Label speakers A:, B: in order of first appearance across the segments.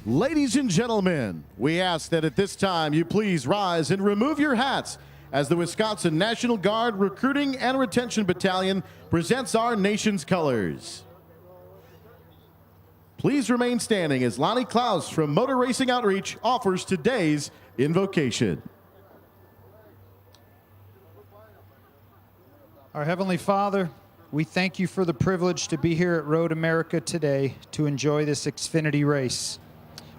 A: Ladies and gentlemen, we ask that at this time you please rise and remove your hats as the Wisconsin National Guard Recruiting and Retention Battalion presents our nation's colors. Please remain standing as Lonnie Klaus from Motor Racing Outreach offers today's invocation.
B: Our Heavenly Father, we thank you for the privilege to be here at Road America today to enjoy this XFINITY race.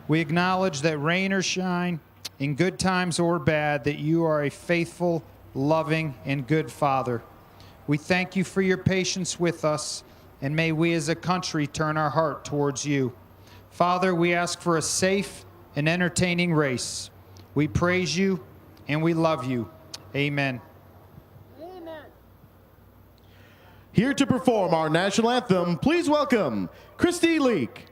B: We acknowledge that rain or shine, in good times or bad, that you are a faithful, loving, and good Father. We thank you for your patience with us, and may we as a country turn our heart towards you. Father, we ask for a safe and entertaining race. We praise you and we love you. Amen.
A: Here to perform our national anthem, please welcome Christy Leak.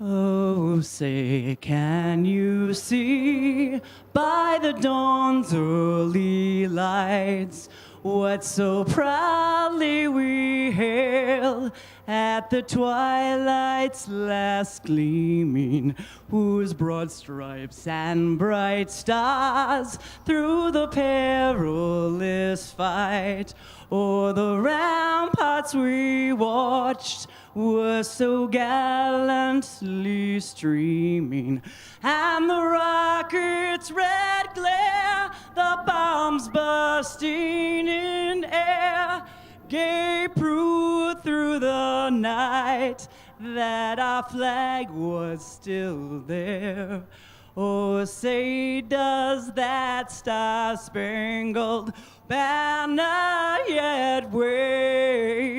C: Oh, say, can you see by the dawn's early lights what so proudly we hail at the twilight's last gleaming, whose broad stripes and bright stars through the perilous fight o'er the ramparts we watched were so gallantly streaming, and the rocket's red glare, the bombs bursting in air, gave proof through the night that our flag was still there. Oh, say, does that star-spangled banner yet wave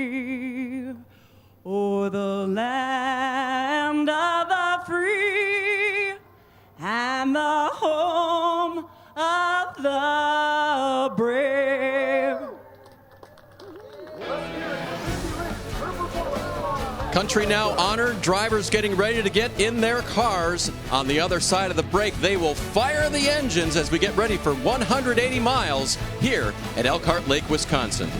C: o'er the land of the free and the home of the brave?
D: Country now honored, drivers getting ready to get in their cars. On the other side of the break, they will fire the engines as we get ready for 180 miles here at Elkhart Lake, Wisconsin.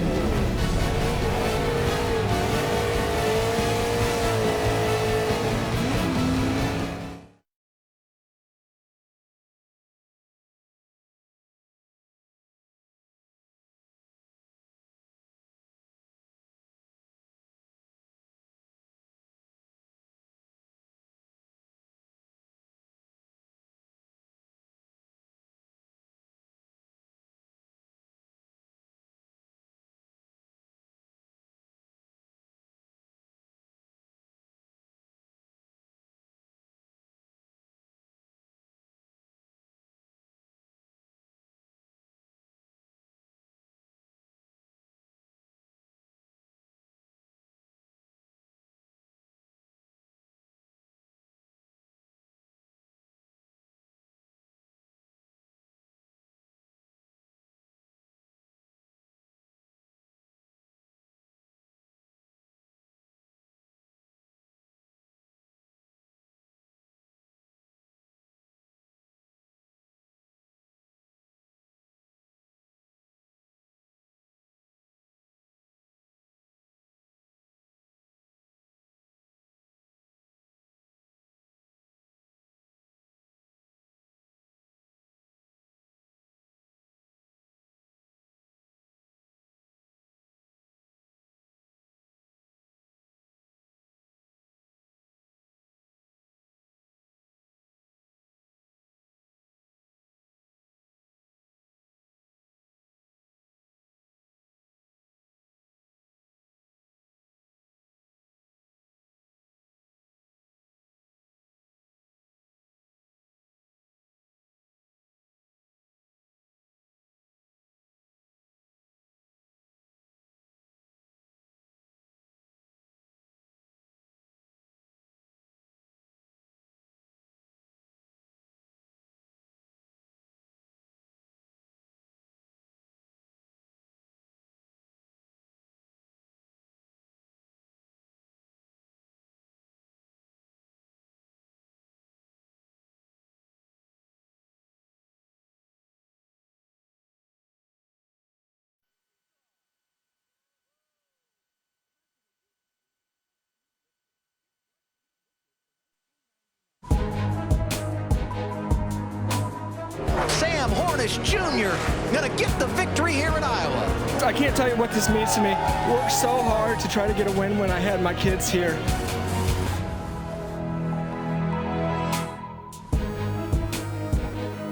E: English Jr. going to get the victory here in Iowa.
F: I can't tell you what this means to me. Worked so hard to try to get a win when I had my kids here.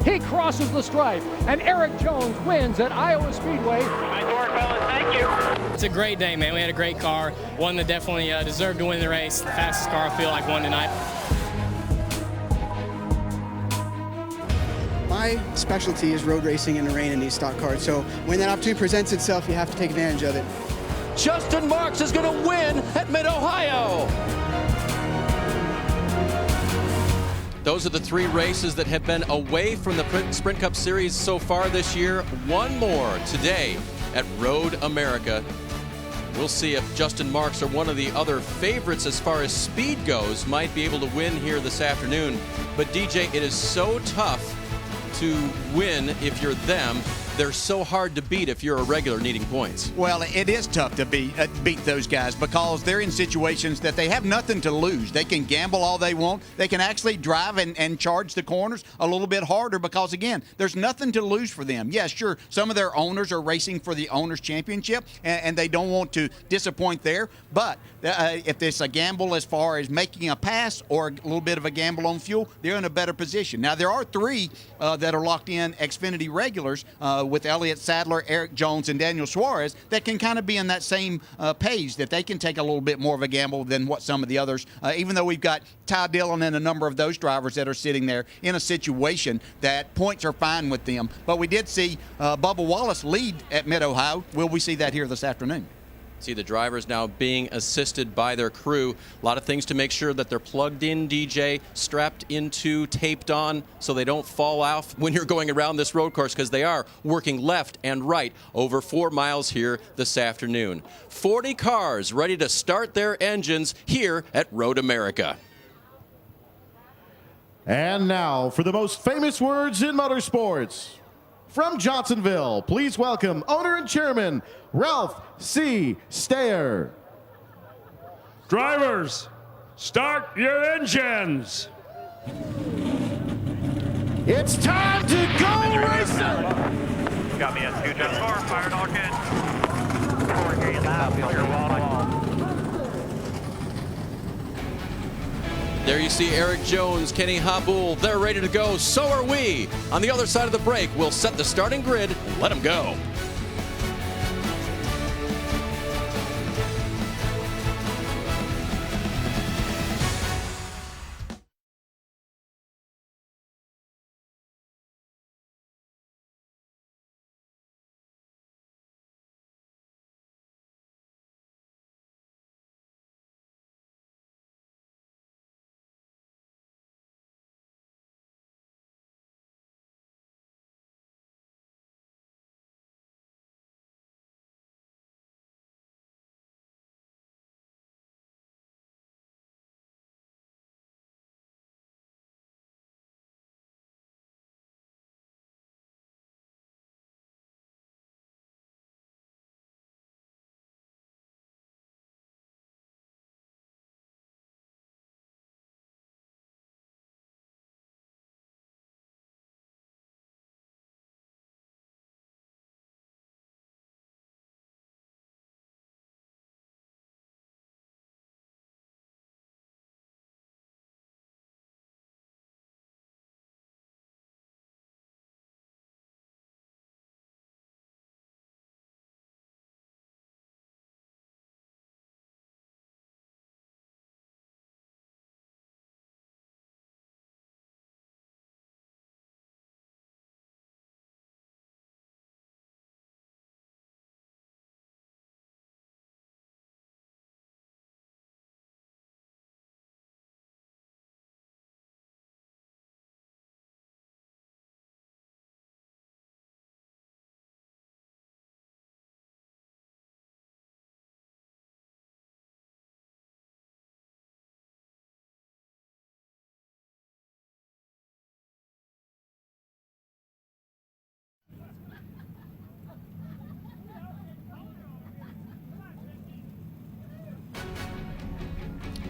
G: He crosses the stripe, and Eric Jones wins at Iowa Speedway.
H: Nice work, fellas. Thank you.
I: It's a great day, man. We had a great car. One that definitely deserved to win the race. The fastest car, I feel like, won tonight.
J: My specialty is road racing in the rain in these stock cars, so when that opportunity presents itself, you have to take advantage of it.
D: Justin Marks is going to win at Mid-Ohio. Those are the 3 races that have been away from the Sprint Cup Series so far this year. One more today at Road America. We'll see if Justin Marks or one of the other favorites as far as speed goes might be able to win here this afternoon. But DJ, it is so tough to win if you're them. They're so hard to beat if you're a regular needing points.
K: Well, it is tough to beat those guys because they're in situations that they have nothing to lose. They can gamble all they want. They can actually drive and charge the corners a little bit harder because, again, there's nothing to lose for them. Yeah, sure, some of their owners are racing for the Owners' Championship, and they don't want to disappoint there. But if it's a gamble as far as making a pass or a little bit of a gamble on fuel, they're in a better position. Now, there are 3 that are locked in Xfinity regulars with Elliott Sadler, Eric Jones, and Daniel Suarez that can kind of be in that same page, that they can take a little bit more of a gamble than what some of the others, even though we've got Ty Dillon and a number of those drivers that are sitting there in a situation that points are fine with them. But we did see Bubba Wallace lead at Mid-Ohio. Will we see that here this afternoon?
D: See the drivers now being assisted by their crew. A lot of things to make sure that they're plugged in, DJ, strapped into, taped on, so they don't fall off when you're going around this road course, because they are working left and right over 4 miles here this afternoon. 40 cars ready to start their engines here at Road America.
A: And now for the most famous words in motorsports. From Johnsonville, please welcome owner and chairman, Ralph C. Stayer.
L: Drivers, start your engines.
A: It's time to go racing!
H: Got me a 2 just 4, fired all good. 4 gate loud, clear wall to wall.
D: There you see Eric Jones, Kenny Habul. They're ready to go. So are we. On the other side of the break, we'll set the starting grid and let them go.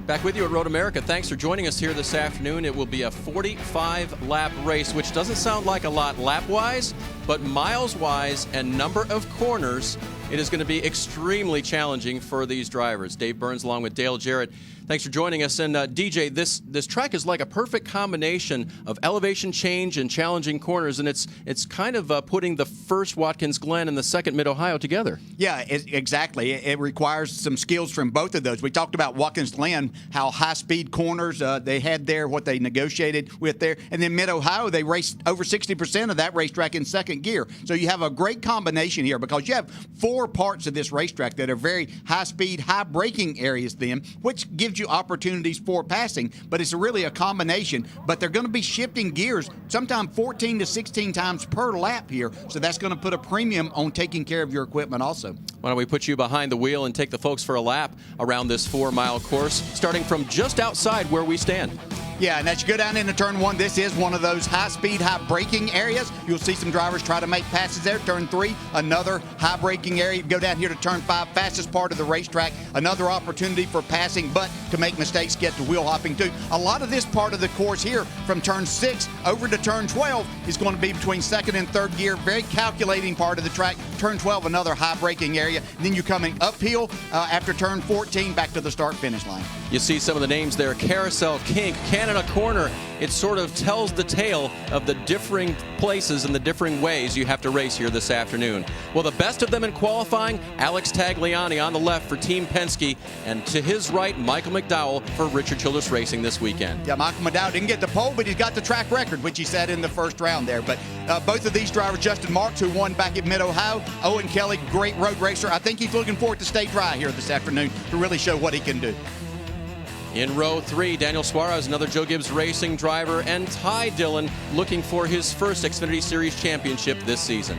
D: Back with you at Road America. Thanks for joining us here this afternoon. It will be a 45-lap race, which doesn't sound like a lot lap-wise, but miles-wise and number of corners, it is going to be extremely challenging for these drivers. Dave Burns along with Dale Jarrett. Thanks for joining us. And DJ, this track is like a perfect combination of elevation change and challenging corners, and it's kind of putting the first Watkins Glen and the second Mid-Ohio together.
K: Yeah, exactly. It requires some skills from both of those. We talked about Watkins Glen, how high-speed corners they had there, what they negotiated with there. And then Mid-Ohio, they raced over 60% of that racetrack in second gear. So you have a great combination here because you have 4 parts of this racetrack that are very high-speed, high-braking areas then, which gives you opportunities for passing. But it's really a combination. But they're going to be shifting gears sometime 14 to 16 times per lap here. So that's going to put a premium on taking care of your equipment also.
D: Why don't we put you behind the wheel and take the folks for a lap around this 4-mile course, starting from just outside where we stand.
K: Yeah, and as you go down into turn 1, this is one of those high-speed, high-braking areas. You'll see some drivers try to make passes there. Turn 3, another high-braking area. You go down here to turn 5, fastest part of the racetrack. Another opportunity for passing, but to make mistakes, get to wheel hopping too. A lot of this part of the course here, from turn 6 over to turn 12, is going to be between second and third gear. Very calculating part of the track. Turn 12, another high-braking area. And then you're coming uphill after turn 14 back to the start-finish line.
D: You see some of the names there: Carousel, Kink, Canada Corner. It sort of tells the tale of the differing places and the differing ways you have to race here this afternoon. Well, the best of them in qualifying, Alex Tagliani on the left for Team Penske, and to his right, Michael McDowell for Richard Childress Racing this weekend.
K: Yeah, Michael McDowell didn't get the pole, but he's got the track record, which he set in the first round there. But both of these drivers, Justin Marks, who won back at Mid-Ohio, Owen Kelly, great road racer. I think he's looking forward to stay dry here this afternoon to really show what he can do.
D: In row 3, Daniel Suarez, another Joe Gibbs Racing driver, and Ty Dillon looking for his first Xfinity Series championship this season.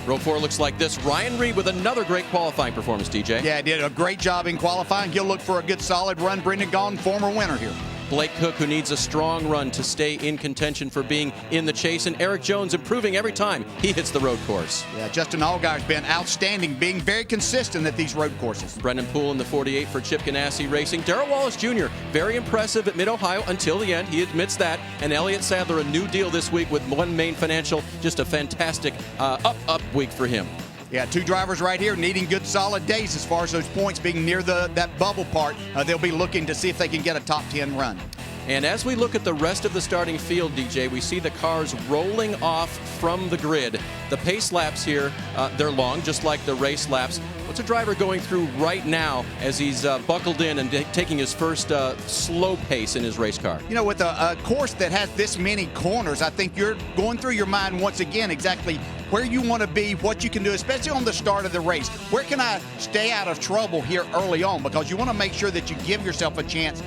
D: Row 4 looks like this. Ryan Reed with another great qualifying performance, DJ.
K: Yeah, he did a great job in qualifying. He'll look for a good solid run. Brendan Gaughan, former winner here.
D: Blake Cook, who needs a strong run to stay in contention for being in the chase, and Eric Jones improving every time he hits the road course.
K: Yeah, Justin Allgaier's been outstanding, being very consistent at these road courses.
D: Brendan Poole in the 48 for Chip Ganassi Racing. Darrell Wallace Jr., very impressive at Mid-Ohio until the end. He admits that. And Elliott Sadler, a new deal this week with One Main Financial. Just a fantastic up week for him.
K: Yeah, 2 drivers right here needing good solid days as far as those points being near that bubble part. They'll be looking to see if they can get a top 10 run.
D: And as we look at the rest of the starting field, DJ, we see the cars rolling off from the grid. The pace laps here, they're long, just like the race laps. What's a driver going through right now as he's buckled in and taking his first slow pace in his race car?
K: You know, with a course that has this many corners, I think you're going through your mind once again exactly where you want to be, what you can do, especially on the start of the race. Where can I stay out of trouble here early on? Because you want to make sure that you give yourself a chance.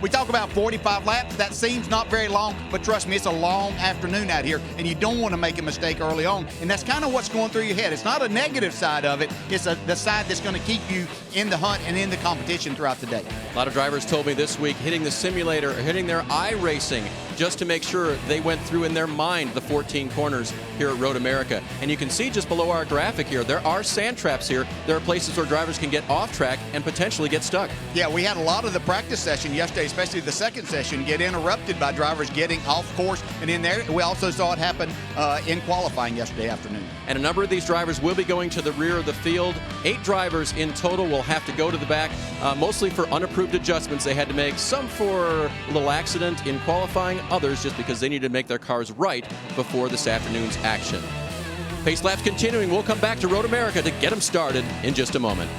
K: We talk about 45 laps. That seems not very long, but trust me, it's a long afternoon out here, and you don't want to make a mistake early on. And that's kind of what's going through your head. It's not a negative side of it. It's the side that's going to keep you in the hunt and in the competition throughout the day.
D: A lot of drivers told me this week hitting the simulator, hitting their iRacing, just to make sure they went through in their mind the 14 corners here at Road America. And you can see just below our graphic here, there are sand traps here. There are places where drivers can get off track and potentially get stuck.
K: Yeah, we had a lot of the practice session yesterday, especially the second session, get interrupted by drivers getting off course and in there. We also saw it happen in qualifying yesterday afternoon.
D: And a number of these drivers will be going to the rear of the field. 8 drivers in total will have to go to the back, mostly for unapproved adjustments they had to make. Some for a little accident in qualifying, others just because they needed to make their cars right before this afternoon's action. Pace laps continuing. We'll come back to Road America to get them started in just a moment.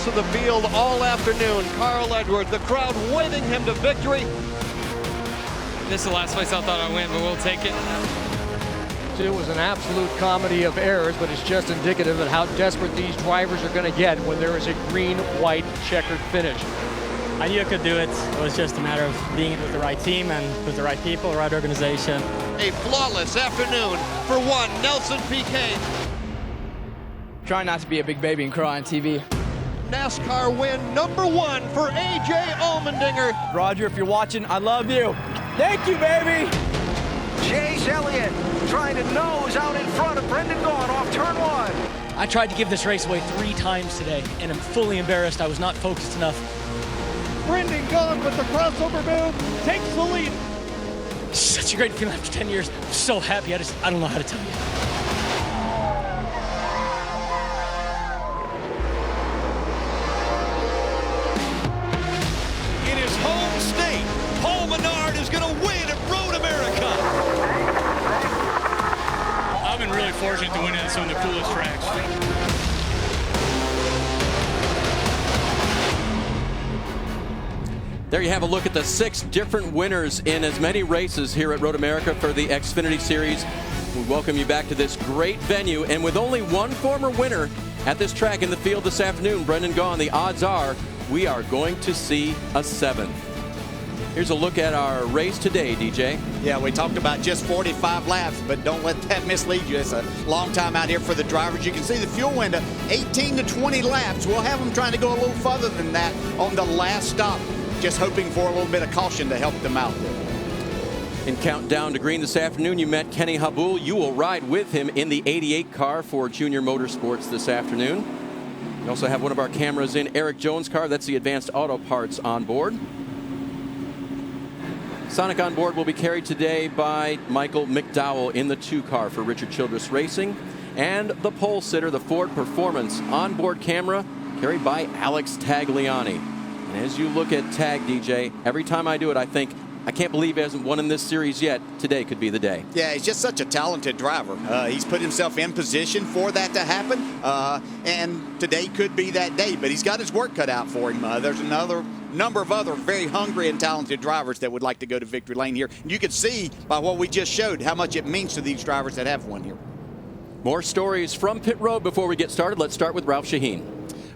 M: of the field all afternoon. Carl Edwards, the crowd waving him to victory.
I: This is the last place I thought I'd win, but we'll take it.
G: It was an absolute comedy of errors, but it's just indicative of how desperate these drivers are going to get when there is a green-white checkered finish.
N: I knew I could do it. It was just a matter of being with the right team and with the right people, the right organization.
M: A flawless afternoon for one Nelson Piquet.
O: Try not to be a big baby and cry on TV.
M: NASCAR win #1 for A.J. Allmendinger.
O: Roger, if you're watching, I love you. Thank you, baby.
E: Chase Elliott trying to nose out in front of Brendan Gaughan off turn 1.
N: I tried to give this race away 3 times today, and I'm fully embarrassed. I was not focused enough.
G: Brendan Gaughan with the crossover move takes the lead.
N: Such a great feeling after 10 years. I'm so happy. I don't know how to tell you.
M: In his home state, Paul Menard is going to win at Road America.
I: I've been really fortunate to win at some of the coolest tracks.
D: There you have a look at the 6 different winners in as many races here at Road America for the Xfinity Series. We welcome you back to this great venue, and with only one former winner at this track in the field this afternoon, Brendan Gaughan, the odds are we are going to see a 7th. Here's a look at our race today, DJ.
K: Yeah, we talked about just 45 laps, but don't let that mislead you. It's a long time out here for the drivers. You can see the fuel window, 18 to 20 laps. We'll have them trying to go a little further than that on the last stop, just hoping for a little bit of caution to help them out there.
D: In Countdown to Green this afternoon, you met Kenny Habul. You will ride with him in the 88 car for Junior Motorsports this afternoon. We also have one of our cameras in Eric Jones' car. That's the Advanced Auto Parts on board. Sonic on board will be carried today by Michael McDowell in the 2 car for Richard Childress Racing. And the pole sitter, the Ford Performance onboard camera, carried by Alex Tagliani. And as you look at Tag, DJ, every time I do it, I think, I can't believe he hasn't won in this series yet. Today could be the day.
K: Yeah, he's just such a talented driver. He's put himself in position for that to happen, and today could be that day. But he's got his work cut out for him. There's another number of other very hungry and talented drivers that would like to go to victory lane here. And you can see by what we just showed how much it means to these drivers that have won here.
D: More stories from pit road before we get started. Let's start with Ralph Shaheen.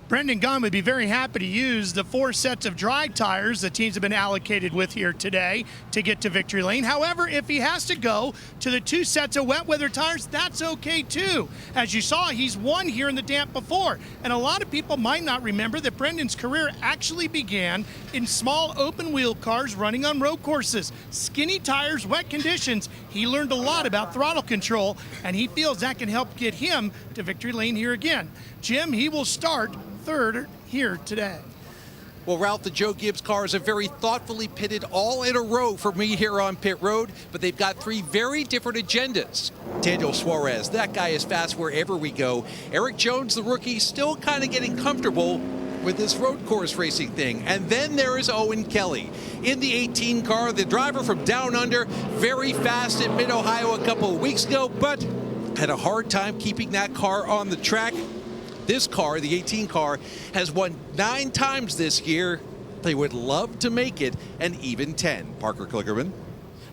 P: Brendan Gaughan would be very happy to use the 4 sets of dry tires the teams have been allocated with here today to get to victory lane. However, if he has to go to the 2 sets of wet weather tires, that's okay too. As you saw, he's won here in the damp before. And a lot of people might not remember that Brendan's career actually began in small open wheel cars running on road courses. Skinny tires, wet conditions. He learned a lot about throttle control, and he feels that can help get him to victory lane here again. Jim, he will start 3rd here today.
Q: Well, Ralph, the Joe Gibbs cars are very thoughtfully pitted all in a row for me here on pit road, but they've got 3 very different agendas. Daniel Suarez, that guy is fast wherever we go. Eric Jones, the rookie, still kind of getting comfortable with this road course racing thing. And then there is Owen Kelly in the 18 car, the driver from down under, very fast at Mid-Ohio a couple of weeks ago, but had a hard time keeping that car on the track. This car, the 18 car, has won 9 times this year. They would love to make it an even 10. Parker Klickerman.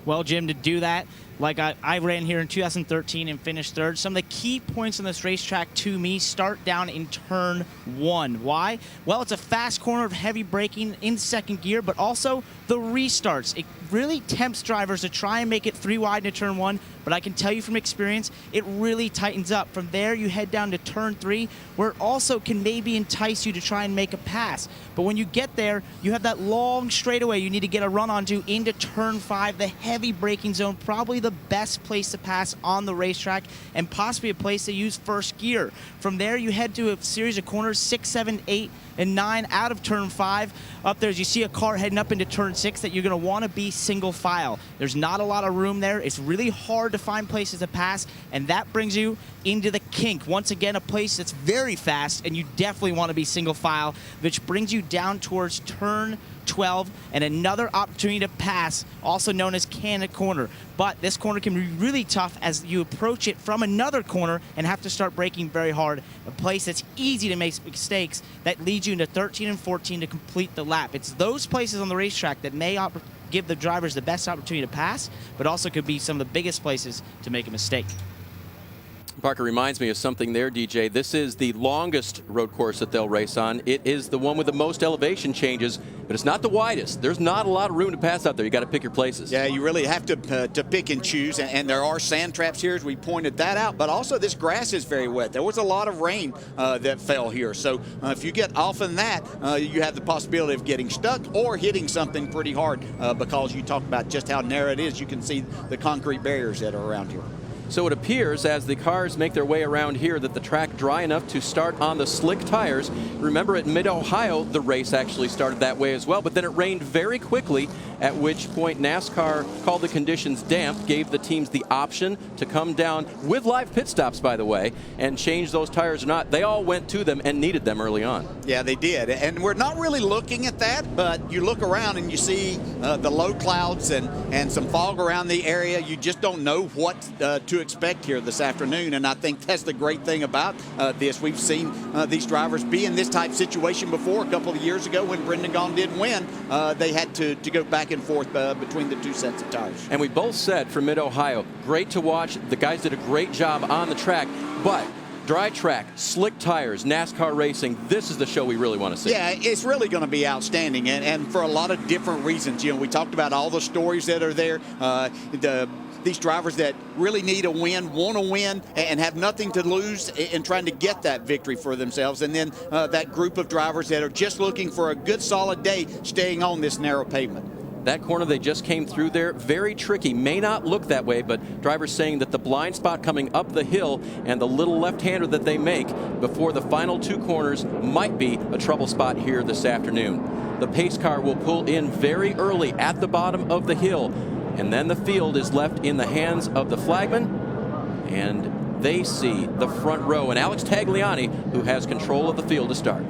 R: Well, Jim, to do that, like I ran here in 2013 and finished 3rd. Some of the key points on this racetrack to me start down in turn 1. Why? Well, it's a fast corner of heavy braking in 2nd gear, but also the restarts. It really tempts drivers to try and make it 3 wide into turn 1, but I can tell you from experience, it really tightens up. From there, you head down to turn 3, where it also can maybe entice you to try and make a pass. But when you get there, you have that long straightaway you need to get a run onto into turn 5, the heavy braking zone, probably the best place to pass on the racetrack, and possibly a place to use 1st gear. From there, you head to a series of corners, 6, 7, 8, and 9 out of turn 5. Up there, as you see a car heading up into turn 6 that you're going to want to be single file. There's not a lot of room there. It's really hard to find places to pass, and that brings you into the kink. Once again, a place that's very fast, and you definitely want to be single file, which brings you down towards turn 12, and another opportunity to pass, also known as Canada Corner. But this corner can be really tough as you approach it from another corner and have to start braking very hard, a place that's easy to make mistakes that leads you into 13 and 14 to complete the lap. It's those places on the racetrack that may give the drivers the best opportunity to pass, but also could be some of the biggest places to make a mistake.
D: Parker reminds me of something there, DJ. This is the longest road course that they'll race on. It is the one with the most elevation changes, but it's not the widest. There's not a lot of room to pass out there. You got to pick your places.
K: Yeah, you really have to pick and choose, and there are sand traps here, as we pointed that out, but also this grass is very wet. There was a lot of rain that fell here, so if you get off in that, you have the possibility of getting stuck or hitting something pretty hard because you talk about just how narrow it is. You can see the concrete barriers that are around here.
D: So it appears as the cars make their way around here that the track dry enough to start on the slick tires. Remember, at Mid-Ohio, the race actually started that way as well, but then it rained very quickly, at which point NASCAR called the conditions damp, gave the teams the option to come down with live pit stops, by the way, and change those tires or not. They all went to them and needed them early on.
K: Yeah, they did. And we're not really looking at that, but you look around and you see the low clouds and some fog around the area. You just don't know what to expect here this afternoon, and I think that's the great thing about this. We've seen these drivers be in this type of situation before. A couple of years ago when Brendan Gaughan did win, they had to go back and forth between the two sets of tires.
D: And we both said for Mid-Ohio, great to watch. The guys did a great job on the track, but dry track, slick tires, NASCAR racing, this is the show we really want to see.
K: Yeah, it's really going to be outstanding, and for a lot of different reasons. You know, we talked about all the stories that are there, these drivers that really need a win, want to win, and have nothing to lose in trying to get that victory for themselves. And then that group of drivers that are just looking for a good, solid day, staying on this narrow pavement.
D: That corner they just came through there, very tricky. May not look that way, but drivers saying that the blind spot coming up the hill and the little left-hander that they make before the final two corners might be a trouble spot here this afternoon. The pace car will pull in very early at the bottom of the hill, and then the field is left in the hands of the flagman, and they see the front row and Alex Tagliani, who has control of the field to start.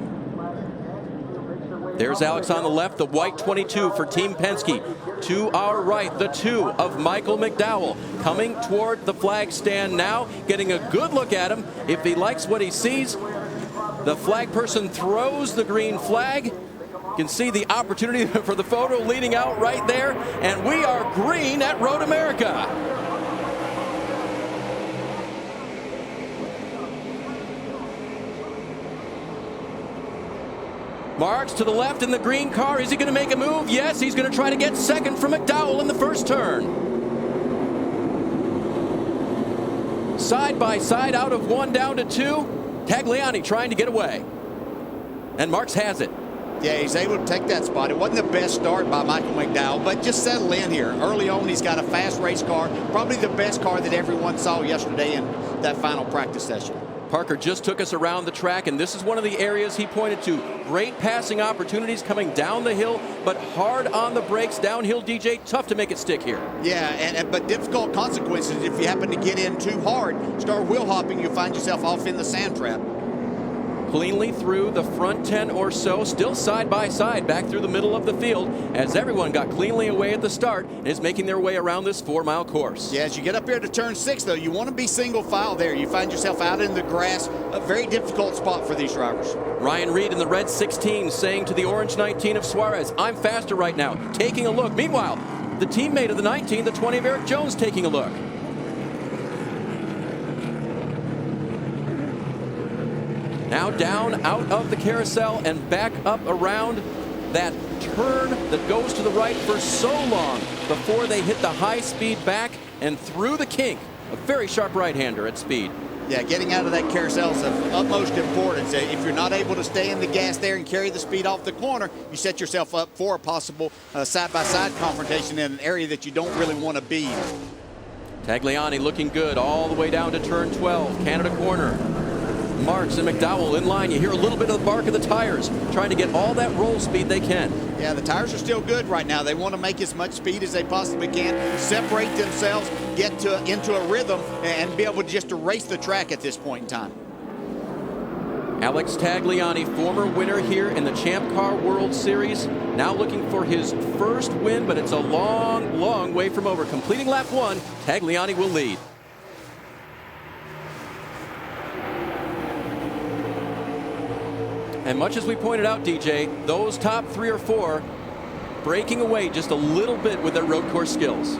D: There's Alex on the left, the white 22 for Team Penske. To our right, the 2 of Michael McDowell coming toward the flag stand now, getting a good look at him. If he likes what he sees, the flag person throws the green flag. You can see the opportunity for the photo leading out right there, and we are green at Road America. Marks to the left in the green car. Is he going to make a move? Yes, he's going to try to get second from McDowell in the first turn. Side by side, out of 1 down to 2. Tagliani trying to get away. And Marks has it.
K: Yeah, he's able to take that spot. It wasn't the best start by Michael McDowell, but just settle in here. Early on, he's got a fast race car, probably the best car that everyone saw yesterday in that final practice session.
D: Parker just took us around the track, and this is one of the areas he pointed to. Great passing opportunities coming down the hill, but hard on the brakes. Downhill, DJ, tough to make it stick here.
K: Yeah, but difficult consequences if you happen to get in too hard. Start wheel hopping, you'll find yourself off in the sand trap.
D: Cleanly through the front 10 or so, still side by side back through the middle of the field as everyone got cleanly away at the start and is making their way around this 4-mile course.
K: Yeah, as you get up here to turn 6, though, you want to be single file there. You find yourself out in the grass, a very difficult spot for these drivers.
D: Ryan Reed in the red 16 saying to the orange 19 of Suarez, I'm faster right now, taking a look. Meanwhile, the teammate of the 19, the 20 of Eric Jones, taking a look. Now down out of the carousel and back up around that turn that goes to the right for so long before they hit the high speed back and through the kink. A very sharp right-hander at speed.
K: Yeah, getting out of that carousel is of utmost importance. If you're not able to stay in the gas there and carry the speed off the corner, you set yourself up for a possible side-by-side confrontation in an area that you don't really want to be.
D: Tagliani looking good all the way down to turn 12, Canada corner. Marks and McDowell in line. You hear a little bit of the bark of the tires, trying to get all that roll speed they can.
K: Yeah, the tires are still good right now. They want to make as much speed as they possibly can, separate themselves, get into a rhythm, and be able just to race the track at this point in time.
D: Alex Tagliani, former winner here in the Champ Car World Series, now looking for his first win, but it's a long, long way from over. Completing lap 1, Tagliani will lead. And much as we pointed out, DJ, those top 3 or 4 breaking away just a little bit with their road course skills.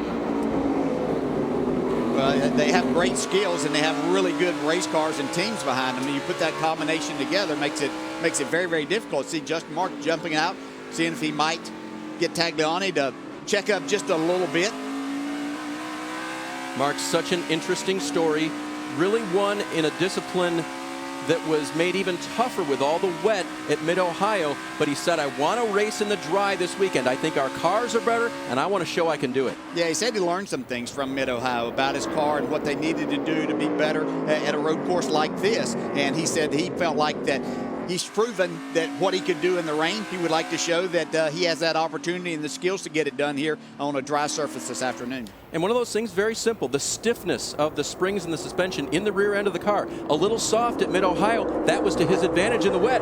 K: Well, they have great skills and they have really good race cars and teams behind them. And you put that combination together, makes it very, very difficult. See Justin Mark jumping out, seeing if he might get Tagliani to check up just a little bit.
D: Mark's such an interesting story. Really won in a discipline that was made even tougher with all the wet at Mid-Ohio, but he said, I want to race in the dry this weekend. I think our cars are better, and I want to show I can do it.
K: Yeah, he said he learned some things from Mid-Ohio about his car and what they needed to do to be better at a road course like this. And he said he felt like that he's proven that what he could do in the rain. He would like to show that he has that opportunity and the skills to get it done here on a dry surface this afternoon.
D: And one of those things, very simple, the stiffness of the springs and the suspension in the rear end of the car. A little soft at Mid-Ohio, that was to his advantage in the wet.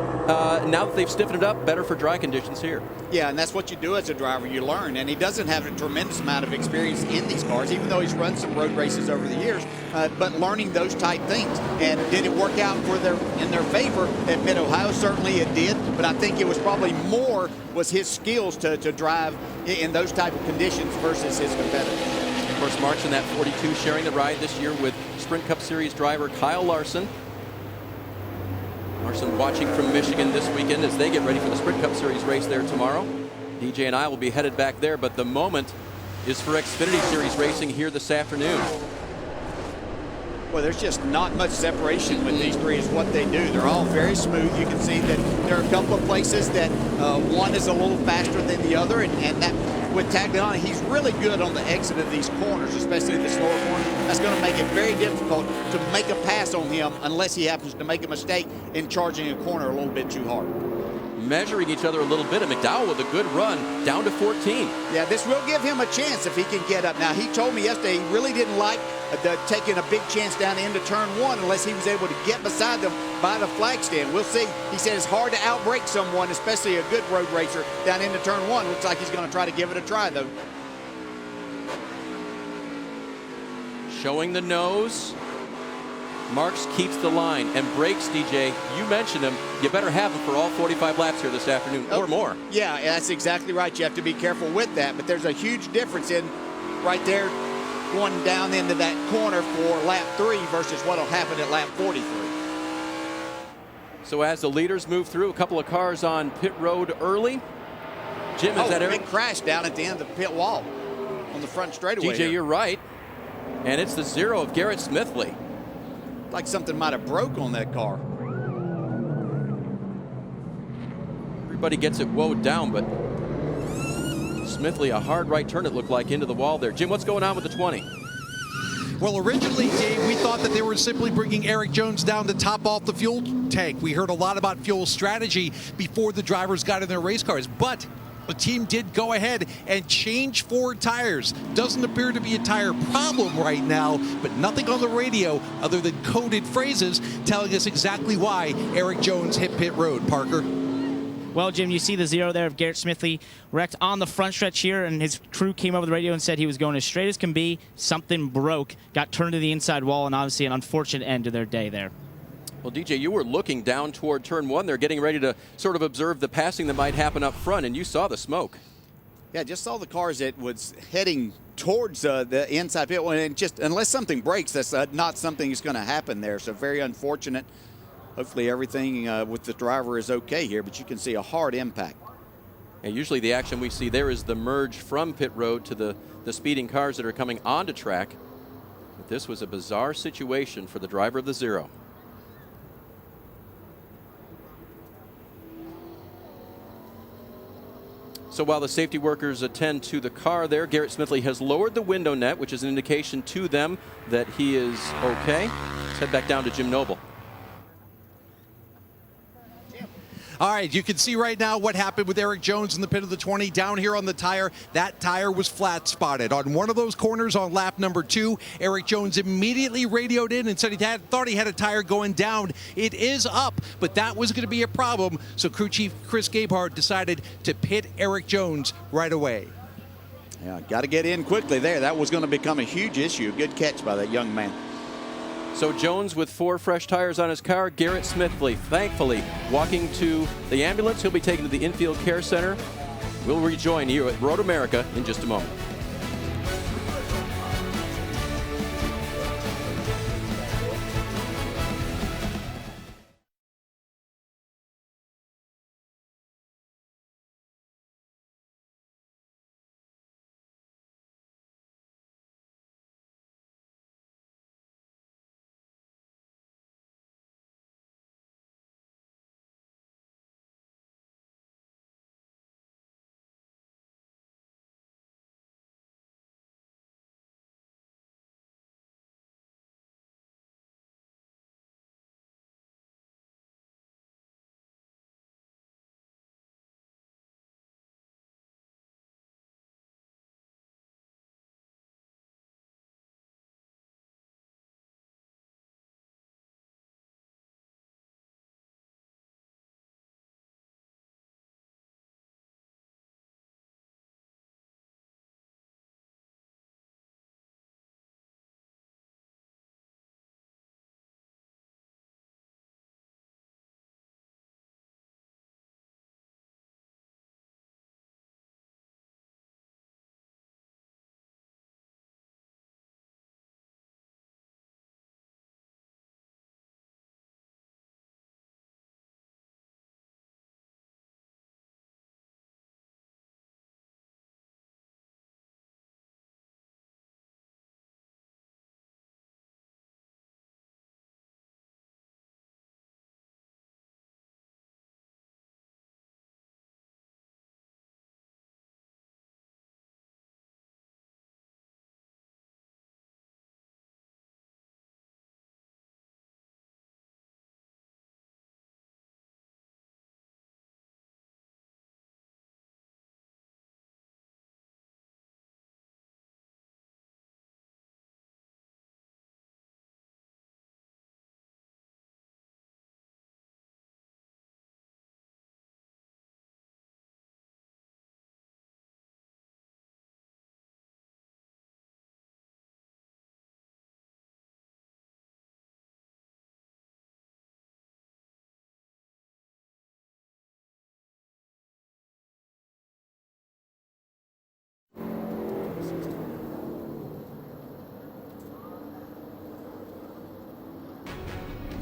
D: Now that they've stiffened it up, better for dry conditions here.
K: Yeah, and that's what you do as a driver, you learn. And he doesn't have a tremendous amount of experience in these cars, even though he's run some road races over the years, but learning those type things. And did it work out in their favor at Mid-Ohio? Certainly it did, but I think it was probably more was his skills to drive in those type of conditions versus his competitors.
D: Of course, Mark's in that 42, sharing the ride this year with Sprint Cup Series driver Kyle Larson. Larson watching from Michigan this weekend as they get ready for the Sprint Cup Series race there tomorrow. DJ and I will be headed back there, but the moment is for Xfinity Series racing here this afternoon.
K: Well, there's just not much separation with these three is what they do. They're all very smooth. You can see that there are a couple of places that one is a little faster than the other, and that with Tagliani, he's really good on the exit of these corners, especially the slower corner. That's going to make it very difficult to make a pass on him unless he happens to make a mistake in charging a corner a little bit too hard.
D: Measuring each other a little bit, and McDowell with a good run down to 14.
K: Yeah, this will give him a chance if he can get up. Now, he told me yesterday he really didn't like taking a big chance down into turn 1 unless he was able to get beside them by the flag stand. We'll see. He said it's hard to outbrake someone, especially a good road racer, down into turn 1. Looks like he's going to try to give it a try, though.
D: Showing the nose. Marks keeps the line and breaks, DJ. You mentioned him. You better have him for all 45 laps here this afternoon or more.
K: Yeah, that's exactly right. You have to be careful with that. But there's a huge difference in right there going down into that corner for lap 3 versus what will happen at lap 43.
D: So as the leaders move through, a couple of cars on pit road early. Jim, is that
K: a big crash down at the end of the pit wall on the front straightaway.
D: DJ, you're right. And it's the 0 of Garrett Smithley.
K: Like something might have broke on that car.
D: Everybody gets it woed down, but Smithley, a hard right turn it looked like into the wall there. Jim, what's going on with the 20?
Q: Well, originally, Dave, we thought that they were simply bringing Eric Jones down to top off the fuel tank. We heard a lot about fuel strategy before the drivers got in their race cars, but the team did go ahead and change 4 tires. Doesn't appear to be a tire problem right now, but nothing on the radio other than coded phrases telling us exactly why Eric Jones hit pit road. Parker.
R: Well, Jim, you see the 0 there of Garrett Smithley wrecked on the front stretch here, and his crew came over the radio and said he was going as straight as can be. Something broke, got turned to the inside wall, and obviously an unfortunate end to their day there.
D: Well, DJ, you were looking down toward turn 1. They're getting ready to sort of observe the passing that might happen up front, and you saw the smoke.
K: Yeah, just saw the cars that was heading towards the inside pit. And just unless something breaks, that's not something that's going to happen there. So very unfortunate. Hopefully everything with the driver is okay here, but you can see a hard impact.
D: And usually the action we see there is the merge from pit road to the speeding cars that are coming onto track. But this was a bizarre situation for the driver of the 0. So while the safety workers attend to the car there, Garrett Smithley has lowered the window net, which is an indication to them that he is okay. Let's head back down to Jim Noble.
Q: All right, you can see right now what happened with Eric Jones in the pit of the 20 down here on the tire. That tire was flat spotted. On one of those corners on lap number 2, Eric Jones immediately radioed in and said thought he had a tire going down. It is up, but that was going to be a problem. So crew chief Chris Gabehart decided to pit Eric Jones right away.
K: Yeah, got to get in quickly there. That was going to become a huge issue. Good catch by that young man.
D: So Jones with 4 fresh tires on his car. Garrett Smithley, thankfully, walking to the ambulance. He'll be taken to the infield care center. We'll rejoin you at Road America in just a moment.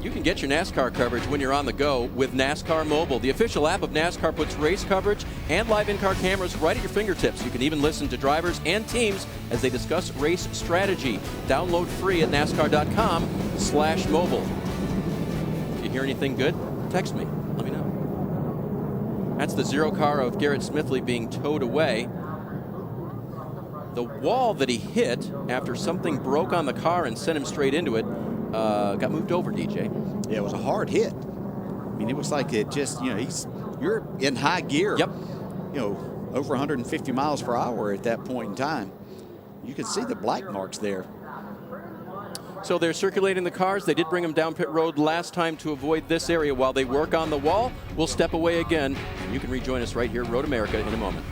D: You can get your NASCAR coverage when you're on the go with NASCAR Mobile. The official app of NASCAR puts race coverage and live in-car cameras right at your fingertips. You can even listen to drivers and teams as they discuss race strategy. Download free at NASCAR.com/mobile. If you hear anything good, text me. Let me know. That's the 0 car of Garrett Smithley being towed away. The wall that he hit after something broke on the car and sent him straight into it got moved over, DJ.
K: Yeah, it was a hard hit. I mean, it was like it just, you're in high gear.
D: Yep.
K: Over 150 miles per hour at that point in time. You can see the black marks there.
D: So they're circulating the cars. They did bring them down pit road last time to avoid this area while they work on the wall. We'll step away again. You can rejoin us right here, Road America, in a moment.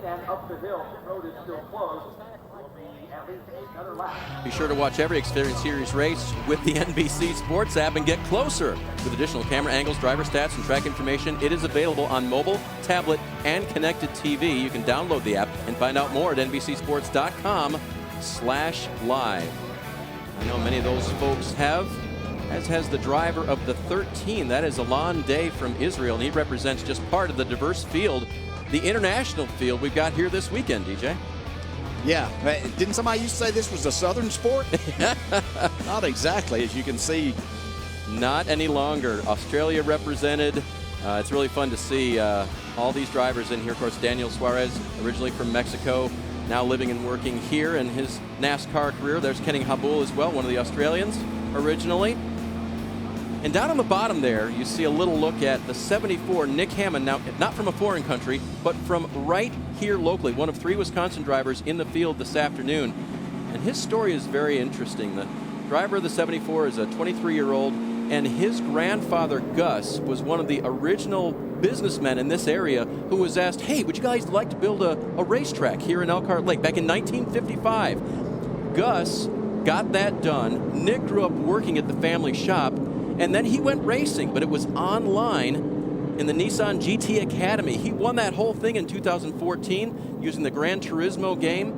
S: and up the hill. The road is still closed. Will be at least another lap.
D: Be sure to watch every Xfinity Series race with the NBC Sports app and get closer with additional camera angles, driver stats, and track information. It is available on mobile, tablet, and connected TV. You can download the app and find out more at NBCSports.com/live. I know many of those folks have, as has the driver of the 13. That is Alon Day from Israel, and he represents just part of the diverse field, the international field we've got here this weekend, DJ.
K: Yeah, didn't somebody used to say this was a southern sport? Not exactly, as you can see.
D: Not any longer. Australia represented. It's really fun to see all these drivers in here. Of course, Daniel Suarez, originally from Mexico, now living and working here in his NASCAR career. There's Kenny Habul as well, one of the Australians originally. And down on the bottom there, you see a little look at the 74 Nick Hammond, now not from a foreign country, but from right here locally, one of 3 Wisconsin drivers in the field this afternoon. And his story is very interesting. The driver of the 74 is a 23-year-old, and his grandfather, Gus, was one of the original businessmen in this area who was asked, hey, would you guys like to build a racetrack here in Elkhart Lake back in 1955? Gus got that done. Nick grew up working at the family shop, and then he went racing, but it was online in the Nissan GT Academy. He won that whole thing in 2014 using the Gran Turismo game.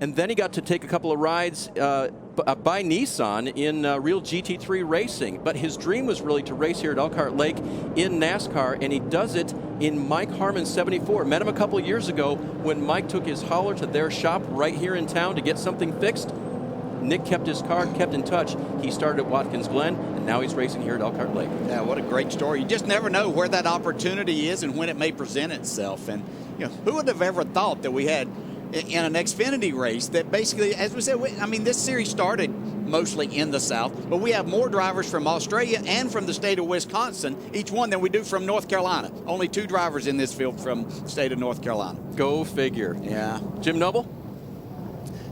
D: And then he got to take a couple of rides by Nissan in real GT3 racing. But his dream was really to race here at Elkhart Lake in NASCAR, and he does it in Mike Harmon's 74. Met him a couple of years ago when Mike took his hauler to their shop right here in town to get something fixed. Nick kept his car, kept in touch. He started at Watkins Glen, and now he's racing here at Elkhart Lake.
K: Yeah, what a great story. You just never know where that opportunity is and when it may present itself. And who would have ever thought that we had in an Xfinity race that basically, as we said, I mean, this series started mostly in the South, but we have more drivers from Australia and from the state of Wisconsin, each one, than we do from North Carolina. Only 2 drivers in this field from the state of North Carolina.
D: Go figure.
K: Yeah.
D: Jim Noble?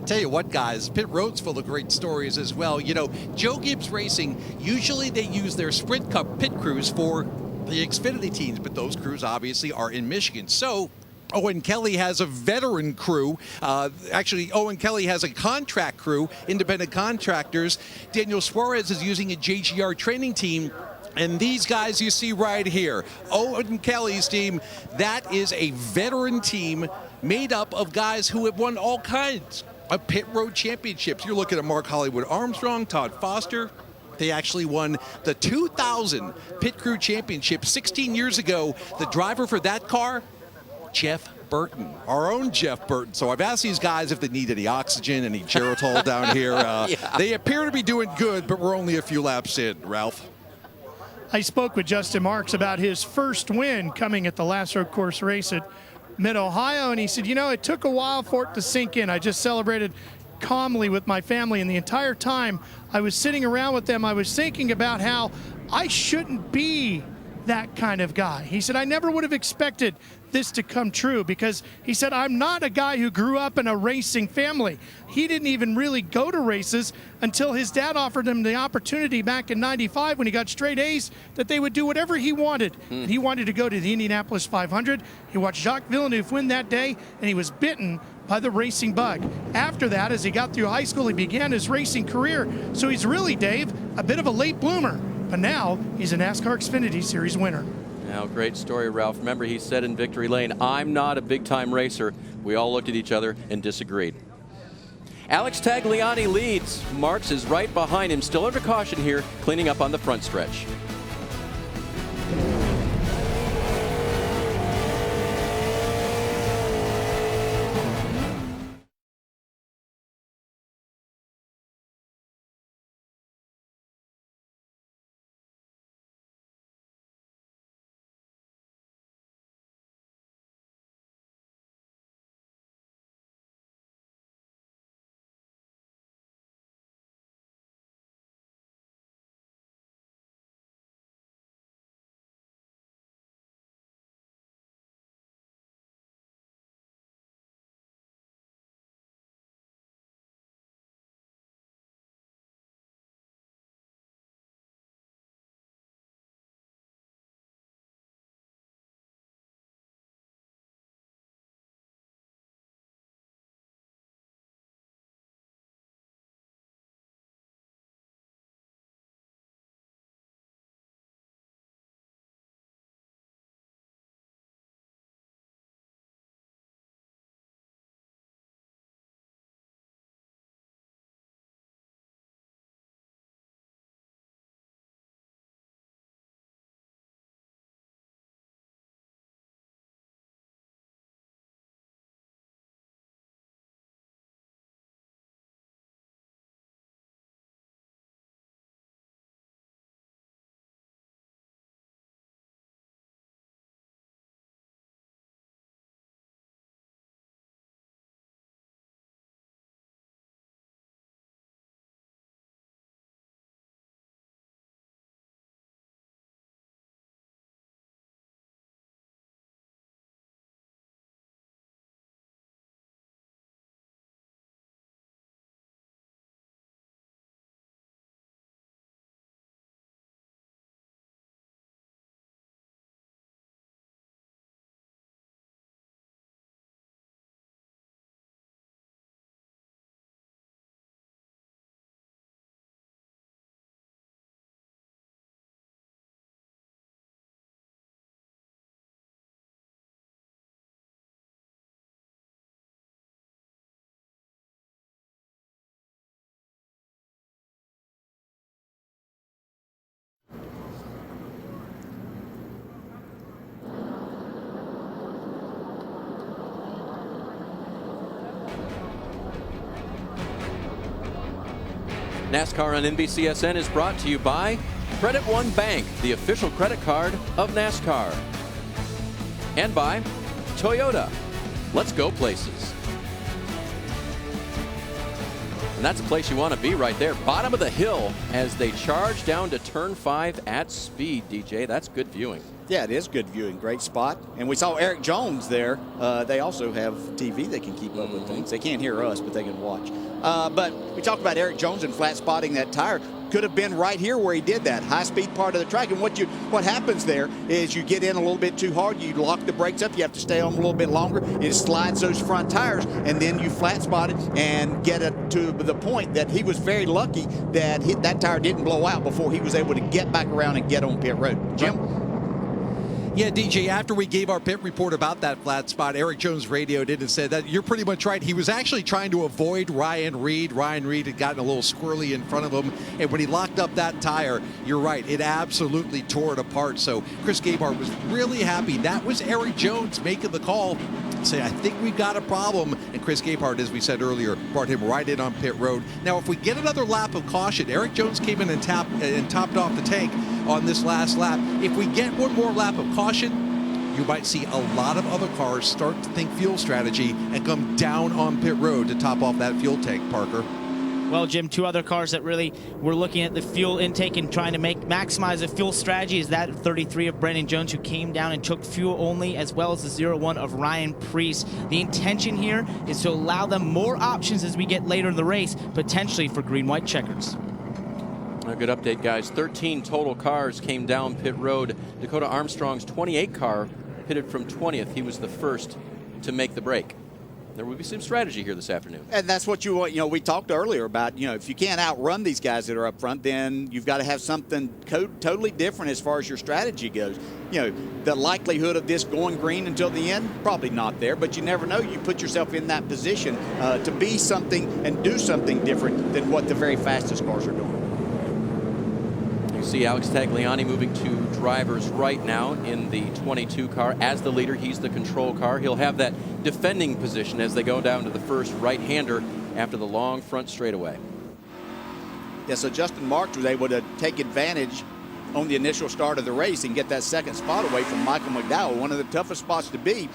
Q: Tell you what, guys, pit road's full of great stories as well. Joe Gibbs Racing, usually they use their Sprint Cup pit crews for the Xfinity teams, but those crews obviously are in Michigan. So Owen Kelly has a veteran crew. Actually, Owen Kelly has a contract crew, independent contractors. Daniel Suarez is using a JGR training team. And these guys you see right here, Owen Kelly's team, that is a veteran team made up of guys who have won all kinds of pit road championships. You're looking at Mark Hollywood Armstrong, Todd Foster. They actually won the 2000 Pit Crew Championship 16 years ago. The driver for that car, Jeff Burton, our own Jeff Burton. So I've asked these guys if they need any oxygen, any Geritol down here.
P: Yeah.
Q: They appear to be doing good, but we're only a few laps in. Ralph?
P: I spoke with Justin Marks about his first win coming at the last road course race at Mid-Ohio, and he said, it took a while for it to sink in. I just celebrated calmly with my family, and the entire time I was sitting around with them, I was thinking about how I shouldn't be that kind of guy. He said, I never would have expected this to come true, because he said, I'm not a guy who grew up in a racing family. He didn't even really go to races until his dad offered him the opportunity back in '95 when he got straight A's that they would do whatever he wanted. And he wanted to go to the Indianapolis 500. He watched Jacques Villeneuve win that day, and he was bitten by the racing bug. After that, as he got through high school, he began his racing career. So he's really, Dave, a bit of a late bloomer. But now he's a NASCAR Xfinity Series winner.
D: Now, great story, Ralph. Remember, he said in Victory Lane, I'm not a big-time racer. We all looked at each other and disagreed. Alex Tagliani leads. Marks is right behind him, still under caution here, cleaning up on the front stretch. NASCAR on NBCSN is brought to you by Credit One Bank, the official credit card of NASCAR. And by Toyota. Let's go places. And that's a place you want to be right there. Bottom of the hill as they charge down to turn 5 at speed, DJ. That's good viewing.
K: Yeah, it is good viewing. Great spot. And we saw Eric Jones there. They also have TV. They can keep up with things. They can't hear us, but they can watch. But we talked about Eric Jones and flat spotting that tire. Could have been right here where he did that high-speed part of the track. And what happens there is you get in a little bit too hard. You lock the brakes up. You have to stay on a little bit longer. It slides those front tires, and then you flat spot it and get it to the point that he was very lucky that that tire didn't blow out before he was able to get back around and get on pit road. Jim?
Q: Yeah, DJ, after we gave our pit report about that flat spot, Eric Jones radioed in and said that you're pretty much right. He was actually trying to avoid Ryan Reed. Ryan Reed had gotten a little squirrely in front of him, and when he locked up that tire, you're right, it absolutely tore it apart. So Chris Gabehart was really happy. That was Eric Jones making the call. Say, I think we've got a problem. And Chris Gabehart, as we said earlier, brought him right in on pit road. Now, if we get another lap of caution, Eric Jones came in and topped off the tank on this last lap. If we get one more lap of caution, you might see a lot of other cars start to think fuel strategy and come down on pit road to top off that fuel tank, Parker.
R: Well, Jim, two other cars that really were looking at the fuel intake and trying to maximize the fuel strategy is that 33 of Brandon Jones, who came down and took fuel only, as well as the 01 of Ryan Preece. The intention here is to allow them more options as we get later in the race, potentially for green-white checkers.
D: A good update, guys. 13 total cars came down pit road. Dakota Armstrong's 28 car pitted from 20th. He was the first to make the break. There will be some strategy here this afternoon.
K: And that's what you want. You know, we talked earlier about, you know, if you can't outrun these guys that are up front, then you've got to have something totally different as far as your strategy goes. You know, the likelihood of this going green until the end, probably not there, but you never know. You put yourself in that position to be something and do something different than what the very fastest cars are doing.
D: You see Alex Tagliani moving to driver's right now in the 22 car. As the leader, he's the control car. He'll have that defending position as they go down to the first right-hander after the long front straightaway.
K: Yeah, so Justin Marks was able to take advantage on the initial start of the race and get that second spot away from Michael McDowell. One of the toughest spots to be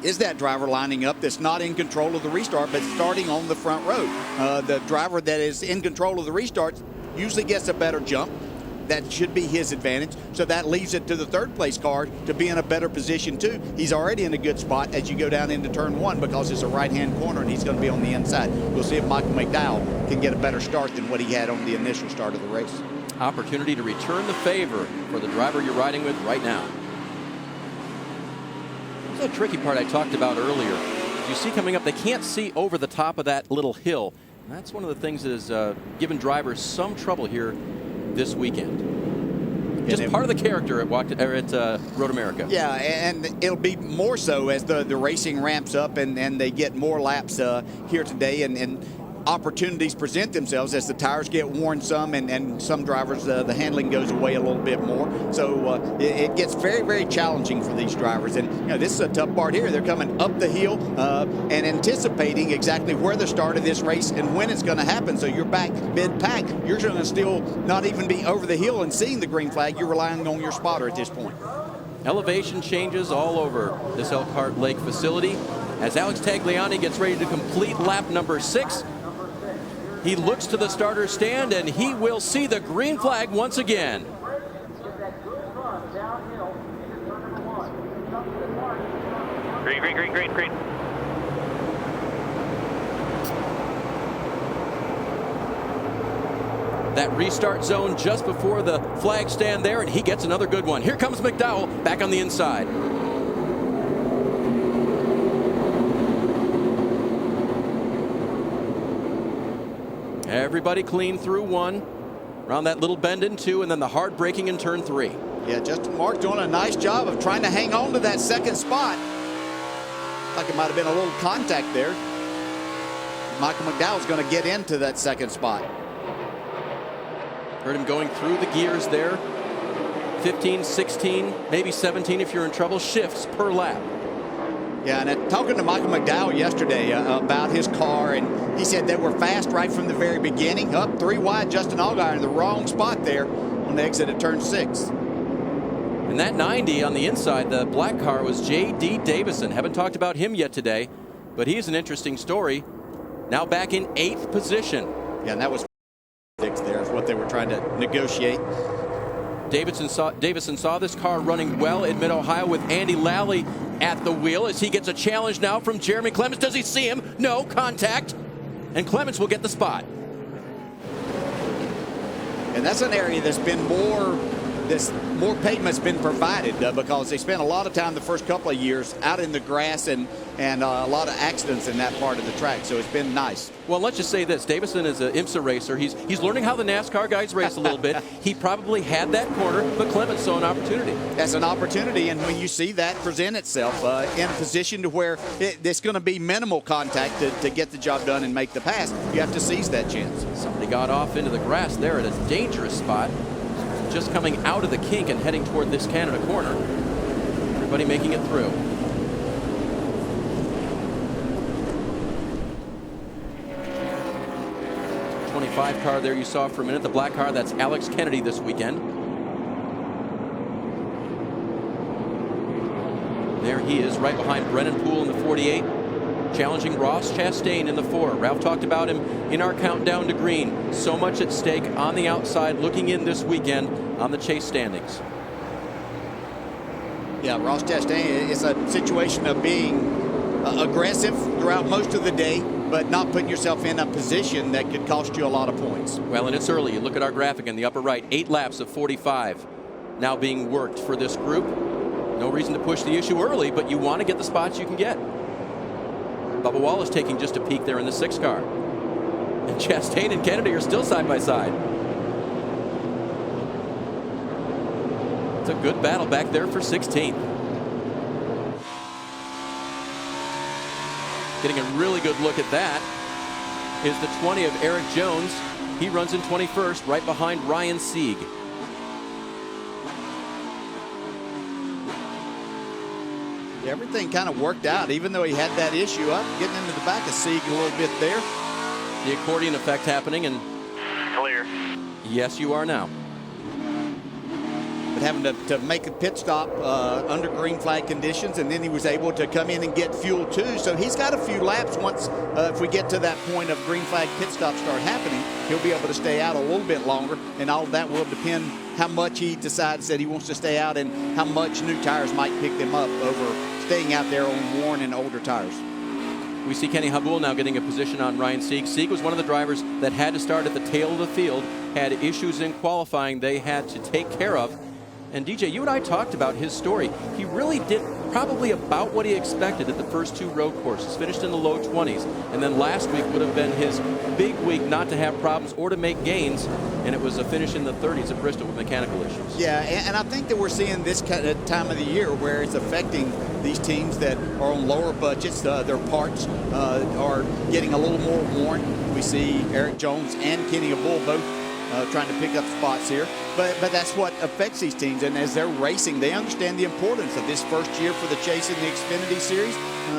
K: is that driver lining up that's not in control of the restart, but starting on the front road. The driver that is in control of the restart usually gets a better jump. That should be his advantage. So that leaves it to the third place car to be in a better position too. He's already in a good spot as you go down into turn 1 because it's a right-hand corner and he's going to be on the inside. We'll see if Michael McDowell can get a better start than what he had on the initial start of the race.
D: Opportunity to return the favor for the driver you're riding with right now. This is a tricky part I talked about earlier. As you see coming up, they can't see over the top of that little hill. And that's one of the things that has given drivers some trouble here this weekend. Just part of the character at Road America.
K: Yeah, and it'll be more so as the racing ramps up and they get more laps here today and opportunities present themselves as the tires get worn some and some drivers, the handling goes away a little bit more. So it gets very, very challenging for these drivers. And you know, this is a tough part here. They're coming up the hill and anticipating exactly where the start of this race and when it's going to happen. So you're back mid-pack. You're going to still not even be over the hill and seeing the green flag. You're relying on your spotter at this point.
D: Elevation changes all over this Elkhart Lake facility as Alex Tagliani gets ready to complete lap number 6. He looks to the starter stand, and he will see the green flag once again.
H: Green, green, green, green, green.
D: That restart zone just before the flag stand there, and he gets another good one. Here comes McDowell back on the inside. Everybody clean through 1, around that little bend in 2, and then the hard braking in turn 3.
K: Yeah, Justin Marks doing a nice job of trying to hang on to that second spot. Like it might have been a little contact there. Michael McDowell's going to get into that second spot.
D: Heard him going through the gears there. 15, 16, maybe 17 if you're in trouble, shifts per lap.
K: Yeah, and talking to Michael McDowell yesterday about his car, and he said they were fast right from the very beginning. Up 3 wide, Justin Allgaier in the wrong spot there on the exit of turn 6.
D: And that 90 on the inside, the black car, was J.D. Davison. Haven't talked about him yet today, but he's an interesting story. Now back in 8th position.
K: Yeah, and that was there is what they were trying to negotiate.
D: Davison saw this car running well in Mid-Ohio with Andy Lally at the wheel as he gets a challenge now from Jeremy Clements. Does he see him? No, contact. And Clements will get the spot.
K: And that's an area that's been more pavement's been provided because they spent a lot of time the first couple of years out in the grass and a lot of accidents in that part of the track. So it's been nice.
D: Well, let's just say this. Davison is an IMSA racer. He's learning how the NASCAR guys race a little bit. He probably had that corner, but Clements saw an opportunity.
K: That's an opportunity, and when you see that present itself in a position to where it's going to be minimal contact to get the job done and make the pass, you have to seize that chance.
D: Somebody got off into the grass there at a dangerous spot. Just coming out of the kink and heading toward this Canada corner. Everybody making it through. '25 car there you saw for a minute. The black car, that's Alex Kennedy this weekend. There he is right behind Brennan Poole in the 48. Challenging Ross Chastain in the 4. Ralph talked about him in our countdown to green. So much at stake on the outside, looking in this weekend on the chase standings.
K: Yeah, Ross Chastain, it's a situation of being aggressive throughout most of the day, but not putting yourself in a position that could cost you a lot of points.
D: Well, and it's early. You look at our graphic in the upper right, 8 laps of 45 now being worked for this group. No reason to push the issue early, but you want to get the spots you can get. Bubba Wallace taking just a peek there in the 6 car. And Chastain and Kennedy are still side by side. It's a good battle back there for 16th. Getting a really good look at that is the 20 of Eric Jones. He runs in 21st, right behind Ryan Sieg.
K: Everything kind of worked out, even though he had that issue up, getting into the back of Sieg a little bit there.
D: The accordion effect happening, and
H: clear.
D: Yes, you are now.
K: But having to make a pit stop under green flag conditions, and then he was able to come in and get fuel too. So he's got a few laps once, if we get to that point of green flag pit stops start happening, he'll be able to stay out a little bit longer, and all of that will depend how much he decides that he wants to stay out and how much new tires might pick them up over staying out there on worn and older tires.
D: We see Kenny Habul now getting a position on Ryan Sieg. Sieg was one of the drivers that had to start at the tail of the field, had issues in qualifying they had to take care of. And DJ, you and I talked about his story. He really did probably about what he expected at the first 2 road courses, finished in the low 20s. And then last week would have been his big week not to have problems or to make gains. And it was a finish in the 30s at Bristol with mechanical issues.
K: Yeah, and I think that we're seeing this kind of time of the year where it's affecting these teams that are on lower budgets. Their parts are getting a little more worn. We see Eric Jones and Kenny Habul both trying to pick up spots here. But that's what affects these teams. And as they're racing, they understand the importance of this first year for the Chase in the Xfinity Series,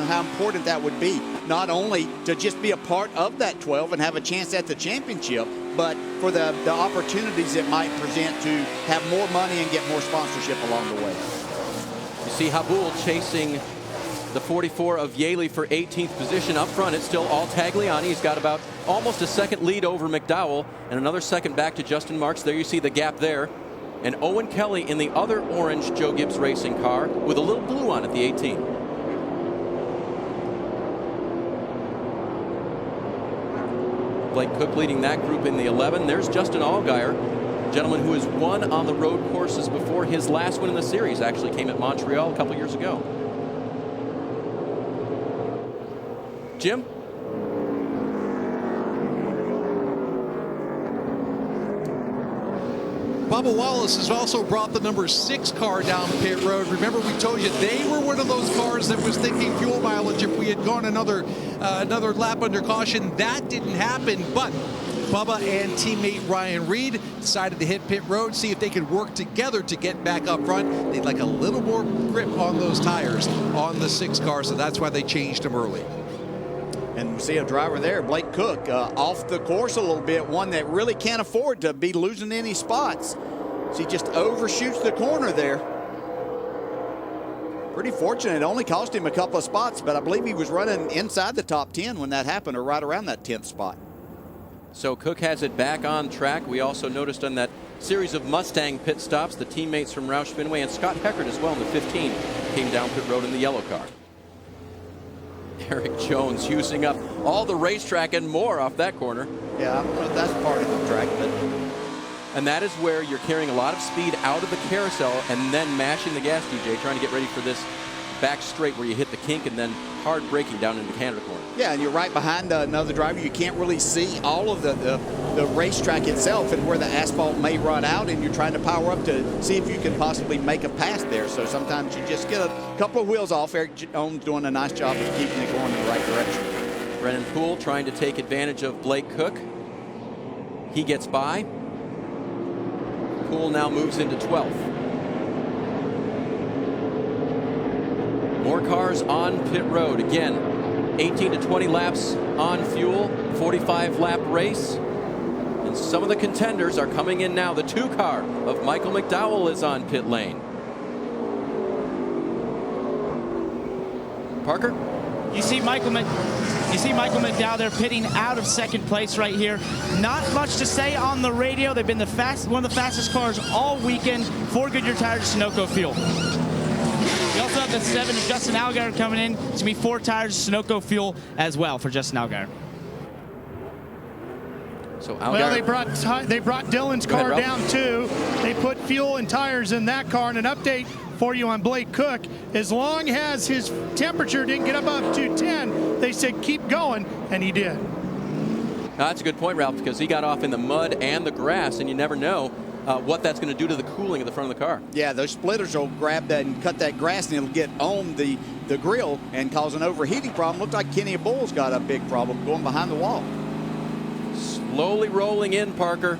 K: how important that would be. Not only to just be a part of that 12 and have a chance at the championship, but for the opportunities it might present to have more money and get more sponsorship along the way.
D: You see Habul chasing the 44 of Yaley for 18th position. Up front, it's still all Tagliani. He's got about almost a second lead over McDowell and another second back to Justin Marks. There you see the gap there. And Owen Kelly in the other orange Joe Gibbs Racing car with a little blue on it, the 18. Blake Cook leading that group in the 11. There's Justin Allgaier, gentleman who has won on the road courses before. His last win in the series actually came at Montreal a couple years ago. Jim?
Q: Bubba Wallace has also brought the number 6 car down pit road. Remember, we told you they were one of those cars that was thinking fuel mileage if we had gone another lap under caution. That didn't happen, but Bubba and teammate Ryan Reed decided to hit pit road, see if they could work together to get back up front. They'd like a little more grip on those tires on the 6 car, so that's why they changed them early.
K: And we see a driver there, Blake Cook, off the course a little bit, one that really can't afford to be losing any spots. So he just overshoots the corner there. Pretty fortunate. It only cost him a couple of spots, but I believe he was running inside the top 10 when that happened, or right around that 10th spot.
D: So Cook has it back on track. We also noticed on that series of Mustang pit stops, the teammates from Roush Fenway and Scott Heckert as well in the 15 came down pit road in the yellow car. Eric Jones using up all the racetrack and more off that corner.
K: Yeah, that's part of the track.
D: And that is where you're carrying a lot of speed out of the carousel and then mashing the gas, DJ, trying to get ready for this back straight where you hit the kink and then hard braking down into Canada corner.
K: Yeah, and you're right behind another driver. You can't really see all of the racetrack itself and where the asphalt may run out, and you're trying to power up to see if you can possibly make a pass there. So sometimes you just get a couple of wheels off. Eric Jones doing a nice job of keeping it going in the right direction.
D: Brennan Poole trying to take advantage of Blake Cook. He gets by. Poole now moves into 12th. More cars on pit road. Again, 18 to 20 laps on fuel, 45 lap race. And some of the contenders are coming in now. The 2 car of Michael McDowell is on pit lane. Parker?
R: You see Michael McDowell there pitting out of second place right here. Not much to say on the radio. They've been one of the fastest cars all weekend. 4 Goodyear tires, Sunoco fuel. We also have the 7 of Justin Allgaier coming in. It's going to be 4 tires, Sunoco fuel as well for Justin Allgaier.
D: So Allgaier,
P: well, they brought Dylan's car down too. They put fuel and tires in that car. And an update for you on Blake Cook: as long as his temperature didn't get up to 10, they said keep going, and he did.
D: Now, that's a good point, Ralph, because he got off in the mud and the grass, and you never know what that's going to do to the cooling at the front of the car.
K: Yeah, those splitters will grab that and cut that grass, and it'll get on the grill and cause an overheating problem. Looks like Kenny Bull's got a big problem going behind the wall.
D: Slowly rolling in, Parker.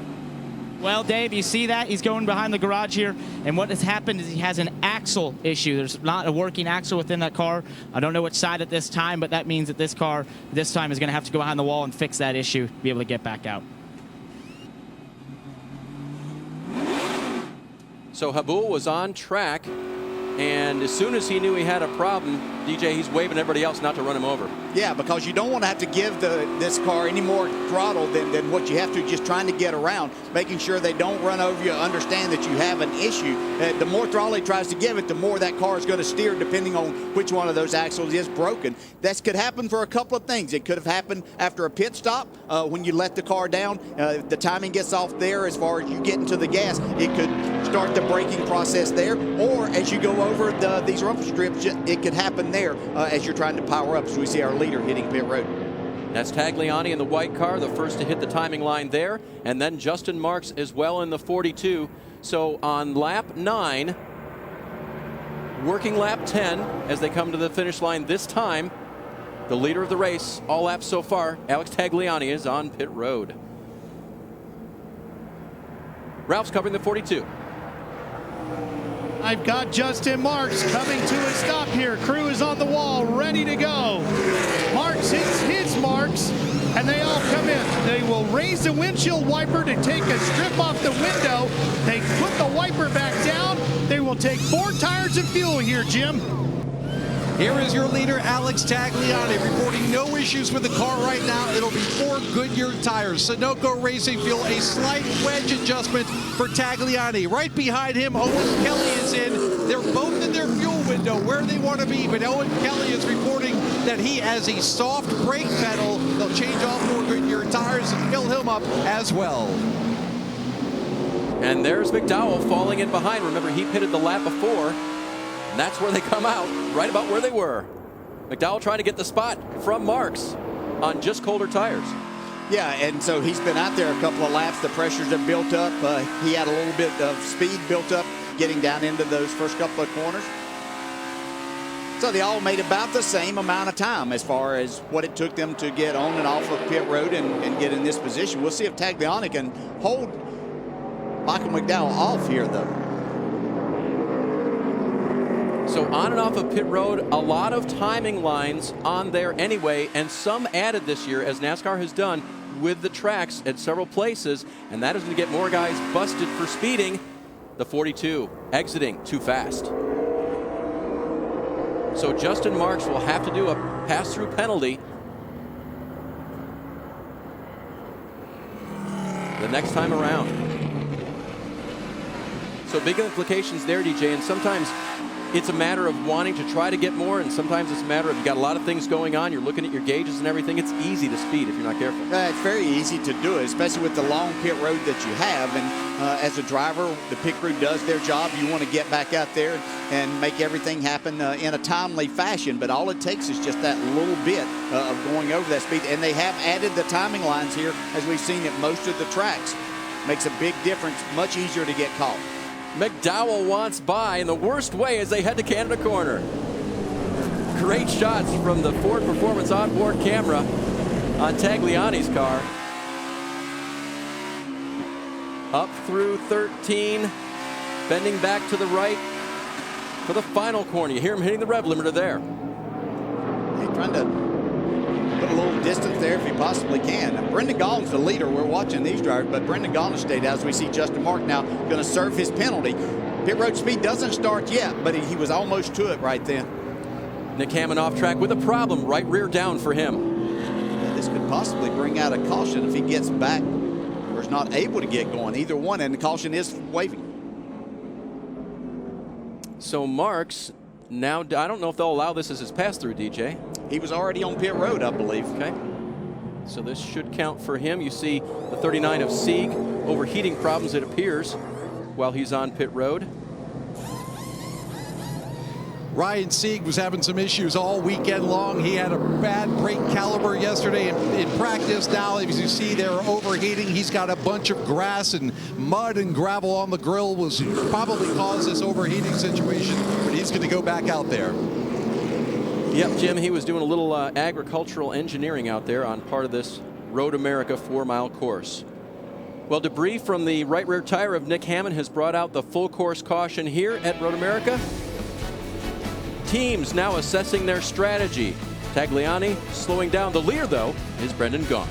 R: Well, Dave, you see that? He's going behind the garage here, and what has happened is he has an axle issue. There's not a working axle within that car. I don't know which side at this time, but that means that this car this time is going to have to go behind the wall and fix that issue, be able to get back out.
D: So Habul was on track, and as soon as he knew he had a problem, DJ, he's waving everybody else not to run him over.
K: Yeah, because you don't want to have to give this car any more throttle than what you have to, just trying to get around, making sure they don't run over you, understand that you have an issue. The more throttle he tries to give it, the more that car is going to steer, depending on which one of those axles is broken. That could happen for a couple of things. It could have happened after a pit stop when you let the car down. The timing gets off there as far as you get into the gas. It could start the braking process there, or as you go over these rumble strips, it could happen there as you're trying to power up. So we see our leader hitting pit road.
D: That's Tagliani in the white car, the first to hit the timing line there, and then Justin Marks as well in the 42. So on lap 9, working lap 10 as they come to the finish line this time, the leader of the race, all laps so far, Alex Tagliani, is on pit road. Ralph's covering the 42.
P: I've got Justin Marks coming to a stop here. Crew is on the wall, ready to go. Marks hits his marks, and they all come in. They will raise the windshield wiper to take a strip off the window. They put the wiper back down. They will take 4 tires of fuel here, Jim.
Q: Here is your leader, Alex Tagliani, reporting no issues with the car right now. It'll be 4 Goodyear tires. Sunoco Racing Fuel, a slight wedge adjustment for Tagliani. Right behind him, Owen Kelly is in. They're both in their fuel window where they want to be, but Owen Kelly is reporting that he has a soft brake pedal. They'll change all 4 Goodyear tires and fill him up as well.
D: And there's McDowell falling in behind. Remember, he pitted the lap before. And that's where they come out, right about where they were. McDowell trying to get the spot from Marks on just colder tires.
K: Yeah, and so he's been out there a couple of laps. The pressures have built up. He had a little bit of speed built up getting down into those first couple of corners. So they all made about the same amount of time as far as what it took them to get on and off of pit road and get in this position. We'll see if Tagliani can hold Michael McDowell off here, though.
D: So on and off of pit road, a lot of timing lines on there anyway, and some added this year, as NASCAR has done with the tracks at several places, and that is going to get more guys busted for speeding. The 42 exiting too fast. So Justin Marks will have to do a pass-through penalty the next time around. So big implications there, DJ, and sometimes it's a matter of wanting to try to get more, and sometimes it's a matter of you've got a lot of things going on, you're looking at your gauges and everything. It's easy to speed if you're not careful.
K: It's very easy to do it, especially with the long pit road that you have. And as a driver, the pit crew does their job. You want to get back out there and make everything happen in a timely fashion. But all it takes is just that little bit of going over that speed. And they have added the timing lines here, as we've seen at most of the tracks. Makes a big difference, much easier to get caught.
D: McDowell wants by in the worst way as they head to Canada Corner. Great shots from the Ford Performance onboard camera on Tagliani's car. Up through 13, bending back to the right for the final corner. You hear him hitting the rev limiter there.
K: He's trying to put a little distance there if he possibly can. Now, Brendan Gaughan's the leader. We're watching these drivers, but Brendan Gaughan stayed out as we see Justin Mark now going to serve his penalty. Pit road speed doesn't start yet, but he was almost to it right then.
D: Nick Hammond off track with a problem, right rear down for him.
K: Yeah, this could possibly bring out a caution if he gets back or is not able to get going. Either one, and the caution is waving.
D: So Marks, now I don't know if they'll allow this as his pass-through, DJ.
K: He was already on pit road, I believe.
D: Okay. So this should count for him. You see the 39 of Sieg, overheating problems, it appears, while he's on pit road.
Q: Ryan Sieg was having some issues all weekend long. He had a bad brake caliber yesterday in practice. Now, as you see, they're overheating. He's got a bunch of grass and mud and gravel on the grill, was probably caused this overheating situation, but he's going to go back out there.
D: Yep, Jim, he was doing a little agricultural engineering out there on part of this Road America 4-mile course. Well, debris from the right rear tire of Nick Hammond has brought out the full course caution here at Road America. Teams now assessing their strategy. Tagliani slowing down. The leader, though, is Brendan Gaughan.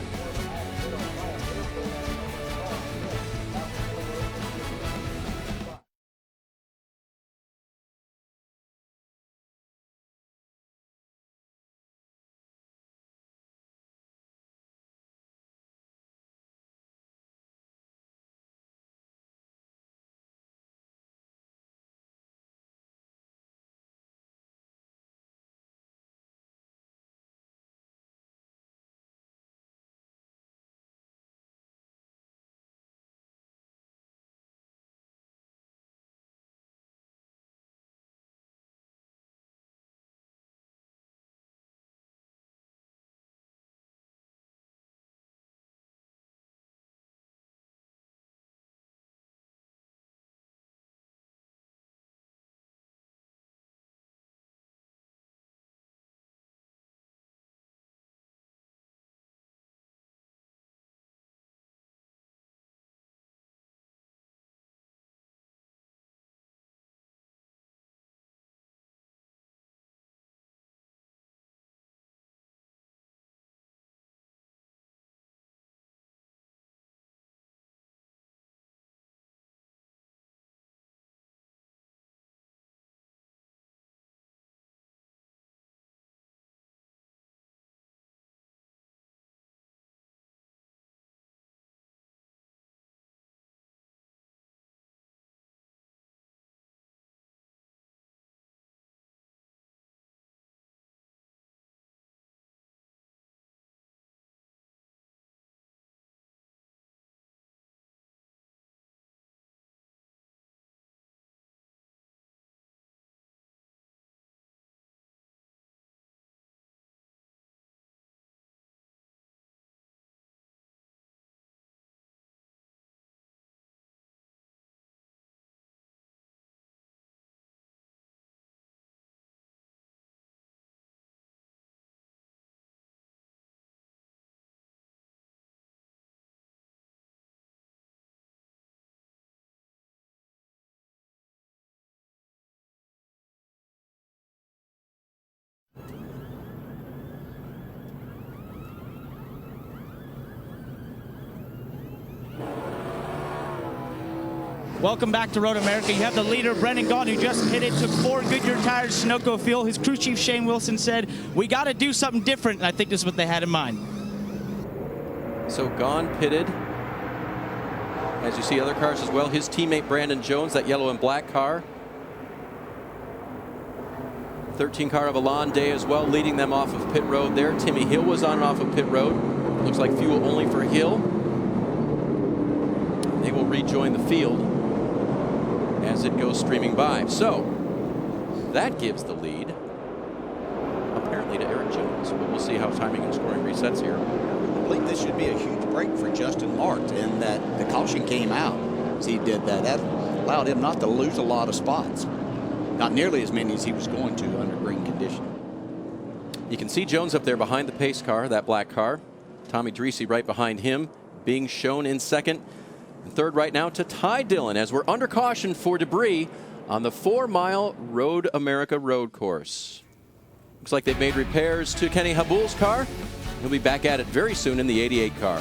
R: Welcome back to Road America. You have the leader, Brendan Gaughan, who just pitted, took 4 Goodyear tires, Sunoco fuel. His crew chief, Shane Wilson, said, we got to do something different, and I think this is what they had in mind.
D: So Gaughan pitted. As you see, other cars as well. His teammate, Brandon Jones, that yellow and black car. 13 car of Alon Day as well, leading them off of pit road there. Timmy Hill was on and off of pit road. Looks like fuel only for Hill. They will rejoin the field as it goes streaming by. So that gives the lead apparently to Eric Jones, but we'll see how timing and scoring resets here.
K: I believe this should be a huge break for Justin Hart, and that the caution came out as he did that. That allowed him not to lose a lot of spots. Not nearly as many as he was going to under green condition.
D: You can see Jones up there behind the pace car, that black car. Tommy Dreese right behind him, being shown in second. And third right now to Ty Dillon as we're under caution for debris on the 4-mile Road America road course. Looks like they've made repairs to Kenny Habul's car. He'll be back at it very soon in the 88 car.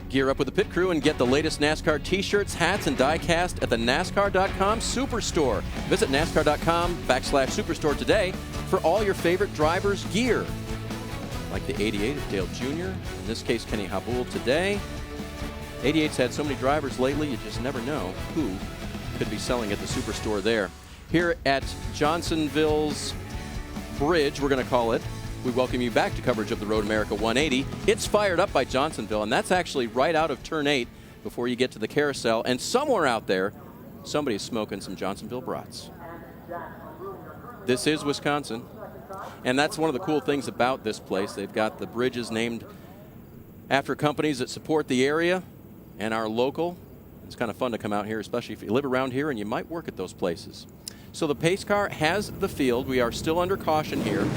D: Gear up with the pit crew and get the latest NASCAR t-shirts, hats, and die-cast at the NASCAR.com Superstore. Visit NASCAR.com/Superstore today for all your favorite drivers' gear. Like the 88 of Dale Jr., in this case Kenny Habul today. 88's had so many drivers lately, you just never know who could be selling at the Superstore there. Here at Johnsonville's Bridge, we're going to call it, we welcome you back to coverage of the Road America 180. It's fired up by Johnsonville, and that's actually right out of turn 8 before you get to the carousel. And somewhere out there, somebody's smoking some Johnsonville brats. This is Wisconsin, and that's one of the cool things about this place. They've got the bridges named after companies that support the area and are local. It's kind of fun to come out here, especially if you live around here and you might work at those places. So the pace car has the field. We are still under caution here.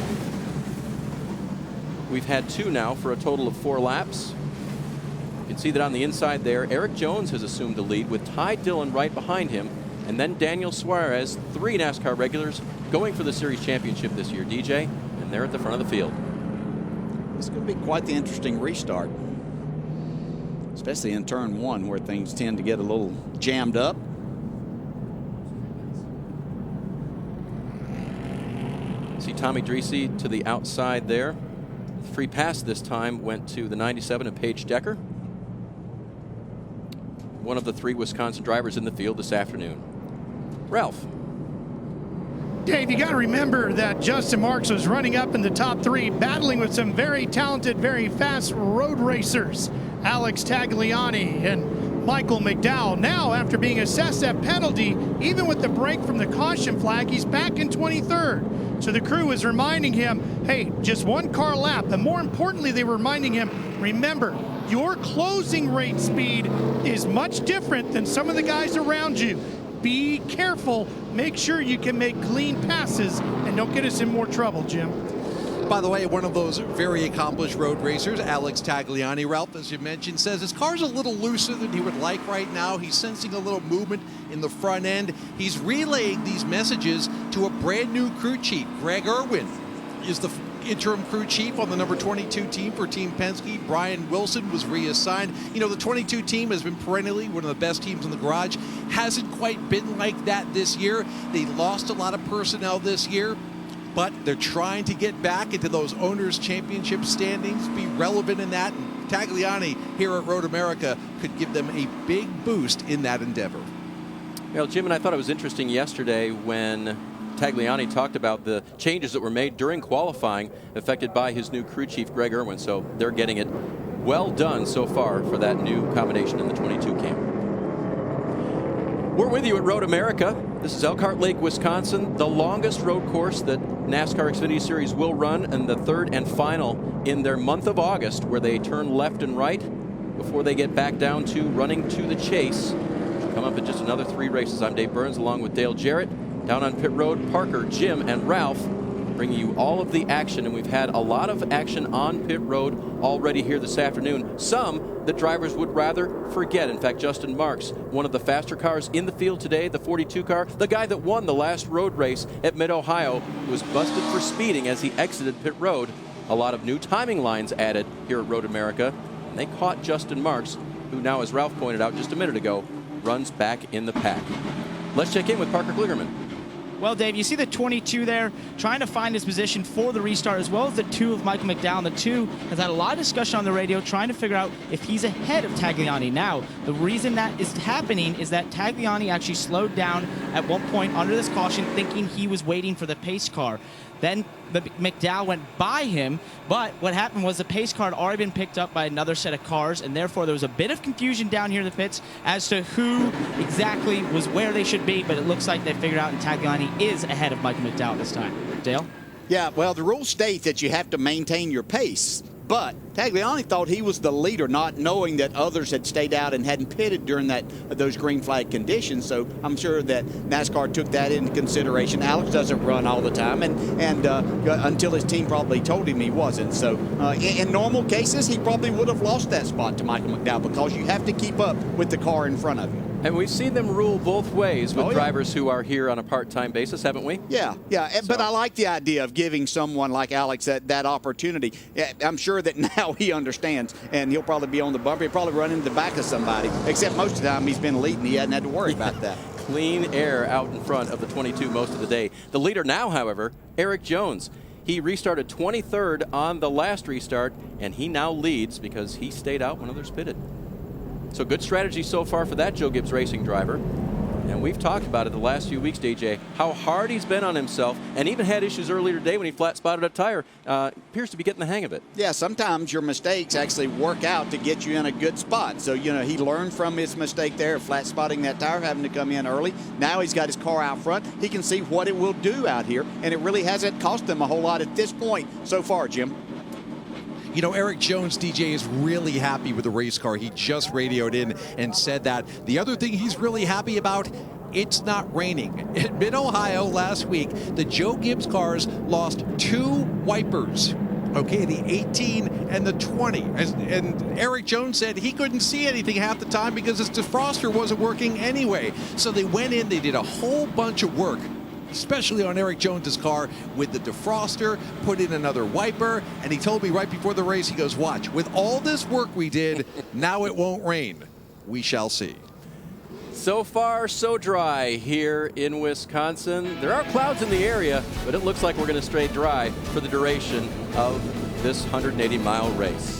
D: We've had 2 now for a total of 4 laps. You can see that on the inside there, Eric Jones has assumed the lead with Ty Dillon right behind him and then Daniel Suarez, 3 NASCAR regulars going for the series championship this year, DJ, and they're at the front of the field.
K: It's going to be quite the interesting restart, especially in turn 1 where things tend to get a little jammed up.
D: See Tommy Dreese to the outside there. Free pass this time went to the 97 of Paige Decker, one of the 3 Wisconsin drivers in the field this afternoon. Ralph.
P: Dave, you got to remember that Justin Marks was running up in the top 3, battling with some very talented, very fast road racers. Alex Tagliani and Michael McDowell. Now, after being assessed that penalty, even with the break from the caution flag, he's back in 23rd. So the crew is reminding him, hey, just 1 car lap. And more importantly, they were reminding him, remember, your closing rate speed is much different than some of the guys around you. Be careful. Make sure you can make clean passes and don't get us in more trouble, Jim.
Q: By the way, one of those very accomplished road racers, Alex Tagliani, Ralph, as you mentioned, says his car's a little looser than he would like right now. He's sensing a little movement in the front end. He's relaying these messages to a brand new crew chief. Greg Irwin is the interim crew chief on the number 22 team for Team Penske. Brian Wilson was reassigned. You know, the 22 team has been perennially one of the best teams in the garage. Hasn't quite been like that this year. They lost a lot of personnel this year, but they're trying to get back into those owners' championship standings, be relevant in that. And Tagliani here at Road America could give them a big boost in that endeavor.
D: Well, Jim, and I thought it was interesting yesterday when Tagliani talked about the changes that were made during qualifying affected by his new crew chief, Greg Irwin. So they're getting it well done so far for that new combination in the 22 camp. We're with you at Road America. This is Elkhart Lake, Wisconsin, the longest road course that NASCAR Xfinity Series will run, and the 3rd and final in their month of August, where they turn left and right before they get back down to running to the chase. Come up in just another 3 races. I'm Dave Burns along with Dale Jarrett. Down on pit road, Parker, Jim, and Ralph bringing you all of the action, and we've had a lot of action on pit road already here this afternoon. Some the drivers would rather forget. In fact, Justin Marks, one of the faster cars in the field today, the 42 car, the guy that won the last road race at Mid-Ohio, was busted for speeding as he exited pit road. A lot of new timing lines added here at Road America, and they caught Justin Marks, who now, as Ralph pointed out just a minute ago, runs back in the pack. Let's check in with Parker Kligerman.
R: Well, Dave, you see the 22 there trying to find his position for the restart, as well as the 2 of Michael McDowell. The 2 has had a lot of discussion on the radio trying to figure out if he's ahead of Tagliani. Now, the reason that is happening is that Tagliani actually slowed down at one point under this caution, thinking he was waiting for the pace car. Then McDowell went by him, but what happened was the pace car had already been picked up by another set of cars, and therefore there was a bit of confusion down here in the pits as to who exactly was where they should be, but it looks like they figured out, and Tagliani is ahead of Michael McDowell this time. Dale?
K: Yeah, well, the rules state that you have to maintain your pace, but Tagliani thought he was the leader, not knowing that others had stayed out and hadn't pitted during those green flag conditions. So I'm sure that NASCAR took that into consideration. Alex doesn't run all the time, and until his team probably told him he wasn't. So in normal cases, he probably would have lost that spot to Michael McDowell, because you have to keep up with the car in front of you.
D: And we've seen them rule both ways with drivers who are here on a part-time basis, haven't we?
K: Yeah. But I like the idea of giving someone like Alex that opportunity. I'm sure that now he understands, and he'll probably be on the bumper. He'll probably run into the back of somebody, except most of the time he's been leading. He hasn't had to worry about that.
D: Clean air out in front of the 22 most of the day. The leader now, however, Eric Jones. He restarted 23rd on the last restart, and he now leads because he stayed out when others pitted. So good strategy so far for that Joe Gibbs Racing driver. And we've talked about it the last few weeks, DJ, how hard he's been on himself, and even had issues earlier today when he flat spotted a tire. Appears to be getting the hang of it.
K: Yeah, sometimes your mistakes actually work out to get you in a good spot. So, he learned from his mistake there, flat spotting that tire, having to come in early. Now he's got his car out front. He can see what it will do out here, and it really hasn't cost him a whole lot at this point so far, Jim.
Q: You know, Eric Jones, DJ, is really happy with the race car. He just radioed in and said that. The other thing he's really happy about, it's not raining. At Mid-Ohio last week, the Joe Gibbs cars lost 2 wipers Okay, the 18 and the 20. And Eric Jones said he couldn't see anything half the time because his defroster wasn't working anyway. So they went in, they did a whole bunch of work, especially on Eric Jones's car, with the defroster, put in another wiper, and he told me right before the race, he goes, watch, with all this work we did, now it won't rain. We shall see.
D: So far, so dry here in Wisconsin. There are clouds in the area, but it looks like we're going to stay dry for the duration of this 180-mile race.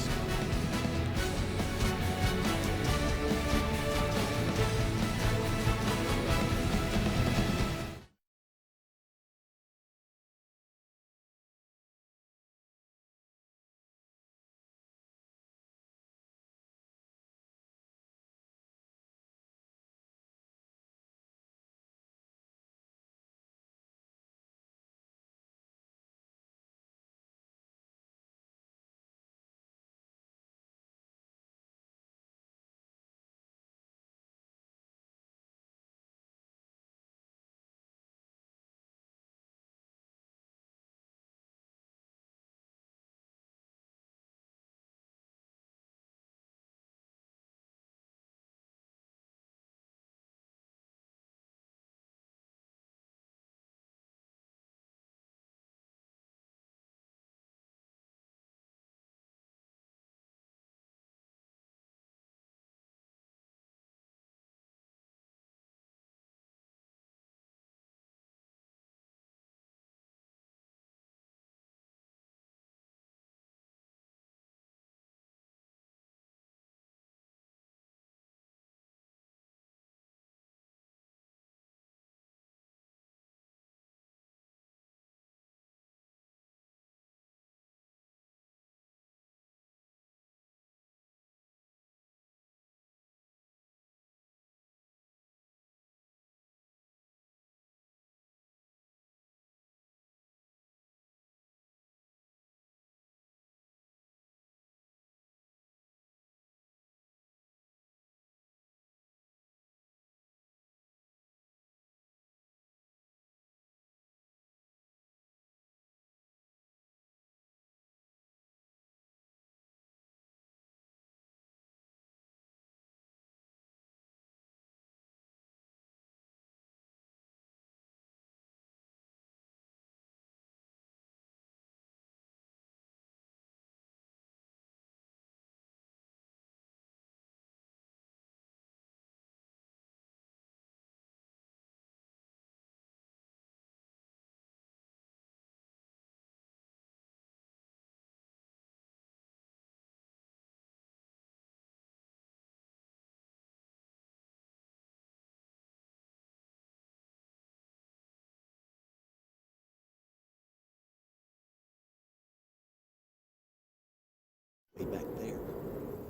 K: Back there.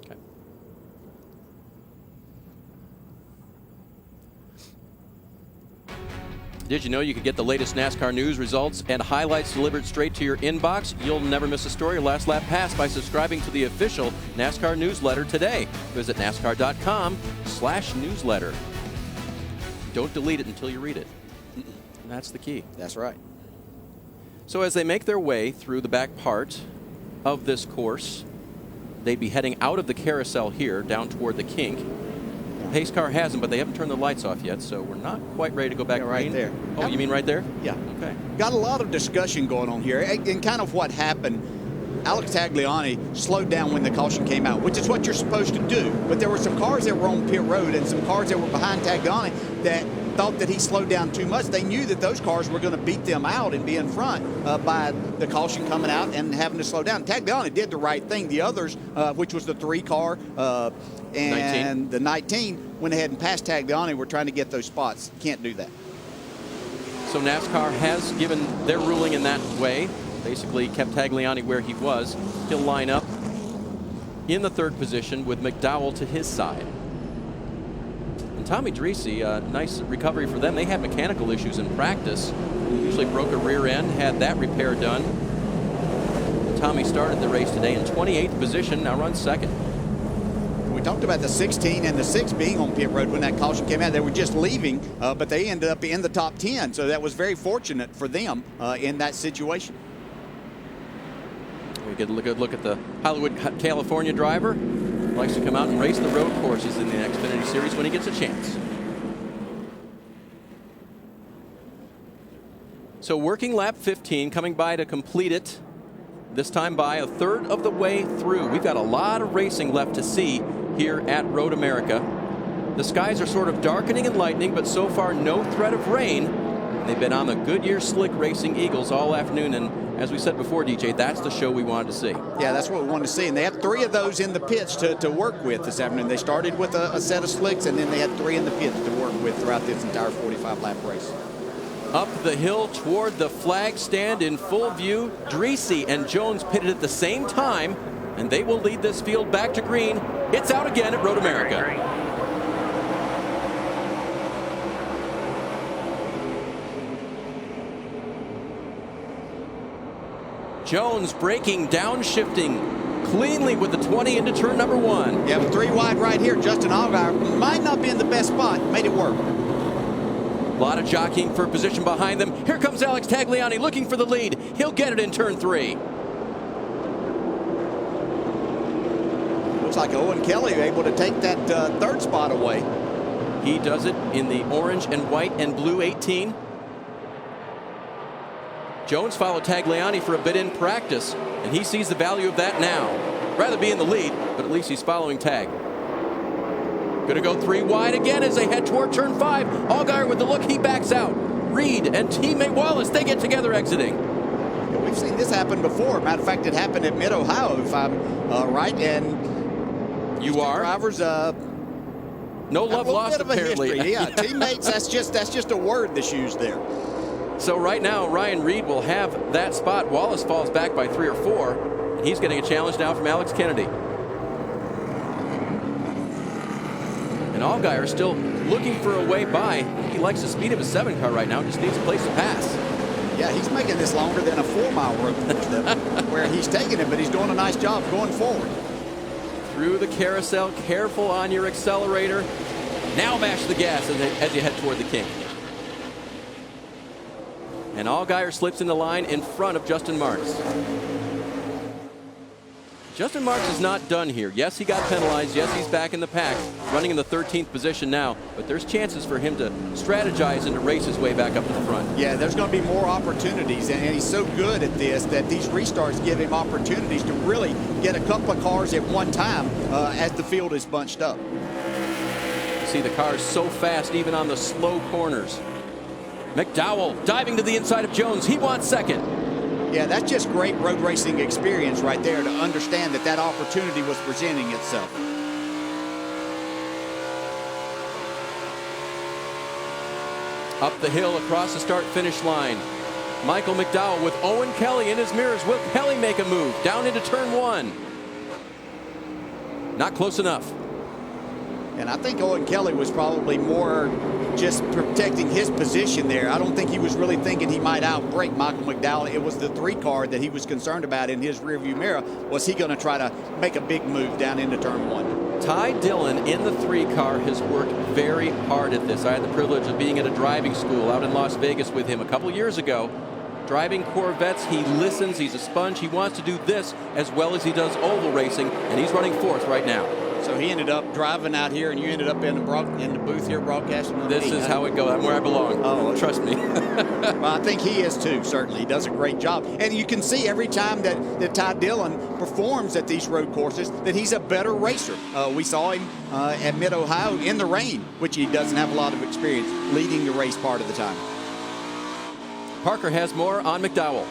D: Okay. Did you know you could get the latest NASCAR news, results, and highlights delivered straight to your inbox? You'll never miss a story or last lap pass by subscribing to the official NASCAR newsletter today. Visit NASCAR.com/newsletter. Don't delete it until you read it. That's the key.
K: That's right.
D: So as they make their way through the back part of this course, they'd be heading out of the carousel here down toward the kink. Pace car hasn't, but they haven't turned the lights off yet, so we're not quite ready to go back
K: right there.
D: Oh, you mean right there?
K: Yeah.
D: Okay.
K: Got a lot of discussion going on here, and kind of what happened. Alex Tagliani slowed down when the caution came out, which is what you're supposed to do. But there were some cars that were on pit road and some cars that were behind Tagliani that thought that he slowed down too much. They knew that those cars were going to beat them out and be in front by the caution coming out and having to slow down. Tagliani did the right thing. The others, which was the 3 car and 19. The 19, went ahead and passed Tagliani. We're trying to get those spots. Can't do that.
D: So NASCAR has given their ruling in that way. Basically kept Tagliani where he was. He'll line up in the 3rd position with McDowell to his side. And Tommy Dreese, nice recovery for them. They had mechanical issues in practice. Usually broke a rear end, had that repair done. Tommy started the race today in 28th position, now runs 2nd.
K: We talked about the 16 and the 6 being on pit road when that caution came out. They were just leaving, but they ended up in the top 10. So that was very fortunate for them in that situation.
D: We get a good look at the Hollywood, California driver. Likes to come out and race the road courses in the Xfinity Series when he gets a chance. So working lap 15, coming by to complete it. This time by a third of the way through. We've got a lot of racing left to see here at Road America. The skies are sort of darkening and lightening, but so far no threat of rain. They've been on the Goodyear Slick Racing Eagles all afternoon, and as we said before, DJ, that's the show we wanted to see.
K: Yeah, that's what we wanted to see, and they had 3 of those in the pits to work with this afternoon. They started with a set of slicks, and then they had 3 in the pits to work with throughout this entire 45-lap race.
D: Up the hill toward the flag stand in full view. Dreese and Jones pitted at the same time, and they will lead this field back to green. It's out again at Road America. Jones braking, downshifting cleanly with the 20 into turn number 1.
K: Yeah, with 3 wide right here, Justin Allgaier might not be in the best spot, made it work.
D: A lot of jockeying for position behind them. Here comes Alex Tagliani looking for the lead. He'll get it in turn 3.
K: Looks like Owen Kelly able to take that 3rd spot away.
D: He does it in the orange and white and blue 18. Jones followed Tagliani for a bit in practice, and he sees the value of that now. Rather be in the lead, but at least he's following Tag. Going to go 3 wide again as they head toward turn 5. Allgaier with the look, he backs out. Reed and teammate Wallace, they get together exiting.
K: Yeah, we've seen this happen before. Matter of fact, it happened at Mid-Ohio, if I'm right. And
D: you are
K: drivers.
D: No love lost, apparently.
K: Yeah, teammates. That's just a word that's used there.
D: So right now, Ryan Reed will have that spot. Wallace falls back by 3 or 4, and he's getting a challenge now from Alex Kennedy. And Allgaier still looking for a way by. He likes the speed of his 7 car right now, just needs a place to pass.
K: Yeah, he's making this longer than a 4-mile road where he's taking it, but he's doing a nice job going forward.
D: Through the carousel, careful on your accelerator. Now mash the gas as you head toward the king. And Allgaier slips in the line in front of Justin Marks. Justin Marks is not done here. Yes, he got penalized. Yes, he's back in the pack, running in the 13th position now. But there's chances for him to strategize and to race his way back up to the front.
K: Yeah, there's going to be more opportunities. And he's so good at this that these restarts give him opportunities to really get a couple of cars at one time as the field is bunched up.
D: You see the cars so fast, even on the slow corners. McDowell diving to the inside of Jones. He wants second.
K: Yeah, that's just great road racing experience right there to understand that that opportunity was presenting itself.
D: Up the hill across the start-finish line. Michael McDowell with Owen Kelly in his mirrors. Will Kelly make a move down into turn 1? Not close enough.
K: And I think Owen Kelly was probably more just protecting his position there. I don't think he was really thinking he might outbreak Michael McDowell. It was the 3 car that he was concerned about in his rearview mirror. Was he going to try to make a big move down into turn 1?
D: Ty Dillon in the 3 car has worked very hard at this. I had the privilege of being at a driving school out in Las Vegas with him a couple years ago. Driving Corvettes, he listens, he's a sponge. He wants to do this as well as he does oval racing, and he's running 4th right now.
K: So he ended up driving out here, and you ended up in the booth here broadcasting.
D: This is how it goes. I'm where I belong.
K: Oh,
D: trust me.
K: Well, I think he is too. Certainly, he does a great job, and you can see every time that Ty Dillon performs at these road courses that he's a better racer. We saw him at Mid-Ohio in the rain, which he doesn't have a lot of experience leading the race part of the time.
D: Parker has more on McDowell.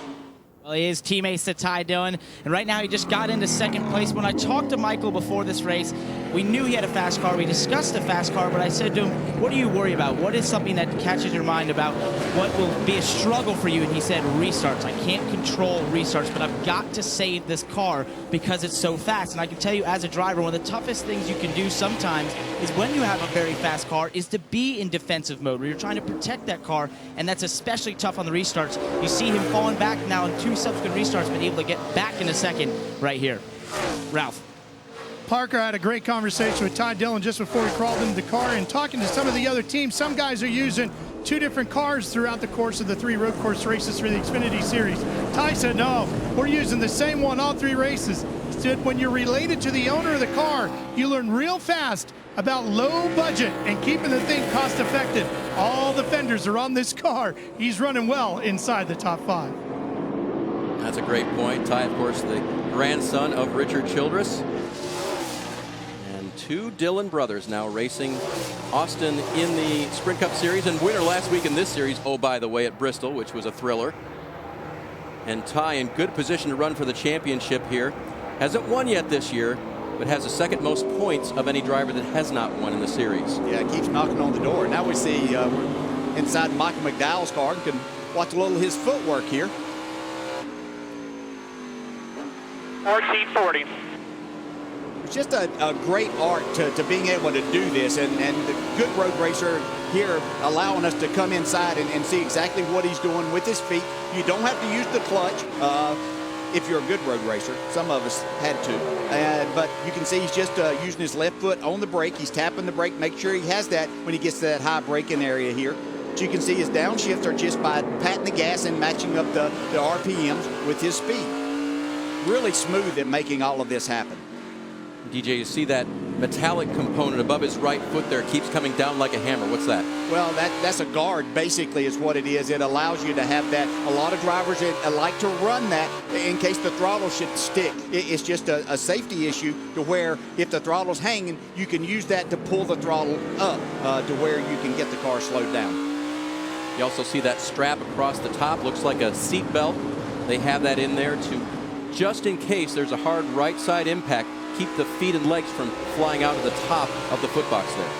R: Well, he is teammates to Ty Dillon, and right now he just got into 2nd place. When I talked to Michael before this race, we knew he had a fast car. We discussed the fast car, but I said to him, what do you worry about? What is something that catches your mind about what will be a struggle for you? And he said, restarts. I can't control restarts, but I've got to save this car because it's so fast. And I can tell you as a driver, one of the toughest things you can do sometimes is when you have a very fast car is to be in defensive mode, where you're trying to protect that car, and that's especially tough on the restarts. You see him falling back now in 2 subsequent restarts, but able to get back into 2nd right here. Ralph.
P: Parker, I had a great conversation with Ty Dillon just before we crawled into the car, and talking to some of the other teams. Some guys are using 2 different cars throughout the course of the 3 road course races for the Xfinity Series. Ty said, no, we're using the same one all 3 races. He said, when you're related to the owner of the car, you learn real fast about low budget and keeping the thing cost effective. All the fenders are on this car. He's running well inside the top 5.
D: That's a great point. Ty, of course, the grandson of Richard Childress. And 2 Dillon brothers now racing Austin in the Sprint Cup Series, and winner last week in this series, oh, by the way, at Bristol, which was a thriller. And Ty in good position to run for the championship here. Hasn't won yet this year, but has the 2nd most points of any driver that has not won in the series.
K: Yeah, it keeps knocking on the door. Now we see we're inside Michael McDowell's car and can watch a little of his footwork here.
H: 1440.
K: It's just a great art to being able to do this, and the good road racer here allowing us to come inside and see exactly what he's doing with his feet. You don't have to use the clutch if you're a good road racer. Some of us had to. But you can see he's just using his left foot on the brake. He's tapping the brake, make sure he has that when he gets to that high braking area here. But you can see his downshifts are just by patting the gas and matching up the RPMs with his speed. Really smooth at making all of this happen.
D: DJ, you see that metallic component above his right foot there keeps coming down like a hammer. What's that?
K: Well, that's a guard, basically, is what it is. It allows you to have that. A lot of drivers like to run that in case the throttle should stick. It's just a safety issue to where if the throttle's hanging, you can use that to pull the throttle up to where you can get the car slowed down.
D: You also see that strap across the top. Looks like a seat belt. They have that in there to, just in case there's a hard right side impact, keep the feet and legs from flying out of the top of the footbox there.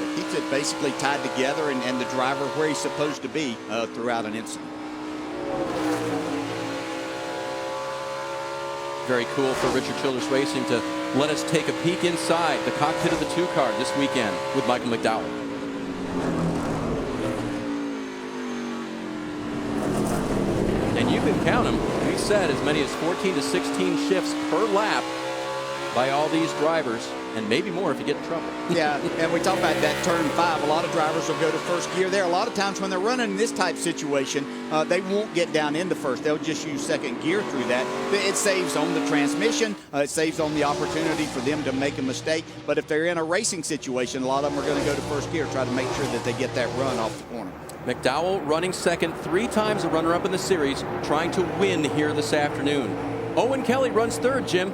K: It keeps it basically tied together and the driver where he's supposed to be throughout an incident.
D: Very cool for Richard Childress Racing to let us take a peek inside the cockpit of the 2 car this weekend with Michael McDowell. And you can count them. We said as many as 14 to 16 shifts per lap by all these drivers, and maybe more if you get in trouble.
K: Yeah, and we talk about that turn 5. A lot of drivers will go to first gear there. A lot of times when they're running in this type situation, they won't get down into first. They'll just use 2nd gear through that. It saves on the transmission. It saves on the opportunity for them to make a mistake. But if they're in a racing situation, a lot of them are going to go to first gear, try to make sure that they get that run off the corner.
D: McDowell running 2nd, 3 times a runner-up in the series, trying to win here this afternoon. Owen Kelly runs 3rd, Jim.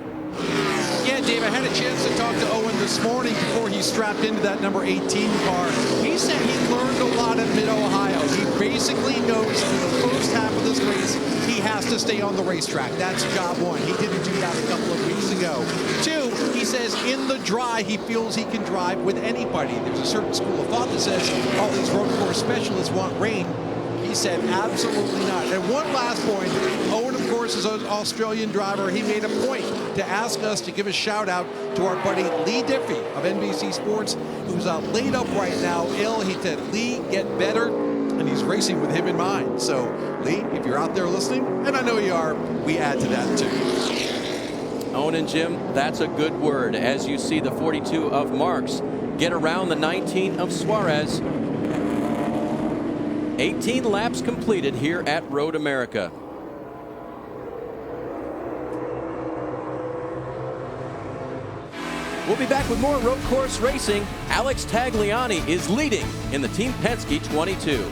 Q: Yeah, Dave, I had a chance to talk to Owen this morning before he strapped into that number 18 car. He said he learned a lot at Mid-Ohio. He basically knows in the first half of this race, he has to stay on the racetrack. That's job 1. He didn't do that a couple of weeks ago. 2, he says in the dry, he feels he can drive with anybody. There's a certain school of thought that says all these road course specialists want rain. He said absolutely not. And one last point, Owen, of course, is an Australian driver. He made a point to ask us to give a shout out to our buddy Lee Diffie of NBC Sports, who's laid up right now, ill. He said, Lee, get better. And he's racing with him in mind. So, Lee, if you're out there listening, and I know you are, we add to that too.
D: Owen and Jim, that's a good word. As you see the 42 of Marks get around the 19 of Suarez. 18 laps completed here at Road America. We'll be back with more road course racing. Alex Tagliani is leading in the Team Penske 22.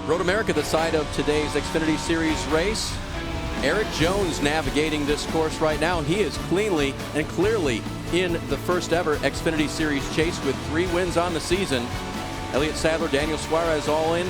D: Road America, the side of today's Xfinity Series race. Eric Jones navigating this course right now. He is cleanly and clearly in the first ever Xfinity Series chase with 3 wins on the season. Elliott Sadler, Daniel Suarez all in.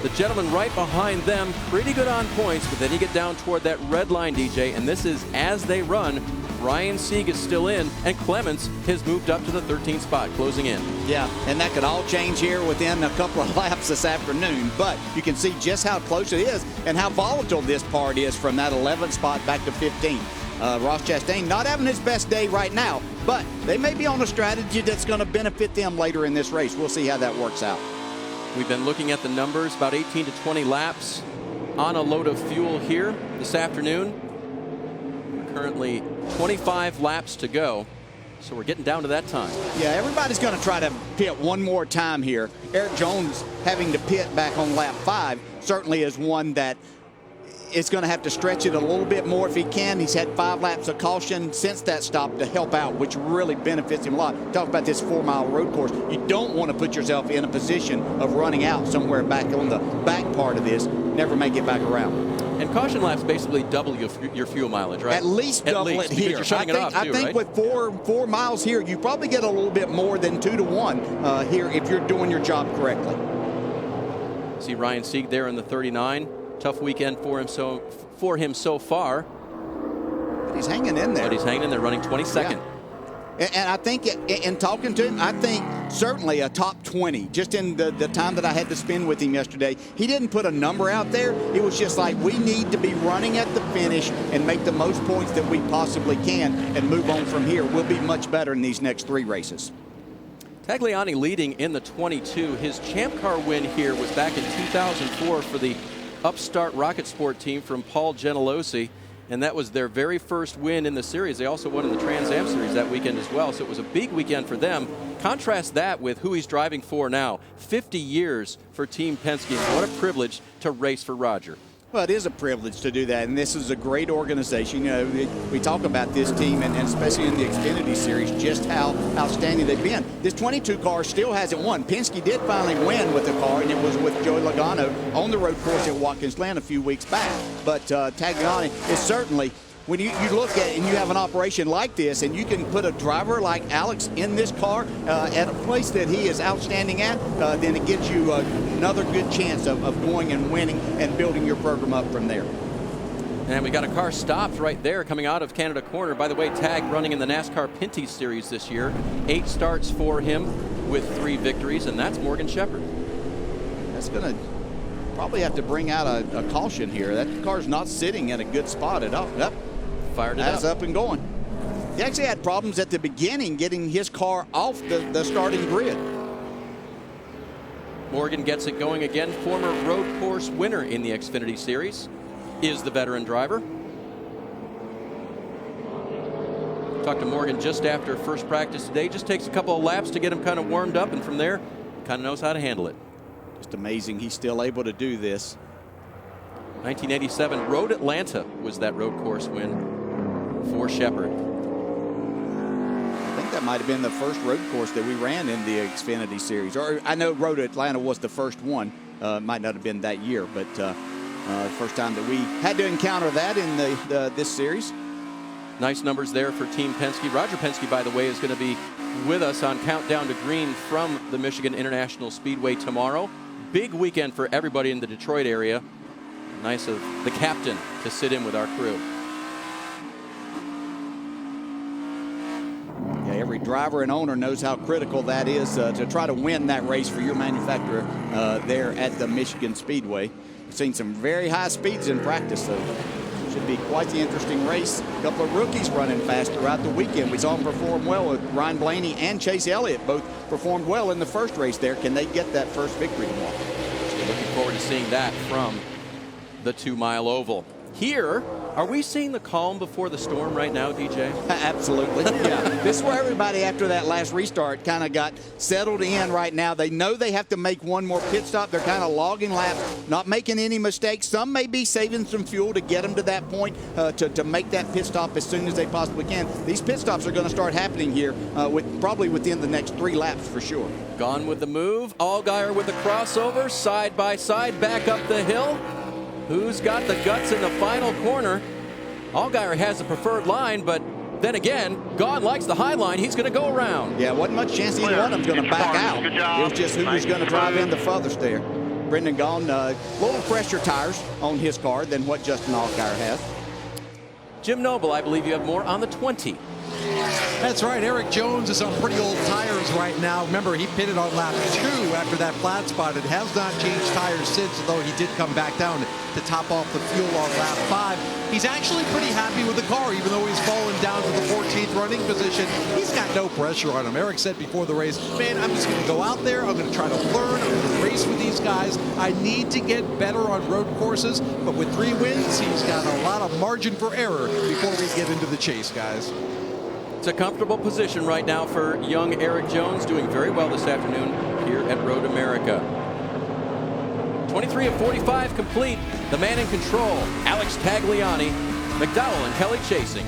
D: The gentleman right behind them, pretty good on points, but then you get down toward that red line, DJ, and this is as they run. Ryan Sieg is still in, and Clements has moved up to the 13th spot, closing in.
K: Yeah, and that could all change here within a couple of laps this afternoon, but you can see just how close it is and how volatile this part is from that 11th spot back to 15th. Ross Chastain not having his best day right now, but they may be on a strategy that's going to benefit them later in this race. We'll see how that works out.
D: We've been looking at the numbers, about 18 to 20 laps on a load of fuel here this afternoon. Currently 25 laps to go, so we're getting down to that time.
K: Yeah, everybody's going to try to pit one more time here. Eric Jones having to pit back on lap 5 certainly is one that is going to have to stretch it a little bit more if he can. He's had 5 laps of caution since that stop to help out, which really benefits him a lot. Talk about this 4-mile road course. You don't want to put yourself in a position of running out somewhere back on the back part of this, never make it back around.
D: And caution laps basically double your fuel mileage, right?
K: At least double it here.
D: You're shutting it off too,
K: I think
D: right?
K: with four miles here, you probably get a little bit more than 2 to 1 here if you're doing your job correctly.
D: See Ryan Sieg there in the 39. Tough weekend for him so far.
K: But he's hanging in there.
D: Running 22nd.
K: Yeah. And I think in talking to him, I think certainly a top 20. Just in the time that I had to spend with him yesterday, he didn't put a number out there. It was just like, we need to be running at the finish and make the most points that we possibly can and move on from here. We'll be much better in these next 3 races.
D: Tagliani leading in the 22. His Champ Car win here was back in 2004 for the upstart Rocket Sport team from Paul Gentilossi, and that was their very first win in the series. They also won in the Trans Am Series that weekend as well, so it was a big weekend for them. Contrast that with who he's driving for now. 50 years for Team Penske. What a privilege to race for Roger.
K: Well, it is a privilege to do that, and this is a great organization. You know, we talk about this team, and especially in the Xfinity Series, just how outstanding they've been. This 22 car still hasn't won. Penske did finally win with the car, and it was with Joey Logano on the road course at Watkins Glen a few weeks back. But Tagliani is certainly, when you look at it and you have an operation like this, and you can put a driver like Alex in this car at a place that he is outstanding at, then it gives you another good chance of going and winning and building your program up from there.
D: And we got a car stopped right there coming out of Canada Corner. By the way, Tag running in the NASCAR Pinty Series this year. 8 starts for him with 3 victories, and that's Morgan Shepherd.
K: That's going to probably have to bring out a caution here. That car's not sitting in a good spot at all. Yep.
D: Fired it
K: That's up and going. He actually had problems at the beginning getting his car off the starting grid.
D: Morgan gets it going again. Former road course winner in the Xfinity Series is the veteran driver. Talked to Morgan just after first practice today. Just takes a couple of laps to get him kind of warmed up, and from there, kind of knows how to handle it.
K: Just amazing he's still able to do this.
D: 1987 Road Atlanta was that road course win for Shepherd.
K: I think that might have been the first road course that we ran in the Xfinity Series. Or I know Road Atlanta was the first one. Might not have been that year, but the first time that we had to encounter that in this series.
D: Nice numbers there for Team Penske. Roger Penske, by the way, is going to be with us on Countdown to Green from the Michigan International Speedway tomorrow. Big weekend for everybody in the Detroit area. Nice of the captain to sit in with our crew.
K: Yeah, every driver and owner knows how critical that is to try to win that race for your manufacturer there at the Michigan Speedway. We've seen some very high speeds in practice, so should be quite the interesting race. A couple of rookies running fast throughout the weekend. We saw them perform well with Ryan Blaney and Chase Elliott. Both performed well in the first race there. Can they get that first victory tomorrow?
D: So looking forward to seeing that from the 2-mile oval. Here, are we seeing the calm before the storm right now, DJ?
K: Absolutely. Yeah. This is where everybody after that last restart kind of got settled in right now. They know they have to make one more pit stop. They're kind of logging laps, not making any mistakes. Some may be saving some fuel to get them to that point to make that pit stop as soon as they possibly can. These pit stops are going to start happening here probably within the next 3 laps for sure.
D: Gone with the move. Allgaier with the crossover, side by side, back up the hill. Who's got the guts in the final corner? Allgaier has the preferred line, but then again, Gahn likes the high line. He's going to go around.
K: Yeah, wasn't much chance either one of them's going to back out. It was just who was going to drive in the furthest there. Brendan Gahn, a little fresher tires on his car than what Justin Allgaier has.
D: Jim Noble, I believe you have more on the 20.
Q: That's right. Eric Jones is on pretty old tires right now. Remember, he pitted on lap 2 after that flat spot and has not changed tires since, although he did come back down to top off the fuel on lap 5. He's actually pretty happy with the car, even though he's fallen down to the 14th running position. He's got no pressure on him. Eric said before the race, man, I'm just going to go out there. I'm going to try to learn. I'm going to race with these guys. I need to get better on road courses, but with 3 wins, he's got a lot of margin for error before we get into the chase, guys.
D: It's a comfortable position right now for young Eric Jones, doing very well this afternoon here at Road America. 23 of 45 complete. The man in control, Alex Tagliani, McDowell and Kelly chasing.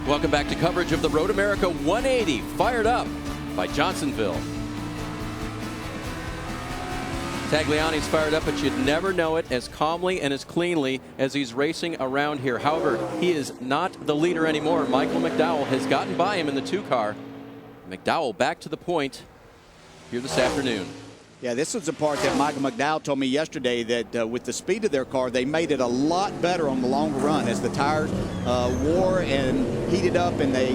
D: Welcome back to coverage of the Road America 180, fired up by Johnsonville. Tagliani's fired up, but you'd never know it as calmly and as cleanly as he's racing around here. However, he is not the leader anymore. Michael McDowell has gotten by him in the 2-car. McDowell back to the point here this afternoon.
K: Yeah, this was the part that Michael McDowell told me yesterday that with the speed of their car, they made it a lot better on the longer run as the tires wore and heated up and they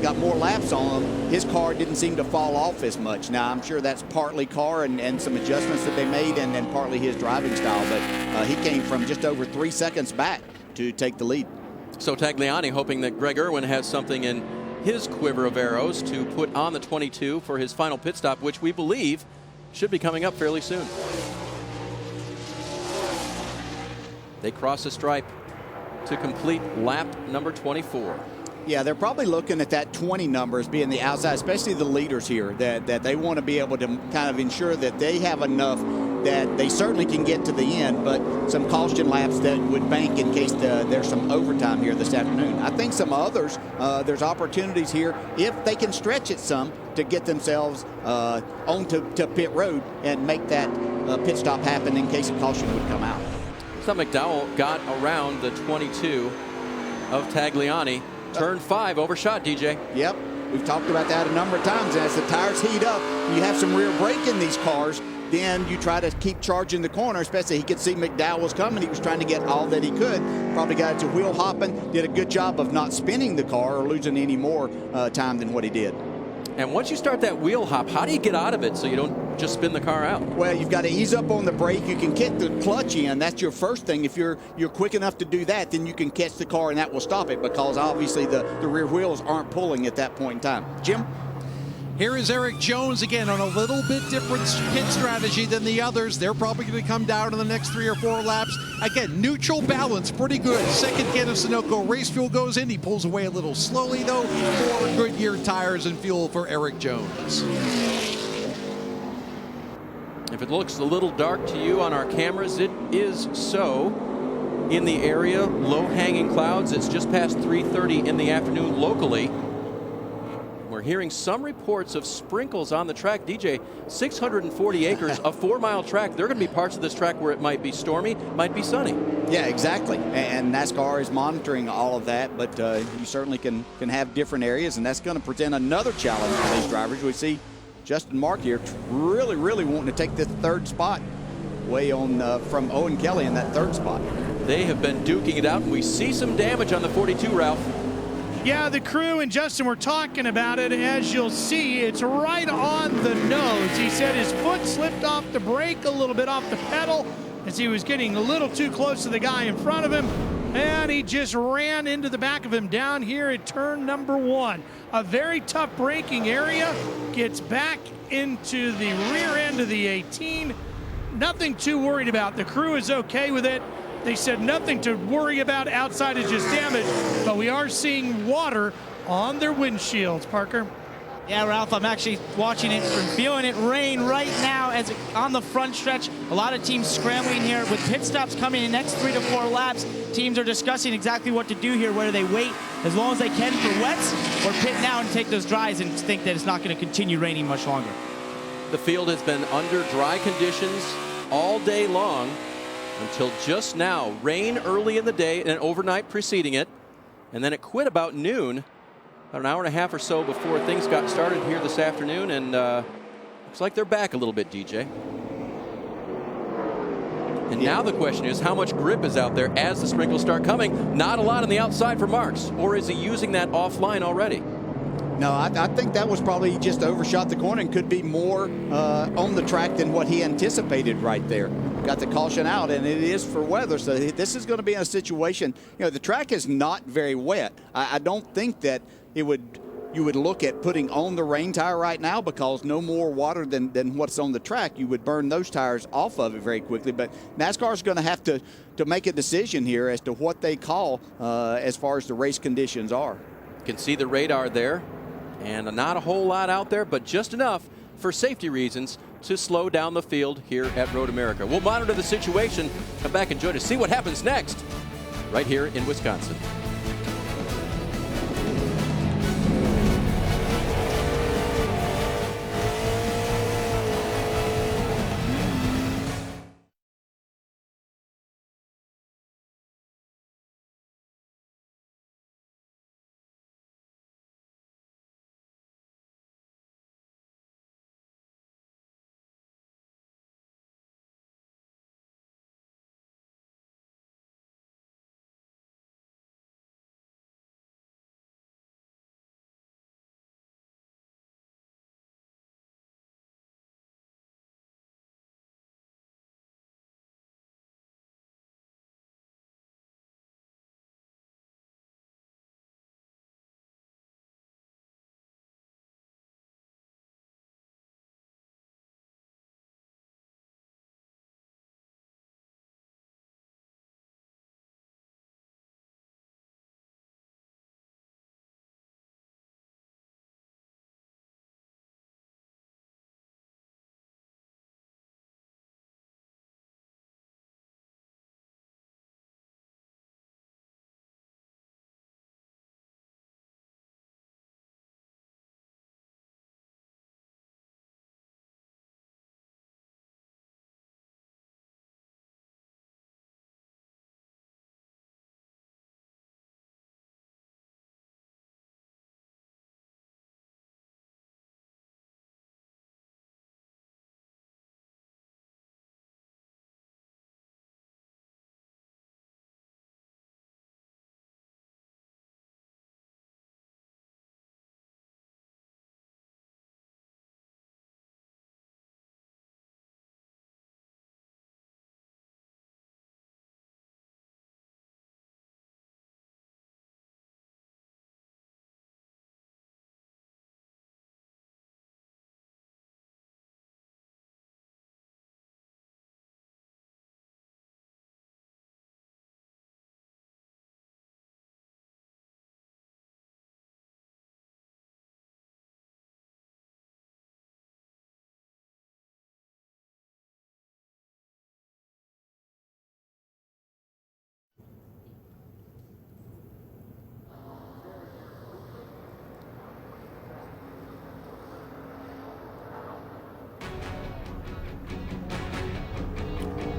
K: got more laps on them. His car didn't seem to fall off as much. Now, I'm sure that's partly car and some adjustments that they made and then partly his driving style, but he came from just over 3 seconds back to take the lead.
D: So Tagliani hoping that Greg Irwin has something in his quiver of arrows to put on the 22 for his final pit stop, which we believe should be coming up fairly soon. They cross the stripe to complete lap number 24.
K: Yeah, they're probably looking at that 20 number as being the outside, especially the leaders here, that they want to be able to kind of ensure that they have enough that they certainly can get to the end, but some caution laps that would bank in case there's some overtime here this afternoon. I think some others, there's opportunities here if they can stretch it some to get themselves onto pit road and make that pit stop happen in case a caution would come out.
D: So McDowell got around the 22 of Tagliani. Turn 5 overshot, DJ.
K: Yep, we've talked about that a number of times. And as the tires heat up, you have some rear brake in these cars, then you try to keep charging the corner, especially he could see McDowell was coming. He was trying to get all that he could. Probably got it to wheel hopping, did a good job of not spinning the car or losing any more time than what he did.
D: And once you start that wheel hop, how do you get out of it so you don't just spin the car out?
K: Well, you've got to ease up on the brake. You can kick the clutch in. That's your first thing. If you're quick enough to do that, then you can catch the car and that will stop it because obviously the rear wheels aren't pulling at that point in time. Jim?
Q: Here is Eric Jones again on a little bit different pit strategy than the others. They're probably going to come down in the next 3 or 4 laps. Again, neutral balance, pretty good. Second can of Sunoco race fuel goes in. He pulls away a little slowly, though. 4 Goodyear tires and fuel for Eric Jones.
D: If it looks a little dark to you on our cameras, it is so. In the area, low-hanging clouds. It's just past 3:30 in the afternoon locally. We're hearing some reports of sprinkles on the track. DJ, 640 acres, a 4-mile track. There are going to be parts of this track where it might be stormy, might be sunny.
K: Yeah, exactly. And NASCAR is monitoring all of that, but you certainly can have different areas, and that's going to present another challenge for these drivers. We see Justin Mark here really wanting to take this 3rd spot way on from Owen Kelly in that 3rd spot.
D: They have been duking it out, and we see some damage on the 42, Ralph.
P: Yeah, the crew and Justin were talking about it. As you'll see, it's right on the nose. He said his foot slipped off the brake a little bit off the pedal as he was getting a little too close to the guy in front of him. And he just ran into the back of him down here at turn number 1. A very tough braking area. Gets back into the rear end of the 18. Nothing too worried about. The crew is okay with it. They said nothing to worry about outside of just damage, but we are seeing water on their windshields, Parker.
R: Yeah, Ralph, I'm actually watching it and feeling it rain right now as on the front stretch. A lot of teams scrambling here with pit stops coming in next 3 to 4 laps. Teams are discussing exactly what to do here, whether they wait as long as they can for wets or pit now and take those dries and think that it's not going to continue raining much longer.
D: The field has been under dry conditions all day long until just now. Rain early in the day and overnight preceding it, and then it quit about noon, about an hour and a half or so before things got started here this afternoon, and looks like they're back a little bit, DJ. And now the question is, how much grip is out there as the sprinkles start coming? Not a lot on the outside for Marks, or is he using that offline already?
K: No, I think that was probably just overshot the corner and could be more on the track than what he anticipated right there. Got the caution out, and it is for weather, so this is going to be in a situation, the track is not very wet. I don't think that you would look at putting on the rain tire right now because no more water than what's on the track. You would burn those tires off of it very quickly, but NASCAR is going to have to make a decision here as to what they call as far as the race conditions are.
D: You can see the radar there, and not a whole lot out there, but just enough for safety reasons to slow down the field here at Road America. We'll monitor the situation, come back and join us, see what happens next right here in Wisconsin.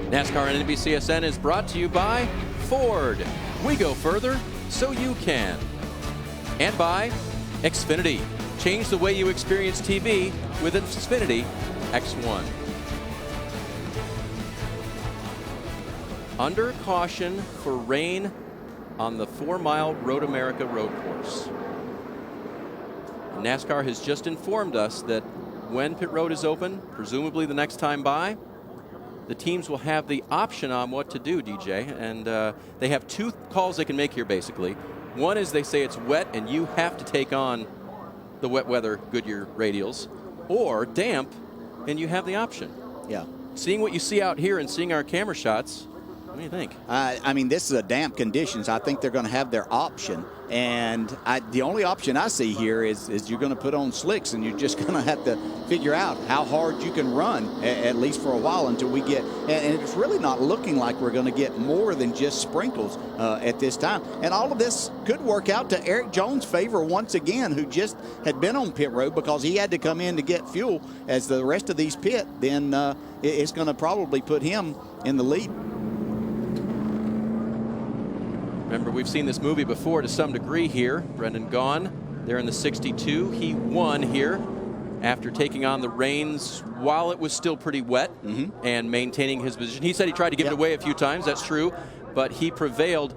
D: NASCAR and NBCSN is brought to you by Ford. We go further so you can. And by XFINITY. Change the way you experience TV with XFINITY X1. Under caution for rain on the 4-mile Road America road course. NASCAR has just informed us that when pit road is open, presumably the next time by, the teams will have the option on what to do, DJ. And they have 2 calls they can make here, basically. One is they say it's wet and you have to take on the wet weather Goodyear radials, or damp and you have the option.
T: Yeah.
D: Seeing what you see out here and seeing our camera shots, what do you think?
T: I mean, this is a damp conditions. I think they're going to have their option. And the only option I see here is you're going to put on slicks, and you're just going to have to figure out how hard you can run, at least for a while, until we get. And it's really not looking like we're going to get more than just sprinkles at this time. And all of this could work out to Eric Jones' favor once again, who just had been on pit road because he had to come in to get fuel. As the rest of these pit, then it's going to probably put him in the lead.
D: Remember, we've seen this movie before to some degree here. Brendan Gaughan there in the 62. He won here after taking on the reins while it was still pretty wet and maintaining his position. He said he tried to give it away a few times. That's true. But he prevailed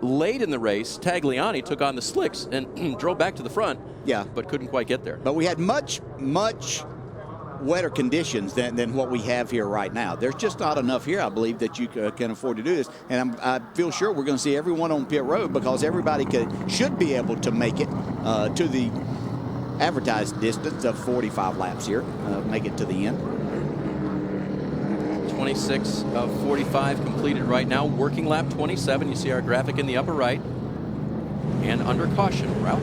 D: late in the race. Tagliani took on the slicks and drove back to the front.
T: Yeah.
D: But couldn't quite get there.
T: But we had much wetter conditions than what we have here right now. There's just not enough here, I believe, that you can afford to do this. And I feel sure we're going to see everyone on pit road because everybody should be able to make it to the advertised distance of 45 laps here, make it to the end.
D: 26 of 45 completed right now. Working lap 27. You see our graphic in the upper right. And under caution, Ralph.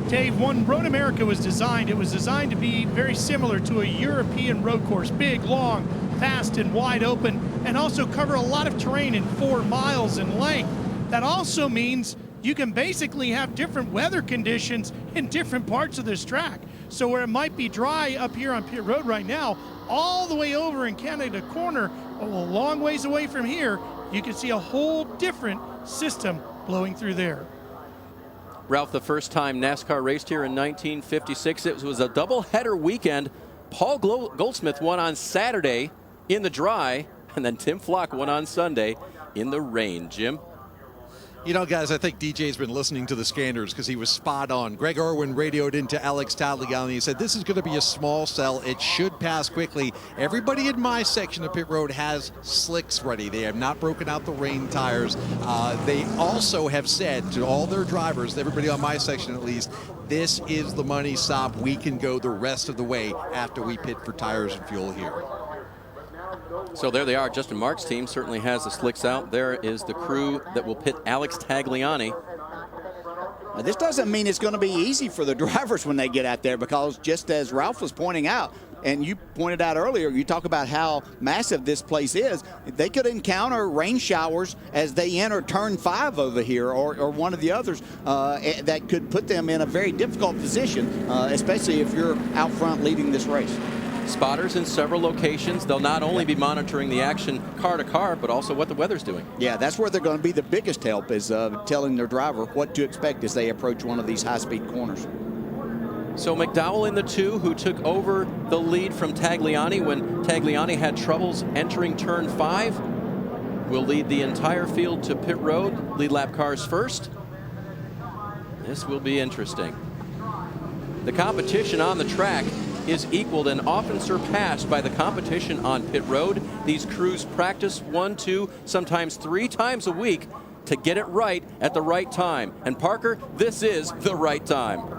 P: Dave, when Road America was designed, it was designed to be very similar to a European road course. Big, long, fast, and wide open, and also cover a lot of terrain in 4 miles in length. That also means you can basically have different weather conditions in different parts of this track. So where it might be dry up here on pit road right now, all the way over in Canada Corner, a long ways away from here, you can see a whole different system blowing through there.
D: Ralph, the first time NASCAR raced here in 1956, it was a double-header weekend. Paul Goldsmith won on Saturday in the dry, and then Tim Flock won on Sunday in the rain. Jim?
Q: You know, guys, I think DJ's been listening to the scanners because he was spot on. Greg Irwin radioed into Alex Tagliani. He said, this is going to be a small cell. It should pass quickly. Everybody in my section of pit road has slicks ready. They have not broken out the rain tires. They also have said to all their drivers, everybody on my section at least, this is the money stop. We can go the rest of the way after we pit for tires and fuel here.
D: So there they are. Justin Marks' team certainly has the slicks out. There is the crew that will pit Alex Tagliani.
T: This doesn't mean it's going to be easy for the drivers when they get out there because just as Ralph was pointing out, and you pointed out earlier, you talk about how massive this place is. They could encounter rain showers as they enter turn 5 over here or one of the others that could put them in a very difficult position, especially if you're out front leading this race.
D: Spotters in several locations. They'll not only be monitoring the action car to car, but also what the weather's doing.
T: Yeah, that's where they're going to be the biggest help is telling their driver what to expect as they approach one of these high-speed corners.
D: So McDowell in the 2, who took over the lead from Tagliani when Tagliani had troubles entering turn 5, will lead the entire field to pit road, lead lap cars first. This will be interesting. The competition on the track is equaled and often surpassed by the competition on pit road. These crews practice 1, 2, sometimes 3 times a week to get it right at the right time. And Parker, this is the right time.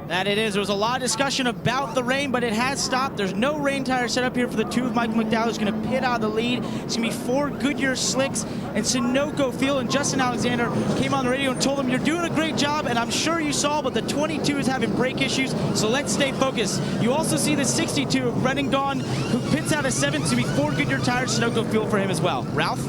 R: That it is. There was a lot of discussion about the rain, but it has stopped. There's no rain tire set up here for the 2 of Michael McDowell, who's going to pit out of the lead. It's going to be 4 Goodyear slicks and Sunoco fuel. And Justin Alexander came on the radio and told him, you're doing a great job, and I'm sure you saw, but the 22 is having brake issues, so let's stay focused. You also see the 62 of Brendan Gaughan, who pits out of 7th. It's going to be 4 Goodyear tires, Sunoco fuel for him as well. Ralph?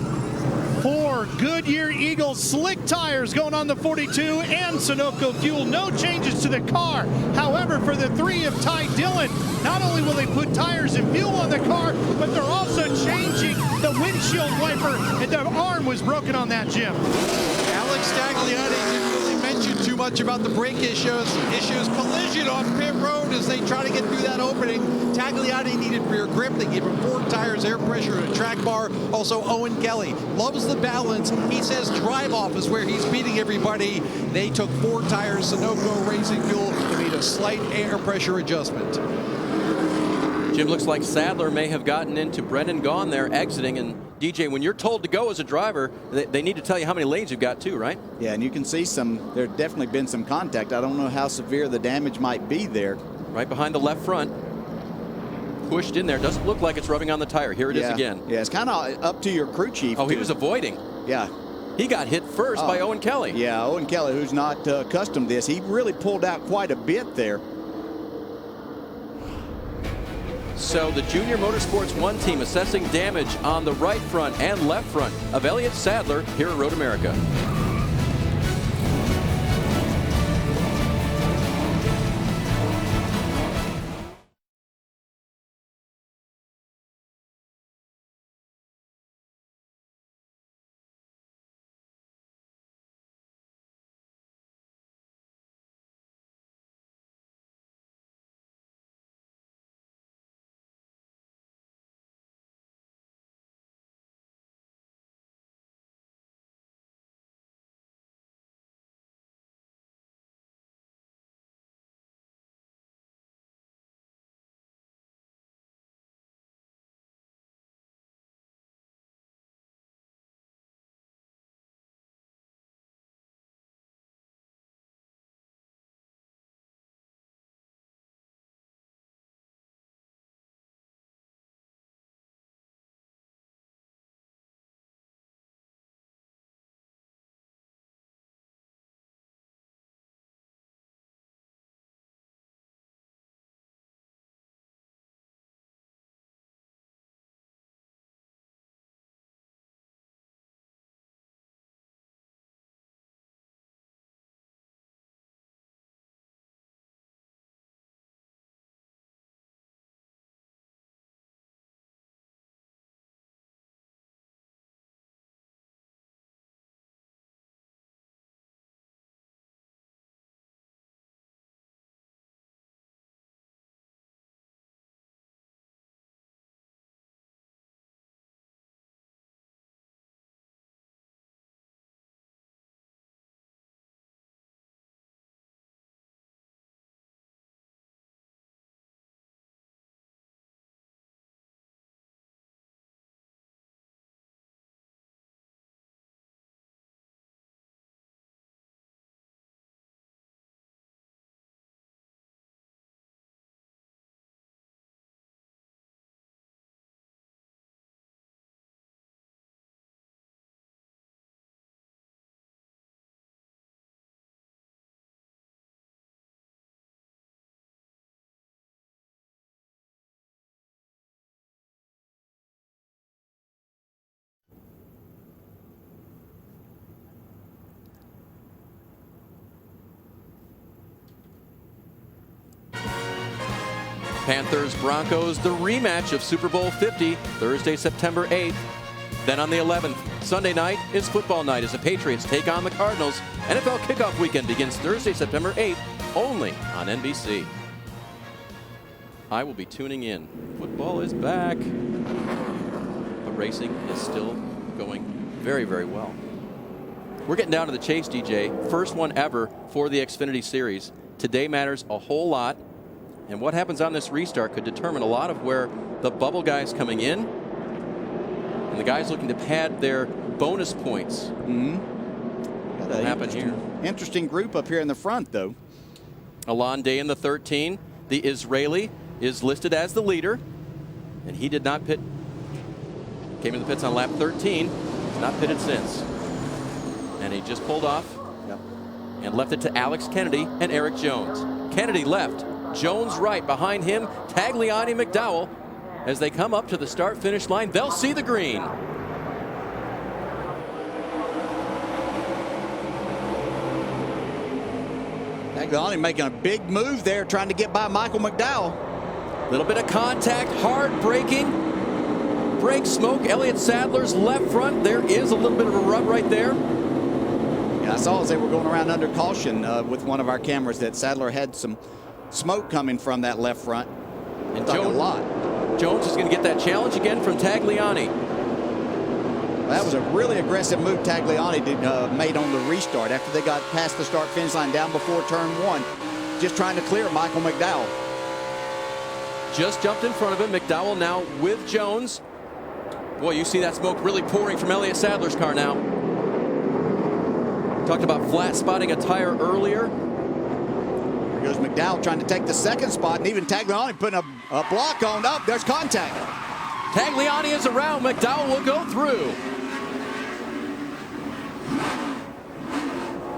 P: 4 Goodyear Eagle slick tires going on the 42 and Sunoco fuel. No changes to the car. However, for the 3 of Ty Dillon, not only will they put tires and fuel on the car, but they're also changing the windshield wiper, and the arm was broken on that, Jim.
Q: Alex Tagliani didn't really mention too much about the brake issues. Collision on pit road as they try to get through that opening. Tagliani needed rear grip. They gave him 4 tires, air pressure, and a track bar. Also, Owen Kelly loves the balance. He says drive off is where he's beating everybody. They took 4 tires, Sunoco Racing Fuel, and made a slight air pressure adjustment.
D: Jim, looks like Sadler may have gotten into Brendan Gaughan there exiting. And DJ, when you're told to go as a driver, they need to tell you how many lanes you've got too, right?
T: Yeah, and you can see there's definitely been some contact. I don't know how severe the damage might be there.
D: Right behind the left front. Pushed in there. Doesn't look like it's rubbing on the tire. Here it is again.
T: Yeah, it's kind of up to your crew chief.
D: Oh, he was avoiding.
T: Yeah.
D: He got hit first by Owen Kelly.
T: Yeah, Owen Kelly, who's not accustomed to this. He really pulled out quite a bit there.
D: So the Junior Motorsports 1 team assessing damage on the right front and left front of Elliott Sadler here at Road America. Panthers, Broncos, the rematch of Super Bowl 50, Thursday, September 8th. Then on the 11th, Sunday night is football night as the Patriots take on the Cardinals. NFL kickoff weekend begins Thursday, September 8th, only on NBC. I will be tuning in. Football is back. But racing is still going very, very well. We're getting down to the chase, DJ. First one ever for the Xfinity Series. Today matters a whole lot. And what happens on this restart could determine a lot of where the bubble guys coming in and the guys looking to pad their bonus points. What happened here?
T: Interesting group up here in the front, though.
D: Alon Day in the 13. The Israeli is listed as the leader, and he did not pit. Came in the pits on lap 13. He's not pitted since. And he just pulled off and left it to Alex Kennedy and Eric Jones. Kennedy left. Jones right. Behind him, Tagliani McDowell. As they come up to the start-finish line, they'll see the green.
T: Tagliani making a big move there, trying to get by Michael McDowell.
D: Little bit of contact, hard braking. brake smoke. Elliott Sadler's left front. There is a little bit of a rub right there.
T: Yeah, I saw as they were going around under caution with one of our cameras that Sadler had some smoke coming from that left front.
D: And
T: a lot.
D: Jones is going to get that challenge again from Tagliani.
T: That was a really aggressive move Tagliani made on the restart after they got past the start-finish line down before turn 1. Just trying to clear Michael McDowell.
D: Just jumped in front of him. McDowell now with Jones. Boy, you see that smoke really pouring from Elliott Sadler's car now. Talked about flat spotting a tire earlier.
T: Here goes McDowell trying to take the second spot, and even Tagliani putting a block on. Up, there's contact.
D: Tagliani is around. McDowell will go through.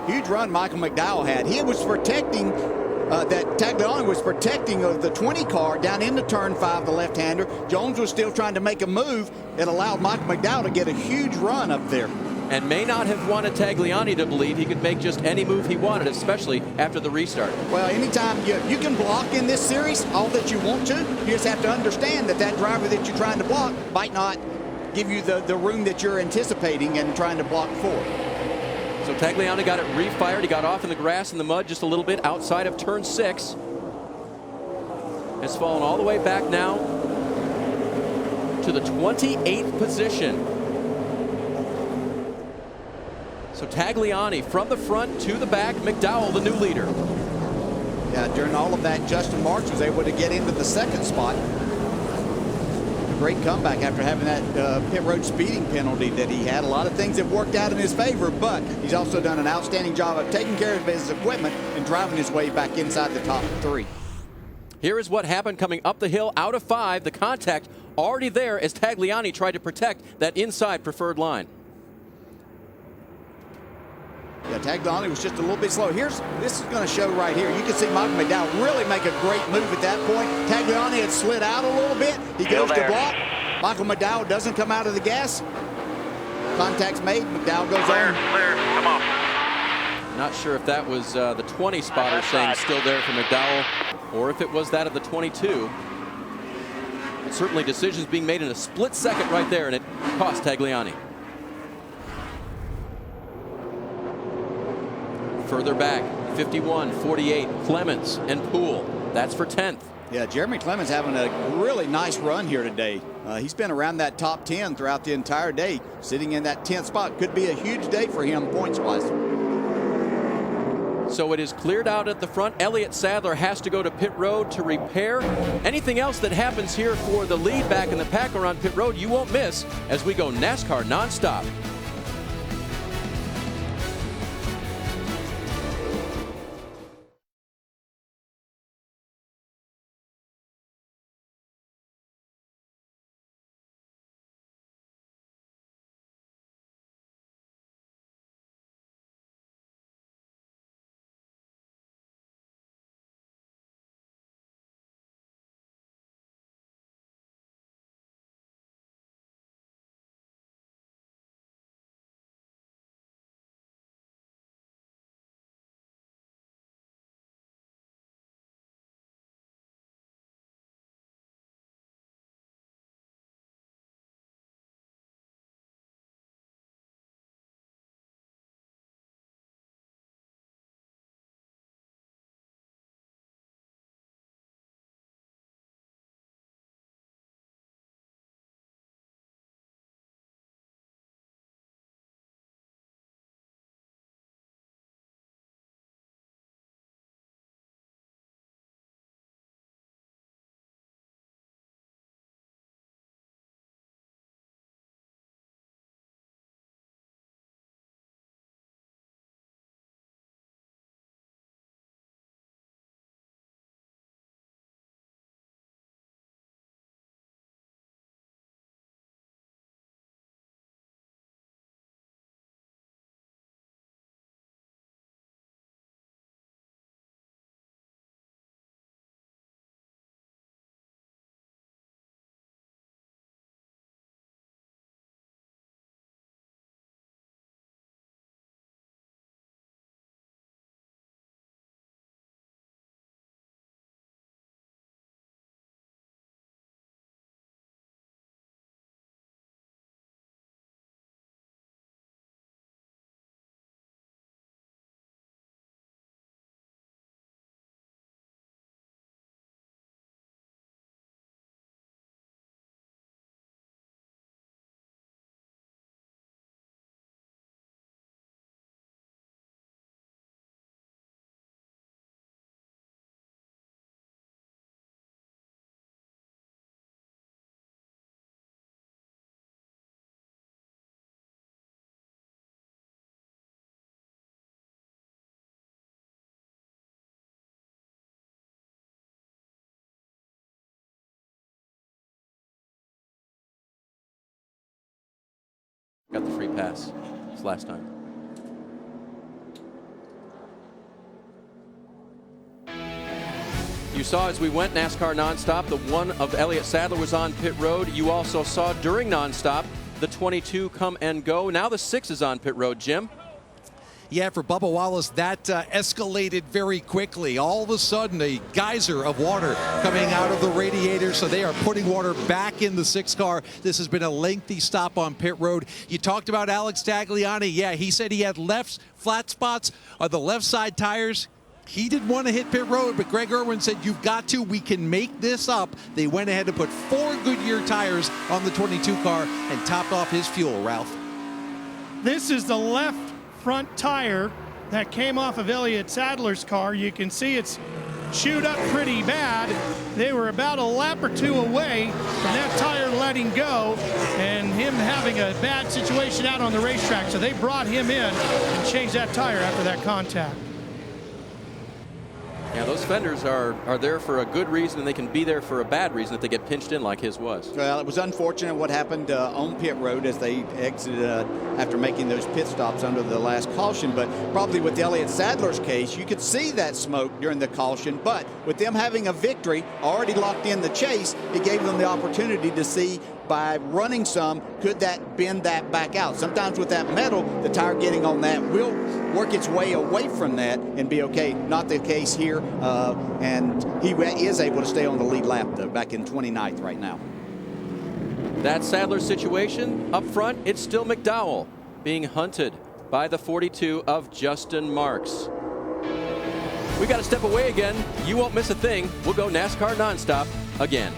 T: Huge run Michael McDowell had. He was protecting, that Tagliani was protecting the 20 car down into turn 5, the left-hander. Jones was still trying to make a move. It allowed Michael McDowell to get a huge run up there.
D: And may not have wanted Tagliani to believe he could make just any move he wanted, especially after the restart.
T: Well, anytime you can block in this series all that you want to, you just have to understand that driver that you're trying to block might not give you the room that you're anticipating and trying to block for.
D: So Tagliani got it refired. He got off in the grass and the mud just a little bit outside of turn 6. Has fallen all the way back now to the 28th position. So Tagliani from the front to the back. McDowell, the new leader.
T: Yeah, during all of that, Justin Marks was able to get into the second spot. Great comeback after having that pit road speeding penalty that he had. A lot of things have worked out in his favor, but he's also done an outstanding job of taking care of his equipment and driving his way back inside the top 3.
D: Here is what happened coming up the hill out of 5. The contact already there as Tagliani tried to protect that inside preferred line.
T: Yeah, Tagliani was just a little bit slow. This is going to show right here. You can see Michael McDowell really make a great move at that point. Tagliani had slid out a little bit. He goes to block. Michael McDowell doesn't come out of the gas. Contact's made. McDowell goes on.
H: Clear, come on.
D: Not sure if that was the 20 spotter saying still there for McDowell or if it was that of the 22. Certainly decisions being made in a split second right there, and it cost Tagliani. Further back, 51, 48, Clemens and Poole. That's for 10th.
T: Yeah, Jeremy Clemens having a really nice run here today. He's been around that top 10 throughout the entire day, sitting in that 10th spot. Could be a huge day for him points-wise.
D: So it is cleared out at the front. Elliott Sadler has to go to pit road to repair. Anything else that happens here for the lead back in the pack around pit road, you won't miss as we go NASCAR nonstop. Got the free pass this last time. You saw as we went NASCAR nonstop, the one of Elliott Sadler was on pit road. You also saw during nonstop the 22 come and go. Now the 6 is on pit road, Jim.
Q: Yeah, for Bubba Wallace, that escalated very quickly. All of a sudden, a geyser of water coming out of the radiator, so they are putting water back in the 6 car. This has been a lengthy stop on pit road. You talked about Alex Tagliani. Yeah, he said he had left flat spots on the left side tires. He didn't want to hit pit road, but Greg Irwin said, you've got to. We can make this up. They went ahead and put 4 Goodyear tires on the 22 car and topped off his fuel, Ralph.
P: This is the left front tire that came off of Elliott Sadler's car. You can see it's chewed up pretty bad. They were about a lap or 2 away from that tire letting go and him having a bad situation out on the racetrack. So they brought him in and changed that tire after that contact.
D: Yeah, those fenders are there for a good reason, and they can be there for a bad reason if they get pinched in like his was.
T: Well, it was unfortunate what happened on pit road as they exited after making those pit stops under the last caution. But probably with Elliott Sadler's case, you could see that smoke during the caution. But with them having a victory, already locked in the chase, it gave them the opportunity to see by running some, could that bend that back out? Sometimes with that metal, the tire getting on that will work its way away from that and be okay. Not the case here, and he is able to stay on the lead lap, though, back in 29th right now.
D: That Sadler situation up front, it's still McDowell being hunted by the 42 of Justin Marks. We got to step away again. You won't miss a thing. We'll go NASCAR nonstop again.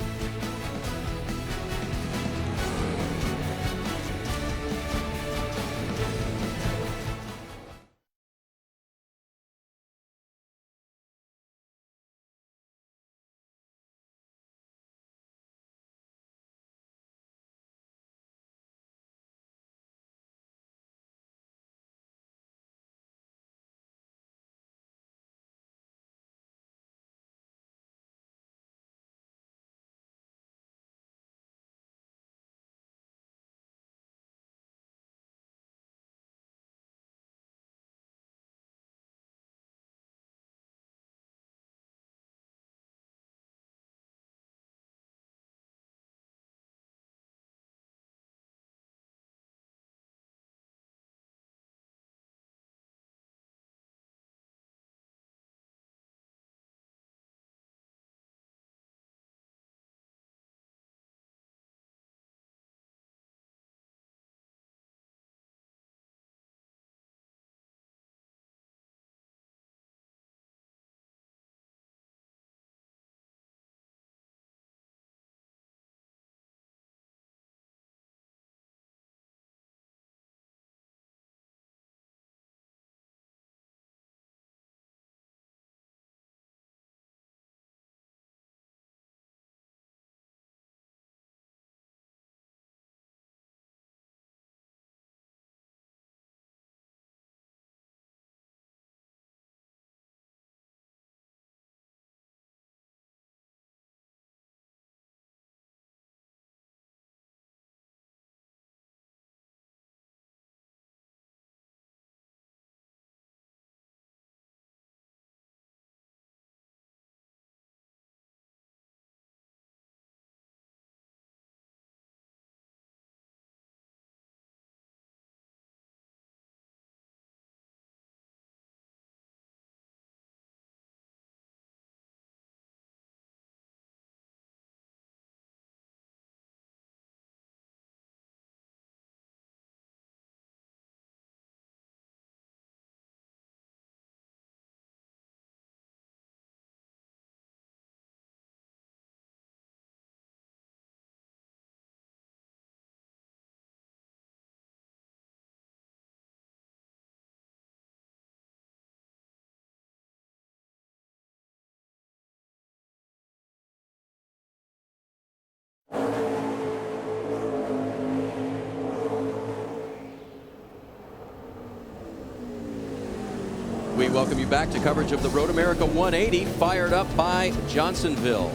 D: We welcome you back to coverage of the Road America 180, fired up by Johnsonville.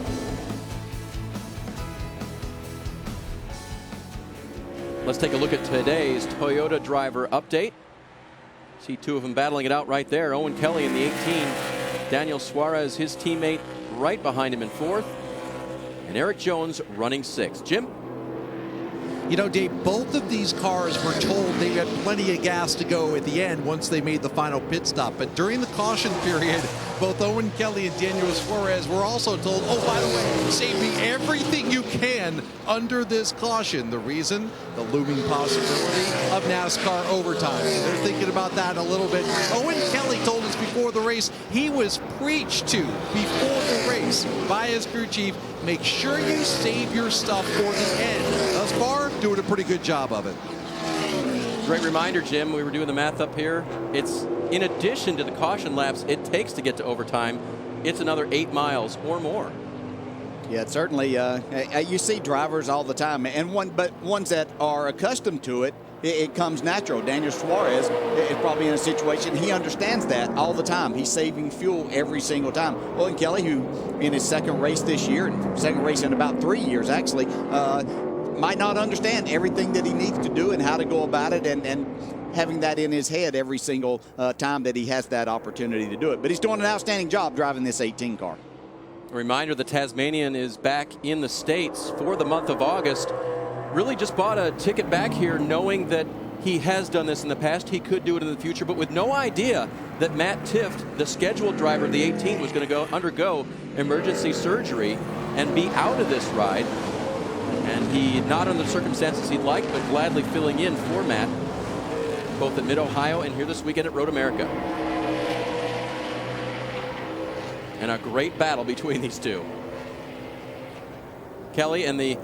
D: Let's take a look at today's Toyota driver update. See two of them battling it out right there. Owen Kelly in the 18. Daniel Suarez, his teammate, right behind him in 4th. And Eric Jones running 6th. Jim?
Q: You know, Dave, both of these cars were told they had plenty of gas to go at the end once they made the final pit stop. But during the caution period, both Owen Kelly and Daniel Suarez were also told, oh, by the way, save me everything you can under this caution. The reason? The looming possibility of NASCAR overtime. They're thinking about that a little bit. Owen Kelly told us before the race he was preached to before the race by his crew chief, make sure you save your stuff for the end. Thus far, doing a pretty good job of it.
D: Great reminder, Jim. We were doing the math up here. It's in addition to the caution laps it takes to get to overtime, it's another 8 miles or more.
T: Yeah, it's certainly. You see drivers all the time, and ones that are accustomed to it, it comes natural. Daniel Suarez is probably in a situation, he understands that all the time. He's saving fuel every single time. Owen Kelly, who in his second race this year, and second race in about 3 years actually, might not understand everything that he needs to do and how to go about it, and having that in his head every single time that he has that opportunity to do it. But he's doing an outstanding job driving this 18 car.
D: A reminder, the Tasmanian is back in the States for the month of August. Really just bought a ticket back here knowing that he has done this in the past. He could do it in the future, but with no idea that Matt Tifft, the scheduled driver of the 18, was going to undergo emergency surgery and be out of this ride. And he, not under the circumstances he'd like, but gladly filling in for Matt, both at Mid-Ohio and here this weekend at Road America. And a great battle between these two. Kelly and the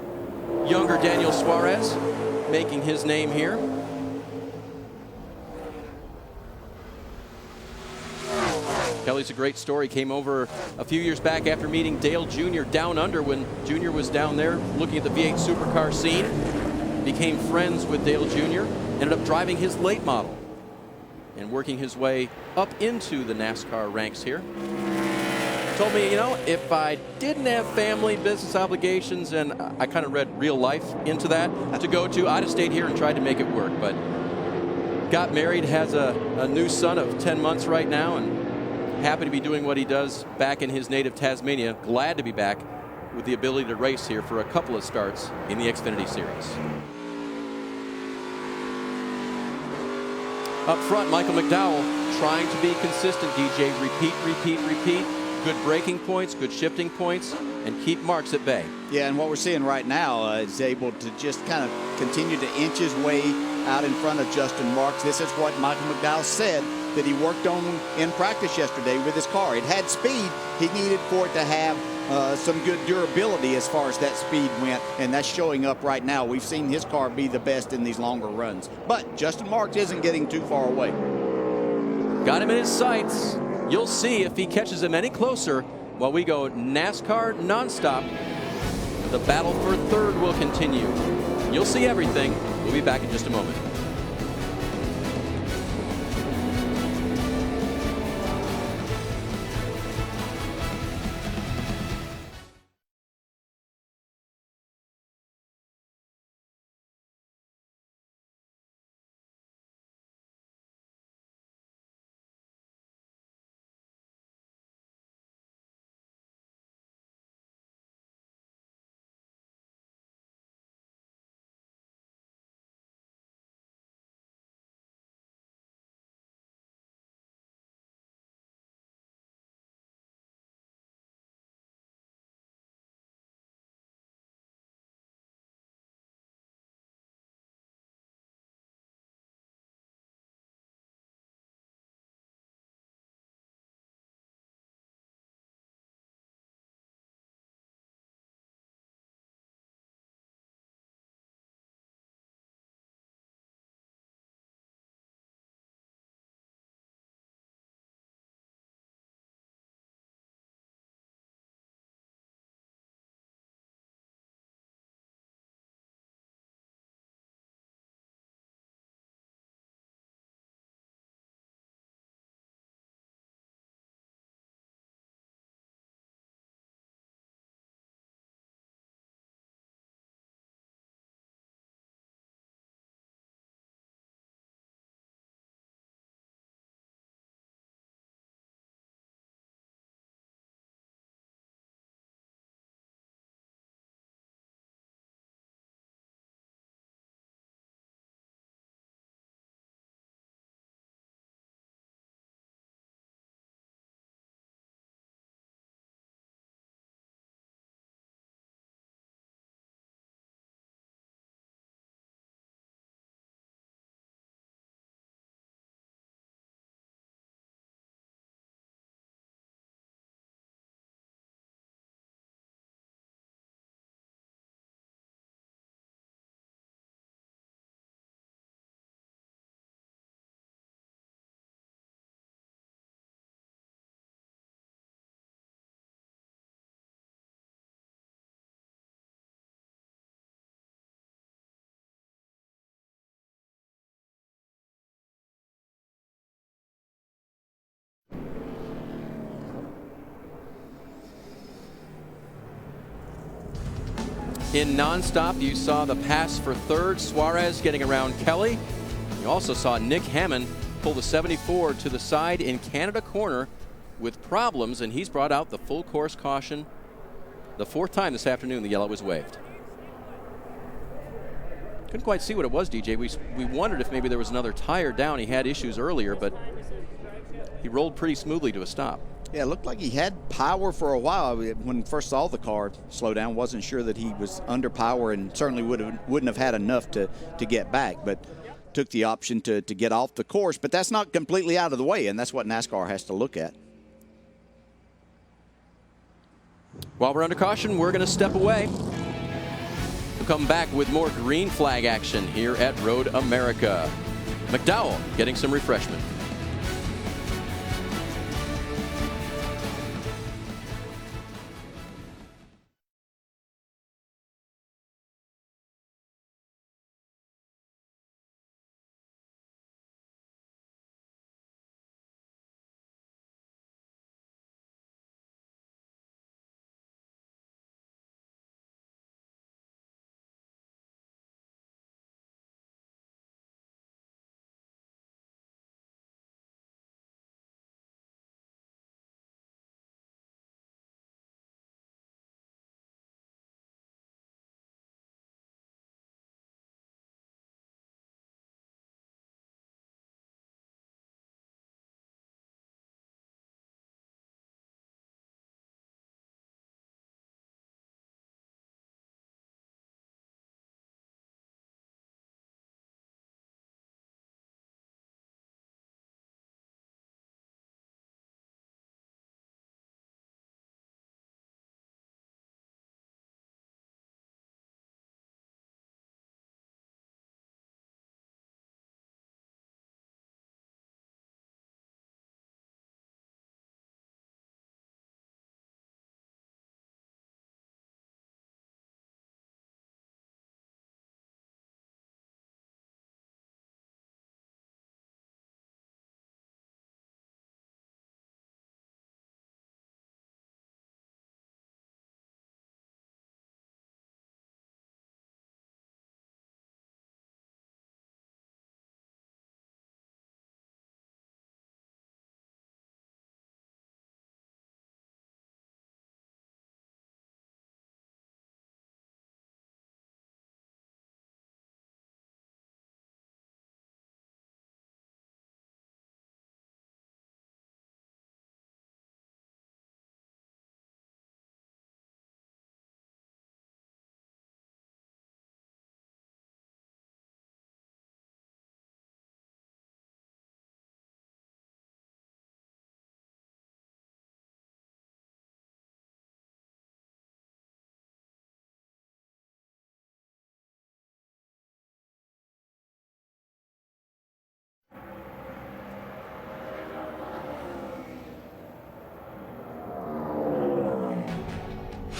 D: younger Daniel Suarez making his name here. Kelly's a great story. Came over a few years back after meeting Dale Jr. down under when Jr. was down there looking at the V8 supercar scene. Became friends with Dale Jr. Ended up driving his late model and working his way up into the NASCAR ranks here. Told me, you know, if I didn't have family, business obligations, and I kind of read real life into that to go to, I'd have stayed here and tried to make it work. But got married, has a new son of 10 months right now, and happy to be doing what he does back in his native Tasmania. Glad to be back with the ability to race here for a couple of starts in the Xfinity Series. Up front, Michael McDowell trying to be consistent, DJ. Repeat, repeat, repeat. Good braking points, good shifting points, and keep Marks at bay.
T: Yeah, and what we're seeing right now is able to just kind of continue to inch his way out in front of Justin Marks. This is what Michael McDowell said that he worked on in practice yesterday with his car. It had speed. He needed for it to have some good durability as far as that speed went, and that's showing up right now. We've seen his car be the best in these longer runs. But Justin Marks isn't getting too far away.
D: Got him in his sights. You'll see if he catches him any closer while we go NASCAR nonstop. The battle for third will continue. You'll see everything. We'll be back in just a moment. in nonstop. You saw the pass for third, Suarez getting around Kelly. You also saw Nick Hammond pull the 74 to the side in Canada corner with problems, and he's brought out the full course caution. The fourth time this afternoon the yellow was waved. Couldn't quite see what it was, DJ. We wondered if maybe there was another tire down. He had issues earlier, but he rolled pretty smoothly to a stop.
T: Yeah, it looked like he had power for a while. When first saw the car slow down, wasn't sure that he was under power and certainly wouldn't have had enough to get back, but took the option to get off the course. But that's not completely out of the way, and that's what NASCAR has to look at.
D: While we're under caution, we're going to step away. We'll come back with more green flag action here at Road America. McDowell getting some refreshment.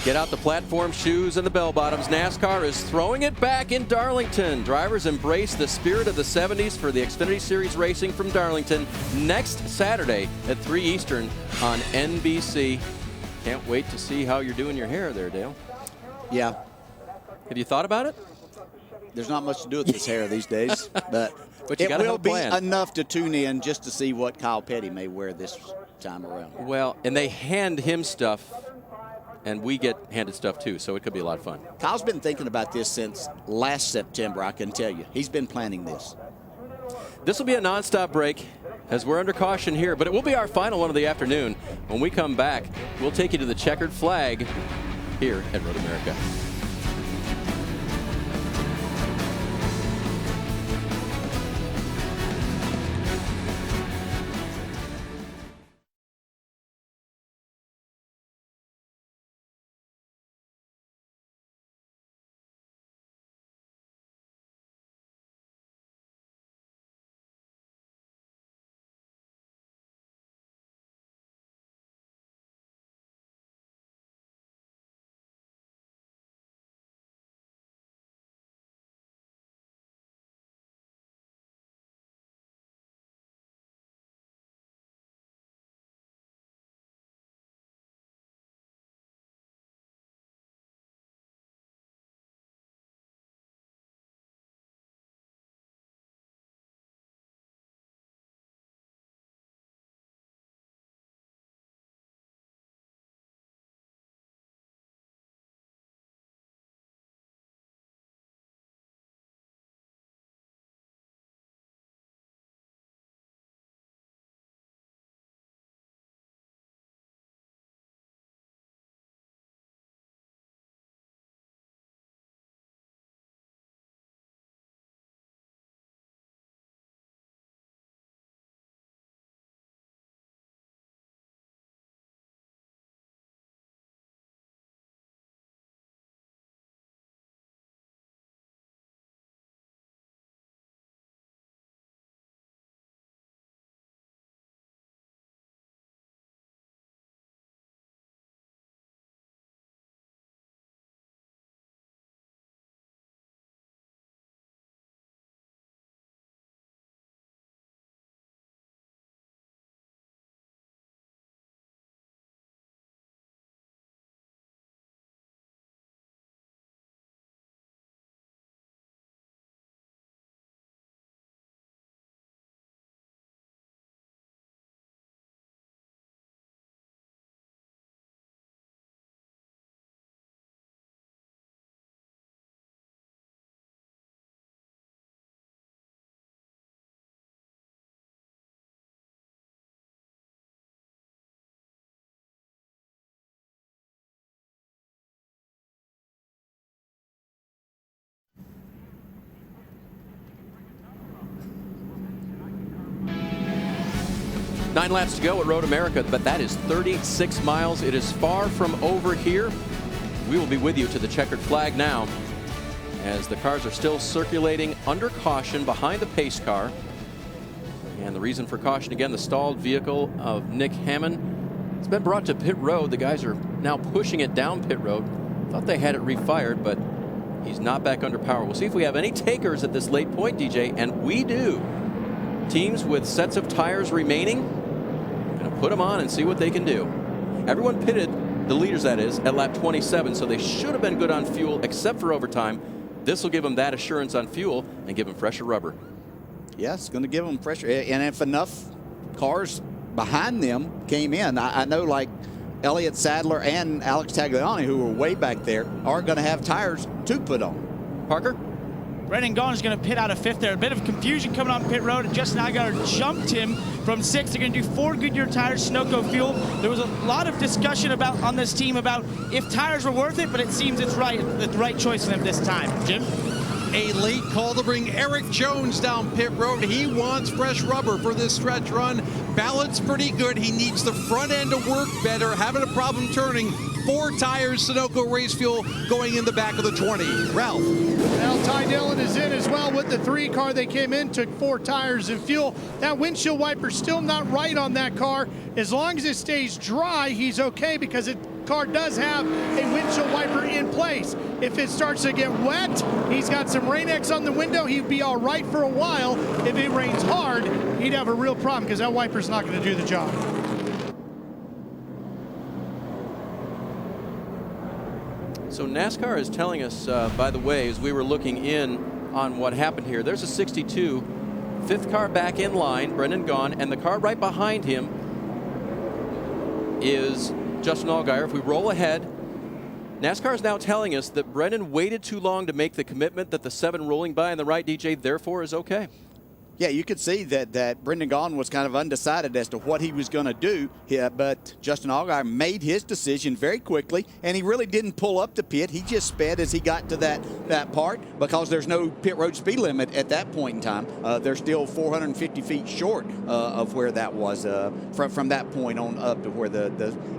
D: Get out the platform shoes and the bell bottoms. NASCAR is throwing it back in Darlington. Drivers embrace the spirit of the 70s for the Xfinity Series racing from Darlington next Saturday at 3 Eastern on NBC. Can't wait to see how you're doing your hair there, Dale.
T: Yeah.
D: Have you thought about it?
T: There's not much to do with this hair these days, but
D: you
T: it
D: gotta
T: will
D: have a
T: be
D: plan.
T: enough to tune in just to see what Kyle Petty may wear this time around.
D: Well, and they hand him stuff, and we get handed stuff too, so it could be a lot of fun.
T: Kyle's been thinking about this since last September, I can tell you. He's been planning this.
D: This will be a nonstop break as we're under caution here, but it will be our final one of the afternoon. When we come back, we'll take you to the checkered flag here at Road America. 9 laps to go at Road America, but that is 36 miles. It is far from over here. We will be with you to the checkered flag now as the cars are still circulating under caution behind the pace car. And the reason for caution, again, the stalled vehicle of Nick Hammond. It's been brought to pit road. The guys are now pushing it down pit road. Thought they had it refired, but he's not back under power. We'll see if we have any takers at this late point, DJ, and we do. Teams with sets of tires remaining, gonna put them on and see what they can do. Everyone pitted, the leaders that is, at lap 27, so they should have been good on fuel except for overtime. This will give them that assurance on fuel and give them fresher rubber.
T: Yeah, it's going to give them fresher. And if enough cars behind them came in, I know like Elliott Sadler and Alex Tagliani, who were way back there, aren't going to have tires to put on.
D: Parker?
R: Brendan Gaughan is going to pit out of 5th there. A bit of confusion coming on pit road, and Justin Allgaier jumped him from 6th. They're going to do 4 Goodyear tires, Sunoco fuel. There was a lot of discussion on this team about if tires were worth it, but it seems it's the right choice for them this time. Jim?
Q: A late call to bring Eric Jones down pit road. He wants fresh rubber for this stretch run. Balance pretty good. He needs the front end to work better. Having a problem turning. 4 tires, Sunoco race fuel going in the back of the 20. Ralph.
P: Well, Ty Dillon is in as well with the 3 car. They came in, took 4 tires and fuel. That windshield wiper still not right on that car. As long as it stays dry, he's okay because the car does have a windshield wiper in place. If it starts to get wet, he's got some Rain-X on the window. He'd be all right for a while. If it rains hard, he'd have a real problem because that wiper's not going to do the job.
D: So NASCAR is telling us, by the way, as we were looking in on what happened here, there's a 62, 5th car back in line, Brendan Gaughan, and the car right behind him is Justin Allgaier. If we roll ahead, NASCAR is now telling us that Brendan waited too long to make the commitment that the 7 rolling by on the right, DJ, therefore is okay.
T: Yeah, you could see that Brendan Gaughan was kind of undecided as to what he was going to do. Yeah, but Justin Allgaier made his decision very quickly, and he really didn't pull up to pit. He just sped as he got to that part because there's no pit road speed limit at that point in time. They're still 450 feet short of where that was from that point on up to where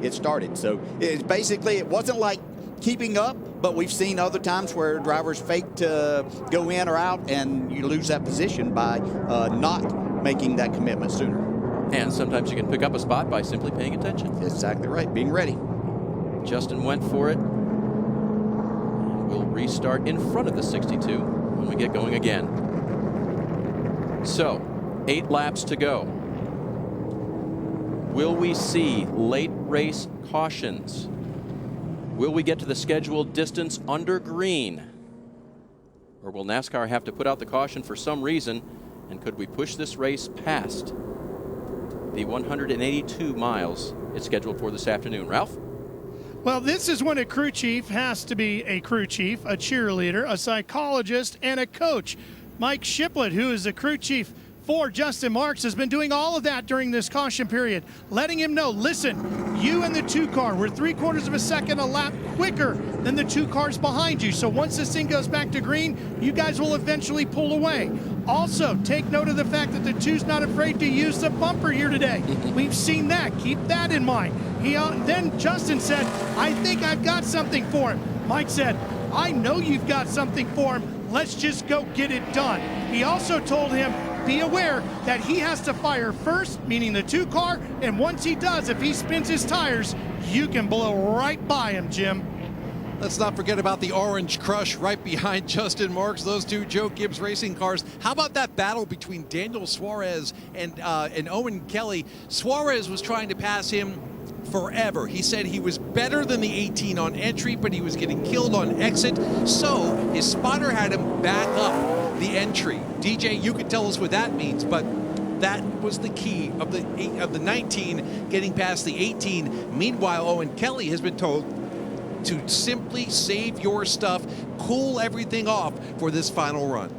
T: it started. So it's basically, it wasn't like keeping up, but we've seen other times where drivers fake to go in or out, and you lose that position by not making that commitment sooner.
D: And sometimes you can pick up a spot by simply paying attention.
T: Exactly right, being ready.
D: Justin went for it. And we'll restart in front of the 62 when we get going again. So, 8 laps to go. Will we see late race cautions? Will we get to the scheduled distance under green? Or will NASCAR have to put out the caution for some reason? And could we push this race past the 182 miles it's scheduled for this afternoon? Ralph?
P: Well, this is when a crew chief has to be a crew chief, a cheerleader, a psychologist, and a coach. Mike Shiplett, who is the crew chief for Justin Marks, has been doing all of that during this caution period, letting him know, listen, you and the 2 car, we're 3/4 of a second a lap quicker than the 2 cars behind you. So once this thing goes back to green, you guys will eventually pull away. Also, take note of the fact that the 2's not afraid to use the bumper here today. We've seen that. Keep that in mind. Then Justin said, I think I've got something for him. Mike said, I know you've got something for him. Let's just go get it done. He also told him, be aware that he has to fire first, meaning the 2 car, and once he does, if he spins his tires, you can blow right by him, Jim.
Q: Let's not forget about the Orange Crush right behind Justin Marks, those 2 Joe Gibbs racing cars. How about that battle between Daniel Suarez and Owen Kelly? Suarez was trying to pass him forever. He said he was better than the 18 on entry, but he was getting killed on exit. So his spotter had him back up the entry. DJ, you could tell us what that means, but that was the key of the 19 getting past the 18. Meanwhile, Owen Kelly has been told to simply save your stuff, cool everything off for this final run.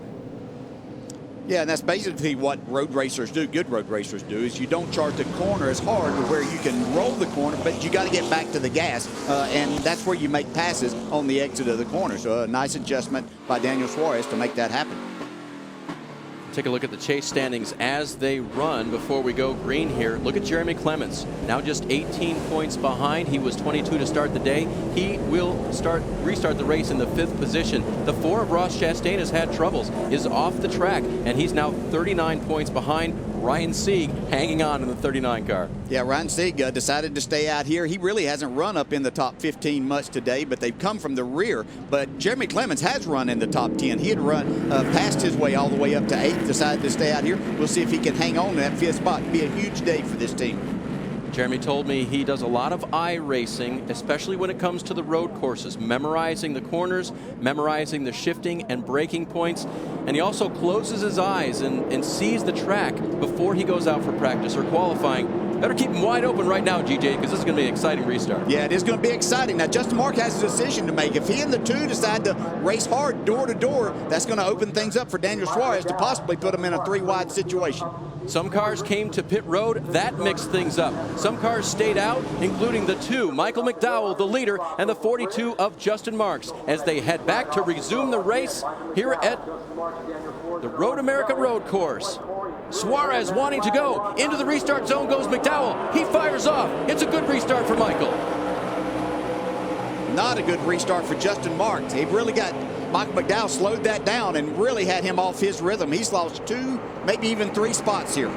T: Yeah, and that's basically what road racers do, good road racers do, is you don't charge the corner as hard to where you can roll the corner, but you got to get back to the gas, and that's where you make passes on the exit of the corner. So a nice adjustment by Daniel Suarez to make that happen.
D: Take a look at the chase standings as they run before we go green here. Look at Jeremy Clements, now just 18 points behind. He was 22 to start the day. He will restart the race in the 5th position. The 4 of Ross Chastain has had troubles, is off the track, and he's now 39 points behind. Ryan Sieg hanging on in the 39 car.
T: Yeah, Ryan Sieg decided to stay out here. He really hasn't run up in the top 15 much today, but they've come from the rear. But Jeremy Clements has run in the top 10. He had run past his way all the way up to 8th, decided to stay out here. We'll see if he can hang on to that 5th spot. It'll be a huge day for this team.
D: Jeremy told me he does a lot of iRacing, especially when it comes to the road courses, memorizing the corners, memorizing the shifting and braking points. And he also closes his eyes and sees the track before he goes out for practice or qualifying. Better keep him wide open right now, GJ, because this is going to be an exciting restart.
T: Yeah, it is going to be exciting. Now, Justin Mark has a decision to make. If he and the 2 decide to race hard door to door, that's going to open things up for Daniel Suarez to possibly put him in a 3-wide situation.
D: Some cars came to pit road. That mixed things up. Some cars stayed out, including the 2, Michael McDowell, the leader, and the 42 of Justin Marks, as they head back to resume the race here at the Road America Road Course. Suarez wanting to go. Into the restart zone goes McDowell. He fires off. It's a good restart for Michael.
T: Not a good restart for Justin Marks. He really got Michael McDowell slowed that down and really had him off his rhythm. He's lost 2, maybe even 3 spots here.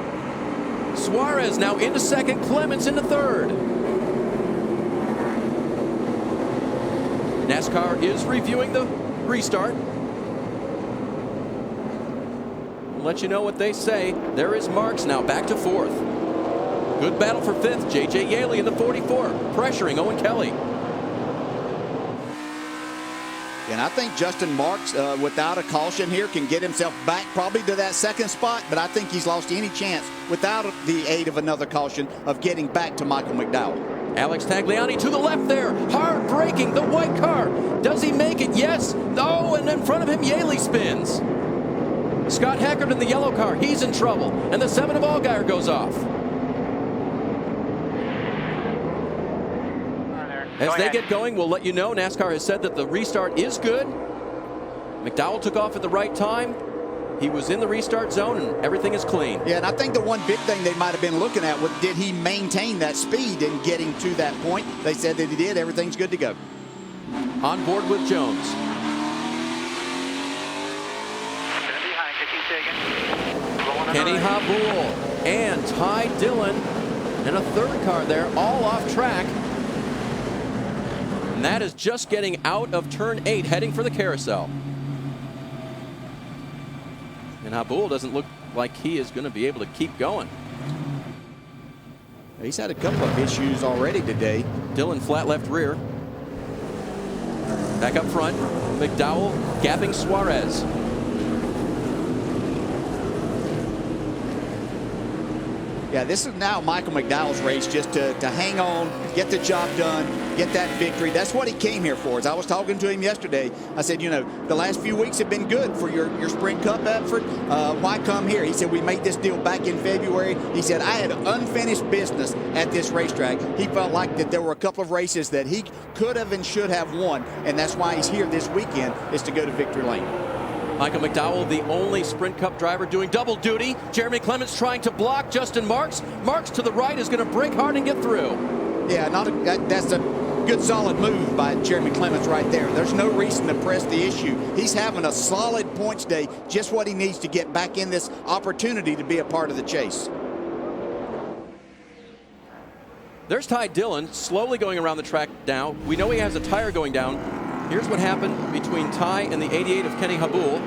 D: Suarez now into 2nd, Clements into 3rd. NASCAR is reviewing the restart. We'll let you know what they say. There is Marks now back to 4th. Good battle for 5th. J.J. Yaley in the 44, pressuring Owen Kelly.
T: And I think Justin Marks, without a caution here, can get himself back probably to that 2nd spot, but I think he's lost any chance without the aid of another caution of getting back to Michael McDowell.
D: Alex Tagliani to the left there, hard braking, the white car. Does he make it? Yes. Oh, and in front of him, Yaley spins. Scott Heckert in the yellow car, he's in trouble, and the 7 of Allgaier goes off. As they get going, we'll let you know. NASCAR has said that the restart is good. McDowell took off at the right time. He was in the restart zone, and everything is clean.
T: Yeah, and I think the one big thing they might have been looking at was, did he maintain that speed in getting to that point? They said that he did. Everything's good to go.
D: On board with Jones. Kenny Habul and Ty Dillon and a 3rd car there, all off track. And that is just getting out of turn 8, heading for the carousel. And Habul doesn't look like he is going to be able to keep going.
T: He's had a couple of issues already today.
D: Dillon flat left rear. Back up front, McDowell gapping Suarez.
T: Yeah, this is now Michael McDowell's race, just to hang on, get the job done, get that victory. That's what he came here for. As I was talking to him yesterday, I said, you know, the last few weeks have been good for your Sprint Cup effort. Why come here? He said, we made this deal back in February. He said, I had unfinished business at this racetrack. He felt like that there were a couple of races that he could have and should have won, and that's why he's here this weekend, is to go to victory lane.
D: Michael McDowell, the only Sprint Cup driver doing double duty. Jeremy Clements trying to block Justin Marks. Marks to the right is going to brake hard and get through.
T: Yeah, that's a good solid move by Jeremy Clements right there. There's no reason to press the issue. He's having a solid points day, just what he needs to get back in this opportunity to be a part of the chase.
D: There's Ty Dillon slowly going around the track now. We know he has a tire going down. Here's what happened between Ty and the 88 of Kenny Habul,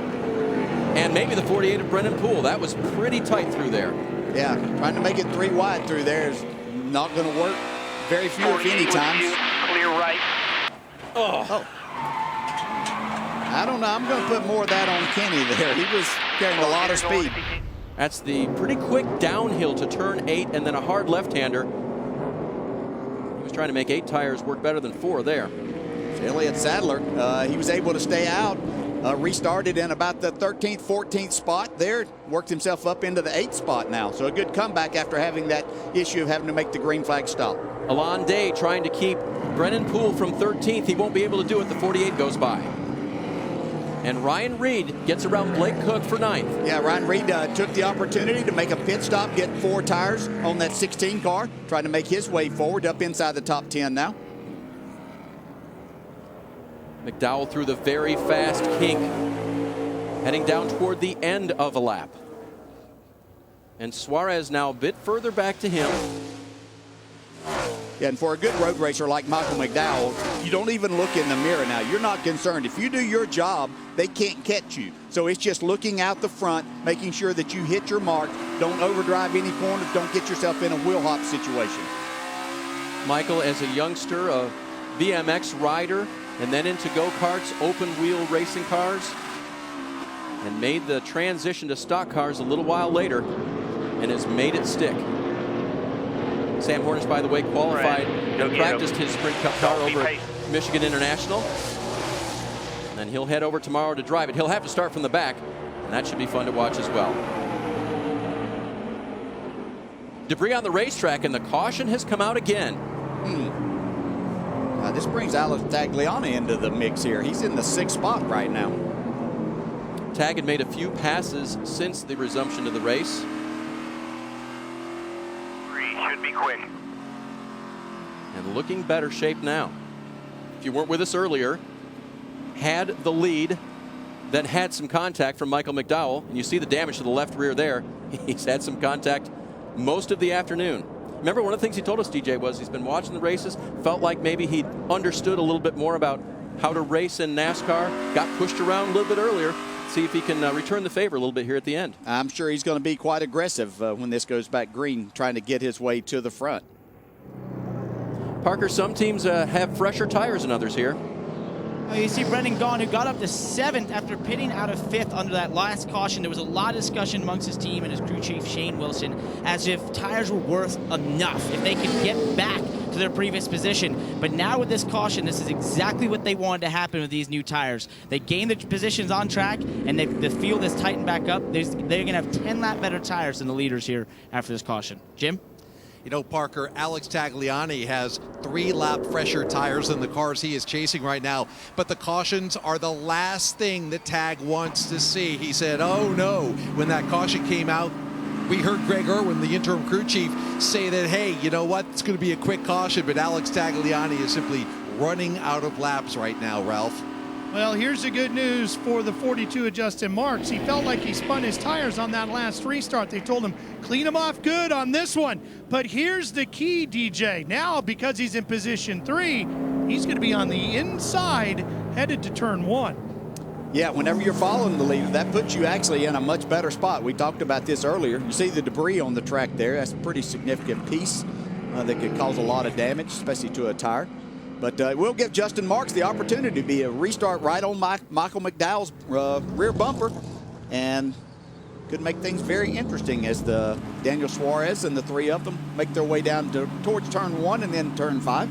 D: and maybe the 48 of Brennan Poole. That was pretty tight through there.
T: Yeah, trying to make it 3 wide through there is not going to work very few, if any, times.
H: Clear right.
T: Oh. I don't know. I'm going to put more of that on Kenny there. He was carrying a lot of speed.
D: That's the pretty quick downhill to turn 8 and then a hard left-hander. He was trying to make 8 tires work better than 4 there.
T: Elliott Sadler, he was able to stay out, restarted in about the 13th, 14th spot there, worked himself up into the 8th spot now. So a good comeback after having that issue of having to make the green flag stop.
D: Alon Day trying to keep Brennan Poole from 13th. He won't be able to do it. The 48 goes by. And Ryan Reed gets around Blake Cook for 9th.
T: Yeah, Ryan Reed took the opportunity to make a pit stop, get 4 tires on that 16 car, trying to make his way forward up inside the top 10 now.
D: McDowell through the very fast kink, heading down toward the end of a lap. And Suarez now a bit further back to him.
T: Yeah, and for a good road racer like Michael McDowell, you don't even look in the mirror now. You're not concerned. If you do your job, they can't catch you. So it's just looking out the front, making sure that you hit your mark, don't overdrive any corners, don't get yourself in a wheel hop situation.
D: Michael, as a youngster, a BMX rider, and then into go-karts, open wheel racing cars, and made the transition to stock cars a little while later, and has made it stick. Sam Hornish, by the way, qualified and practiced his Sprint Cup car over at Michigan International. And then he'll head over tomorrow to drive it. He'll have to start from the back, and that should be fun to watch as well. Debris on the racetrack, and the caution has come out again.
T: This brings Alex Tagliani into the mix here. He's in the 6th spot right now.
D: Tag had made a few passes since the resumption of the race.
H: Should be quick.
D: And looking better shape now. If you weren't with us earlier, had the lead, then had some contact from Michael McDowell, and you see the damage to the left rear there. He's had some contact most of the afternoon. Remember, one of the things he told us, DJ, was he's been watching the races, felt like maybe he understood a little bit more about how to race in NASCAR, got pushed around a little bit earlier. See if he can return the favor a little bit here at the end.
T: I'm sure he's going to be quite aggressive when this goes back green, trying to get his way to the front.
D: Parker, some teams have fresher tires than others here.
R: You see Brendan Gaughan, who got up to 7th after pitting out of 5th under that last caution. There was a lot of discussion amongst his team and his crew chief, Shane Wilson, as if tires were worth enough, if they could get back to their previous position. But now with this caution, this is exactly what they wanted to happen with these new tires. They gained the positions on track, and the field is tightened back up. They're going to have 10 lap better tires than the leaders here after this caution. Jim?
Q: You know, Parker, Alex Tagliani has 3 lap fresher tires than the cars he is chasing right now. But the cautions are the last thing that Tag wants to see. He said, oh no, when that caution came out, we heard Greg Irwin, the interim crew chief, say that, hey, you know what, it's going to be a quick caution, but Alex Tagliani is simply running out of laps right now, Ralph.
P: Well, here's the good news for the 42 of Justin Marks. He felt like he spun his tires on that last restart. They told him, clean them off good on this one. But here's the key, DJ. Now, because he's in position 3, he's going to be on the inside, headed to turn 1.
T: Yeah, whenever you're following the leader, that puts you actually in a much better spot. We talked about this earlier. You see the debris on the track there. That's a pretty significant piece that could cause a lot of damage, especially to a tire. But we'll give Justin Marks the opportunity to be a restart right on Michael McDowell's rear bumper, and could make things very interesting as the Daniel Suarez and the 3 of them make their way down towards turn 1 and then turn 5.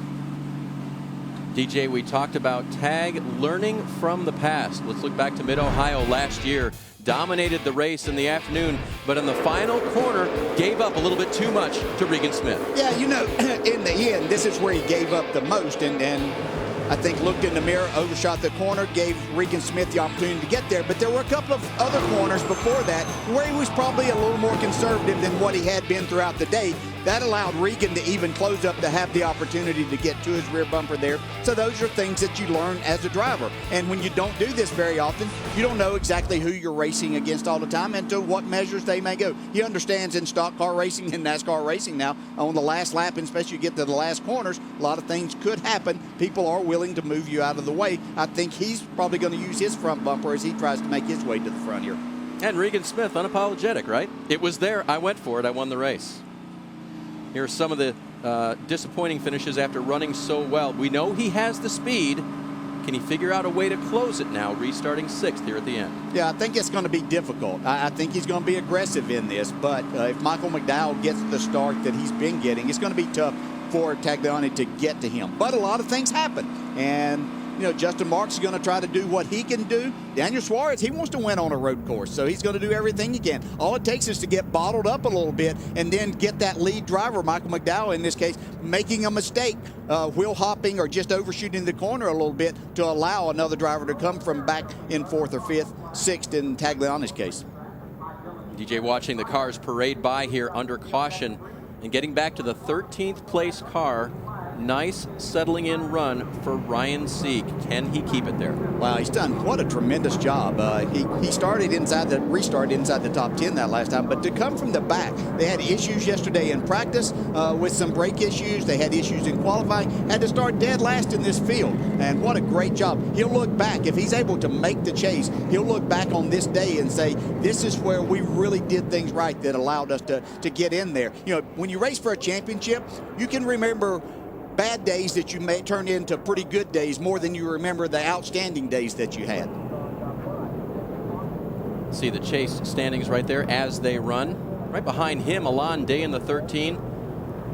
D: DJ, we talked about Tag learning from the past. Let's look back to Mid-Ohio last year. Dominated the race in the afternoon, but in the final corner, gave up a little bit too much to Regan Smith.
T: Yeah, you know, in the end, this is where he gave up the most, and I think looked in the mirror, overshot the corner, gave Regan Smith the opportunity to get there. But there were a couple of other corners before that where he was probably a little more conservative than what he had been throughout the day. That allowed Regan to even close up to have the opportunity to get to his rear bumper there. So those are things that you learn as a driver. And when you don't do this very often, you don't know exactly who you're racing against all the time and to what measures they may go. He understands in stock car racing and NASCAR racing now, on the last lap, and especially you get to the last corners, a lot of things could happen. People are willing to move you out of the way. I think he's probably going to use his front bumper as he tries to make his way to the front here.
D: And Regan Smith, unapologetic, right? It was there. I went for it. I won the race. Here are some of the disappointing finishes after running so well. We know he has the speed. Can he figure out a way to close it now, restarting 6th here at the end?
T: Yeah, I think it's going to be difficult. I think he's going to be aggressive in this, but if Michael McDowell gets the start that he's been getting, it's going to be tough for Tagliani to get to him. But a lot of things happen, and Justin Marks is going to try to do what he can do. Daniel Suarez, he wants to win on a road course, so he's going to do everything he can. All it takes is to get bottled up a little bit and then get that lead driver, Michael McDowell in this case, making a mistake, wheel hopping or just overshooting the corner a little bit to allow another driver to come from back in 4th or 5th, 6th in Tagliani's case.
D: DJ watching the cars parade by here under caution and getting back to the 13th place car. Nice settling in run for Ryan Sieg. Can he keep it there?
T: Wow, he's done what a tremendous job. He started restarted inside the top 10 that last time, but to come from the back, they had issues yesterday in practice with some brake issues. They had issues in qualifying, had to start dead last in this field, and what a great job. He'll look back, if he's able to make the chase, he'll look back on this day and say, this is where we really did things right that allowed us to get in there. When you race for a championship, you can remember bad days that you may turn into pretty good days more than you remember the outstanding days that you had.
D: See the chase standings right there as they run. Right behind him, Alon Day in the 13,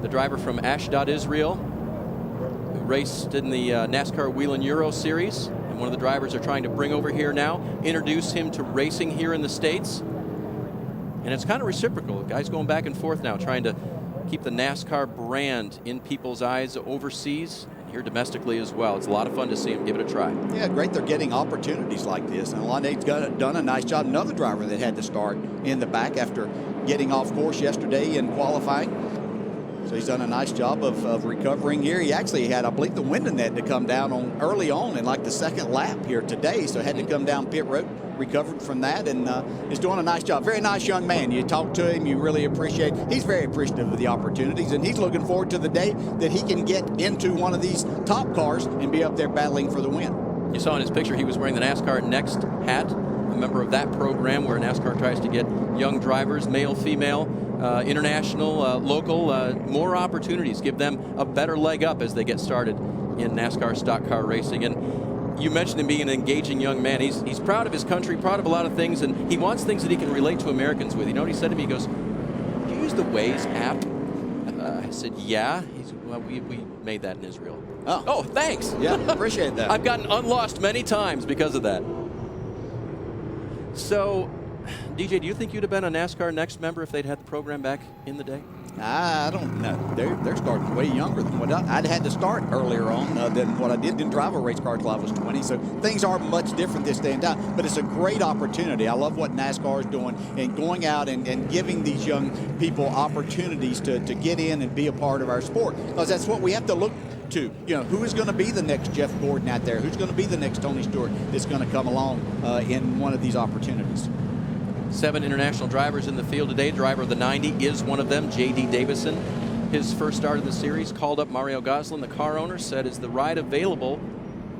D: the driver from Ashdod, Israel, who raced in the NASCAR Whelen Euro Series, and one of the drivers are trying to bring over here now, introduce him to racing here in the States. And it's kind of reciprocal. The guy's going back and forth now, trying to keep the NASCAR brand in people's eyes overseas and here domestically as well. It's a lot of fun to see him give it a try.
T: Yeah, great. They're getting opportunities like this. And Alonde's done a nice job. Another driver that had to start in the back after getting off course yesterday in qualifying. So he's done a nice job of recovering here. He actually had, I believe, the window net to come down on early on in like the 2nd lap here today. So had to come down pit road, recovered from that, and is doing a nice job. Very nice young man. You talk to him, you really appreciate. He's very appreciative of the opportunities, and he's looking forward to the day that he can get into one of these top cars and be up there battling for the win.
D: You saw in his picture he was wearing the NASCAR Next hat, a member of that program where NASCAR tries to get young drivers, male, female, international, local, more opportunities, give them a better leg up as they get started in NASCAR stock car racing. And you mentioned him being an engaging young man. He's proud of his country, proud of a lot of things, and he wants things that he can relate to Americans with. You know what he said to me? He goes, "Do you use the Waze app?" I said, "Yeah." He said, "Well, we made that in Israel." Oh, thanks.
T: Yeah, appreciate that.
D: I've gotten unlost many times because of that. So, DJ, do you think you'd have been a NASCAR Next member if they'd had the program back in the day?
T: I don't know. They're starting way younger than what I'd had to start earlier on than what I did. Didn't drive a race car until I was 20, so things are much different this day and time. But it's a great opportunity. I love what NASCAR is doing and going out and giving these young people opportunities to get in and be a part of our sport, because that's what we have to look to. Who is going to be the next Jeff Gordon out there? Who's going to be the next Tony Stewart that's going to come along in one of these opportunities?
D: 7 international drivers in the field today. Driver of the 90 is one of them, J.D. Davison. His first start of the series called up Mario Goslin, the car owner, said, "Is the ride available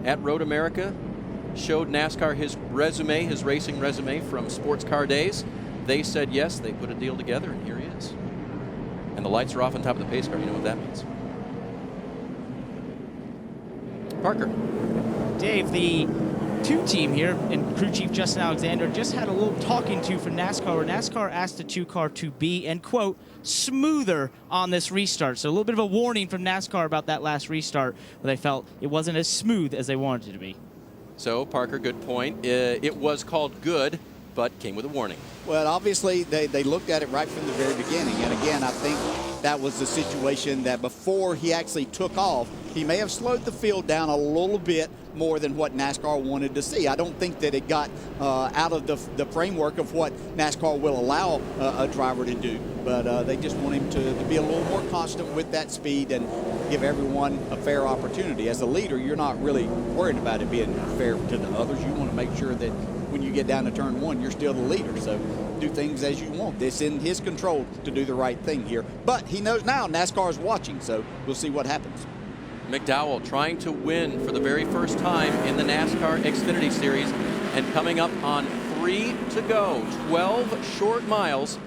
D: at Road America?" Showed NASCAR his resume, his racing resume from Sports Car Days. They said yes. They put a deal together, and here he is. And the lights are off on top of the pace car. You know what that means. Parker.
R: Dave, the 2 team here and crew chief Justin Alexander just had a little talking to for NASCAR where NASCAR asked the 2 car to be, and quote, smoother on this restart. So a little bit of a warning from NASCAR about that last restart where they felt it wasn't as smooth as they wanted it to be.
D: So, Parker, good point. It was called good, but came with a warning.
T: Well, obviously, they looked at it right from the very beginning. And again, I think that was the situation that before he actually took off, he may have slowed the field down a little bit more than what NASCAR wanted to see. I don't think that it got out of the framework of what NASCAR will allow a driver to do. But they just want him to be a little more constant with that speed and give everyone a fair opportunity. As a leader, you're not really worried about it being fair to the others. You want to make sure that when you get down to turn 1, you're still the leader. So do things as you want. It's in his control to do the right thing here. But he knows now NASCAR is watching, so we'll see what happens.
D: McDowell trying to win for the very first time in the NASCAR Xfinity Series, and coming up on 3 to go. 12 short miles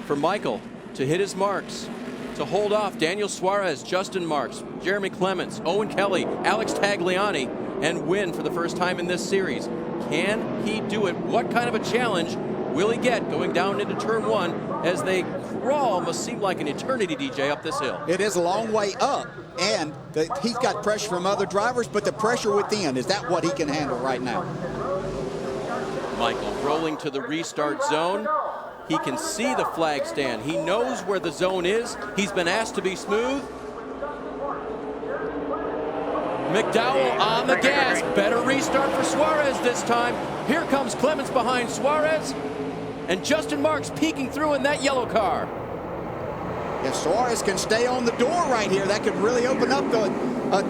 D: for Michael to hit his marks, to hold off Daniel Suarez, Justin Marks, Jeremy Clements, Owen Kelly, Alex Tagliani, and win for the first time in this series. Can he do it? What kind of a challenge will he get going down into turn 1 as they crawl? Must seem like an eternity, DJ, up this hill.
T: It is a long way up, and he's got pressure from other drivers, but the pressure within, is that what he can handle right now?
D: Michael rolling to the restart zone. He can see the flag stand. He knows where the zone is. He's been asked to be smooth. McDowell on the gas. Better restart for Suarez this time. Here comes Clements behind Suarez. And Justin Marks peeking through in that yellow car.
T: If Suarez can stay on the door right here, that could really open up the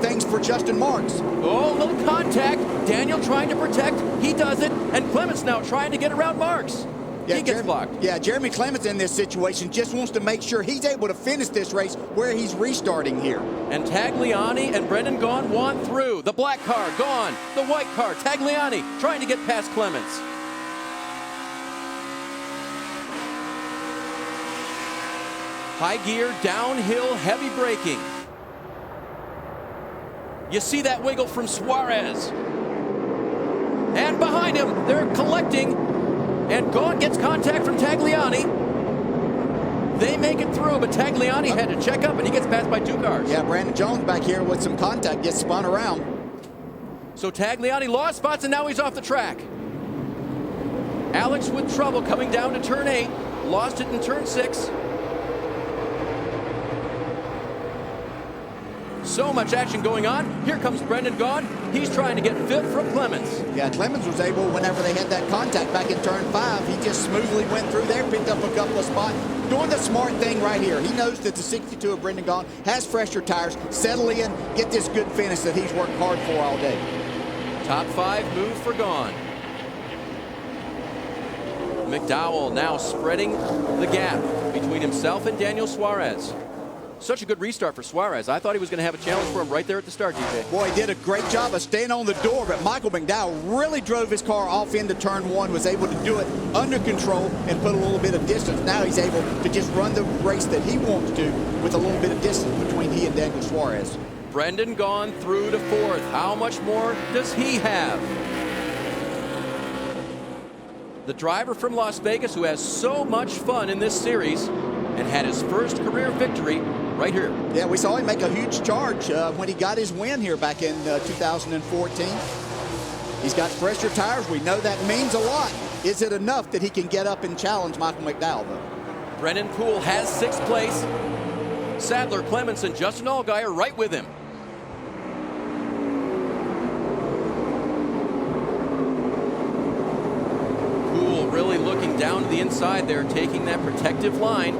T: things for Justin Marks.
D: Oh, little contact. Daniel trying to protect. He does it. And Clements now trying to get around Marks.
T: Yeah,
D: he gets blocked.
T: Yeah, Jeremy Clements in this situation just wants to make sure he's able to finish this race where he's restarting here.
D: And Tagliani and Brendan Gaughan want through. The black car gone. The white car. Tagliani trying to get past Clements. High gear, downhill, heavy braking. You see that wiggle from Suarez. And behind him, they're collecting. And Gaughan gets contact from Tagliani. They make it through, but Tagliani had to check up, and he gets passed by 2 cars.
T: Yeah, Brandon Jones back here with some contact, gets spun around.
D: So Tagliani lost spots, and now he's off the track. Alex with trouble coming down to turn 8. Lost it in turn 6. So much action going on. Here comes Brendan Gaughan. He's trying to get fit from Clements.
T: Yeah, Clements was able, whenever they had that contact back in turn 5, he just smoothly went through there, picked up a couple of spots, doing the smart thing right here. He knows that the 62 of Brendan Gaughan has fresher tires. Settle in, get this good finish that he's worked hard for all day.
D: Top 5 move for Gaughan. McDowell now spreading the gap between himself and Daniel Suarez. Such a good restart for Suarez. I thought he was going to have a challenge for him right there at the start, DJ.
T: Boy, he did a great job of staying on the door, but Michael McDowell really drove his car off into turn 1, was able to do it under control and put a little bit of distance. Now he's able to just run the race that he wants to with a little bit of distance between he and Daniel Suarez.
D: Brendan Gaughan through to 4th. How much more does he have? The driver from Las Vegas who has so much fun in this series and had his first career victory right here.
T: Yeah, we saw him make a huge charge when he got his win here back in 2014. He's got fresher tires. We know that means a lot. Is it enough that he can get up and challenge Michael McDowell, though?
D: Brennan Poole has 6th place. Sadler, Clements, and Justin Allgaier right with him. Poole really looking down to the inside there, taking that protective line.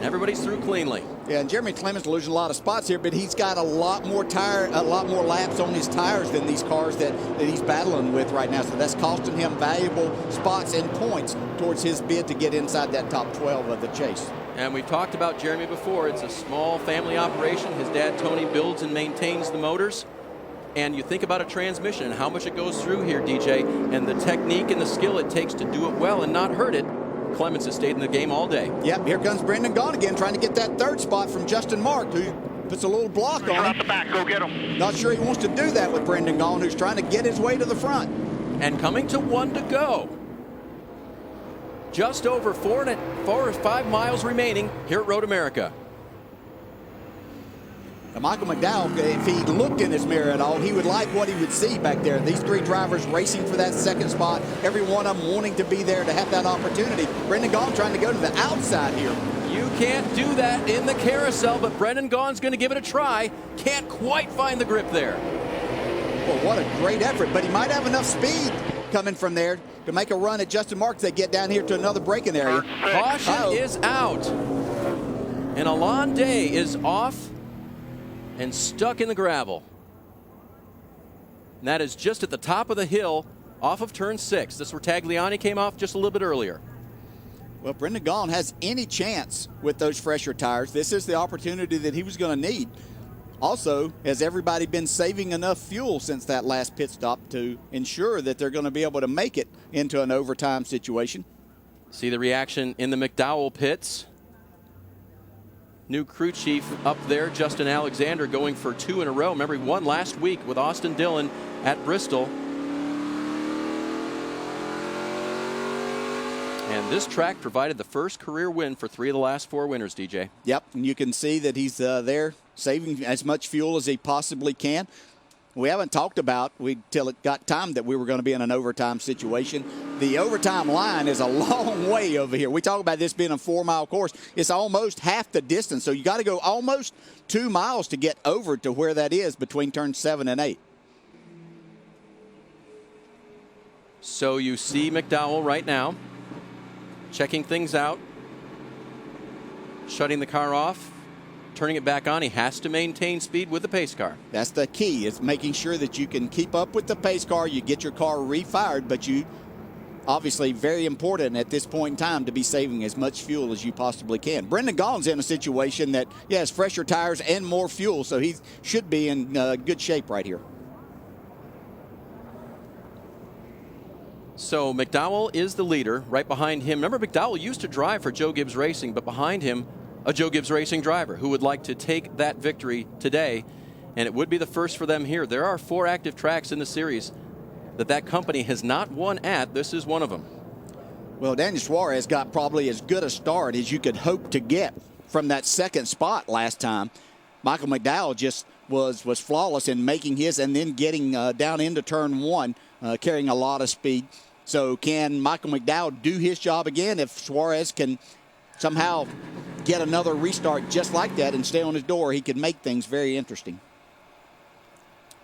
D: Everybody's through cleanly.
T: Yeah, and Jeremy Clements losing a lot of spots here, but he's got a lot more laps on his tires than these cars that he's battling with right now. So that's costing him valuable spots and points towards his bid to get inside that top 12 of the chase.
D: And we've talked about Jeremy before. It's a small family operation. His dad, Tony, builds and maintains the motors. And you think about a transmission and how much it goes through here, DJ, and the technique and the skill it takes to do it well and not hurt it. Clements has stayed in the game all day.
T: Yep, here comes Brendan Gaughan again, trying to get that 3rd spot from Justin Mark, who puts a little block on him.
H: Out the back, go get him.
T: Not sure he wants to do that with Brendan Gaughan, who's trying to get his way to the front.
D: And coming to 1 to go. Just over 4 or 5 miles remaining here at Road America.
T: Now, Michael McDowell, if he looked in his mirror at all, he would like what he would see back there. These 3 drivers racing for that 2nd spot, every one of them wanting to be there to have that opportunity. Brendan Gaughan trying to go to the outside here.
D: You can't do that in the carousel, but Brendan Gaughan's going to give it a try. Can't quite find the grip there.
T: Well, what a great effort, but he might have enough speed coming from there to make a run at Justin Marks. They get down here to another braking area.
D: Caution is out. And Alon Day is off and stuck in the gravel. And that is just at the top of the hill off of turn 6. This is where Tagliani came off just a little bit earlier.
T: Well, Brendan Gaughan has any chance with those fresher tires. This is the opportunity that he was going to need. Also, has everybody been saving enough fuel since that last pit stop to ensure that they're going to be able to make it into an overtime situation?
D: See the reaction in the McDowell pits. New crew chief up there, Justin Alexander, going for 2 in a row. Remember, he won last week with Austin Dillon at Bristol. And this track provided the first career win for 3 of the last 4 winners, DJ.
T: Yep, and you can see that he's there saving as much fuel as he possibly can. We haven't talked about, till it got time, that we were going to be in an overtime situation. The overtime line is a long way over here. We talk about this being a 4-mile course. It's almost half the distance, so you got to go almost 2 miles to get over to where that is between turns 7 and 8.
D: So you see McDowell right now checking things out, shutting the car off, turning it back on. He has to maintain speed with the pace car.
T: That's the key, is making sure that you can keep up with the pace car. You get your car refired, but you obviously very important at this point in time to be saving as much fuel as you possibly can. Brendan Gaughan's in a situation that he has fresher tires and more fuel, so he should be in good shape right here.
D: So McDowell is the leader. Right behind him, remember, McDowell used to drive for Joe Gibbs Racing, but behind him, a Joe Gibbs Racing driver who would like to take that victory today, and it would be the first for them here. There are 4 active tracks in the series that company has not won at. This is one of them.
T: Well, Daniel Suarez got probably as good a start as you could hope to get from that second spot last time. Michael McDowell just was flawless in making his and then getting down into turn 1, carrying a lot of speed. So can Michael McDowell do his job again if Suarez can somehow get another restart just like that and stay on his door? He could make things very interesting.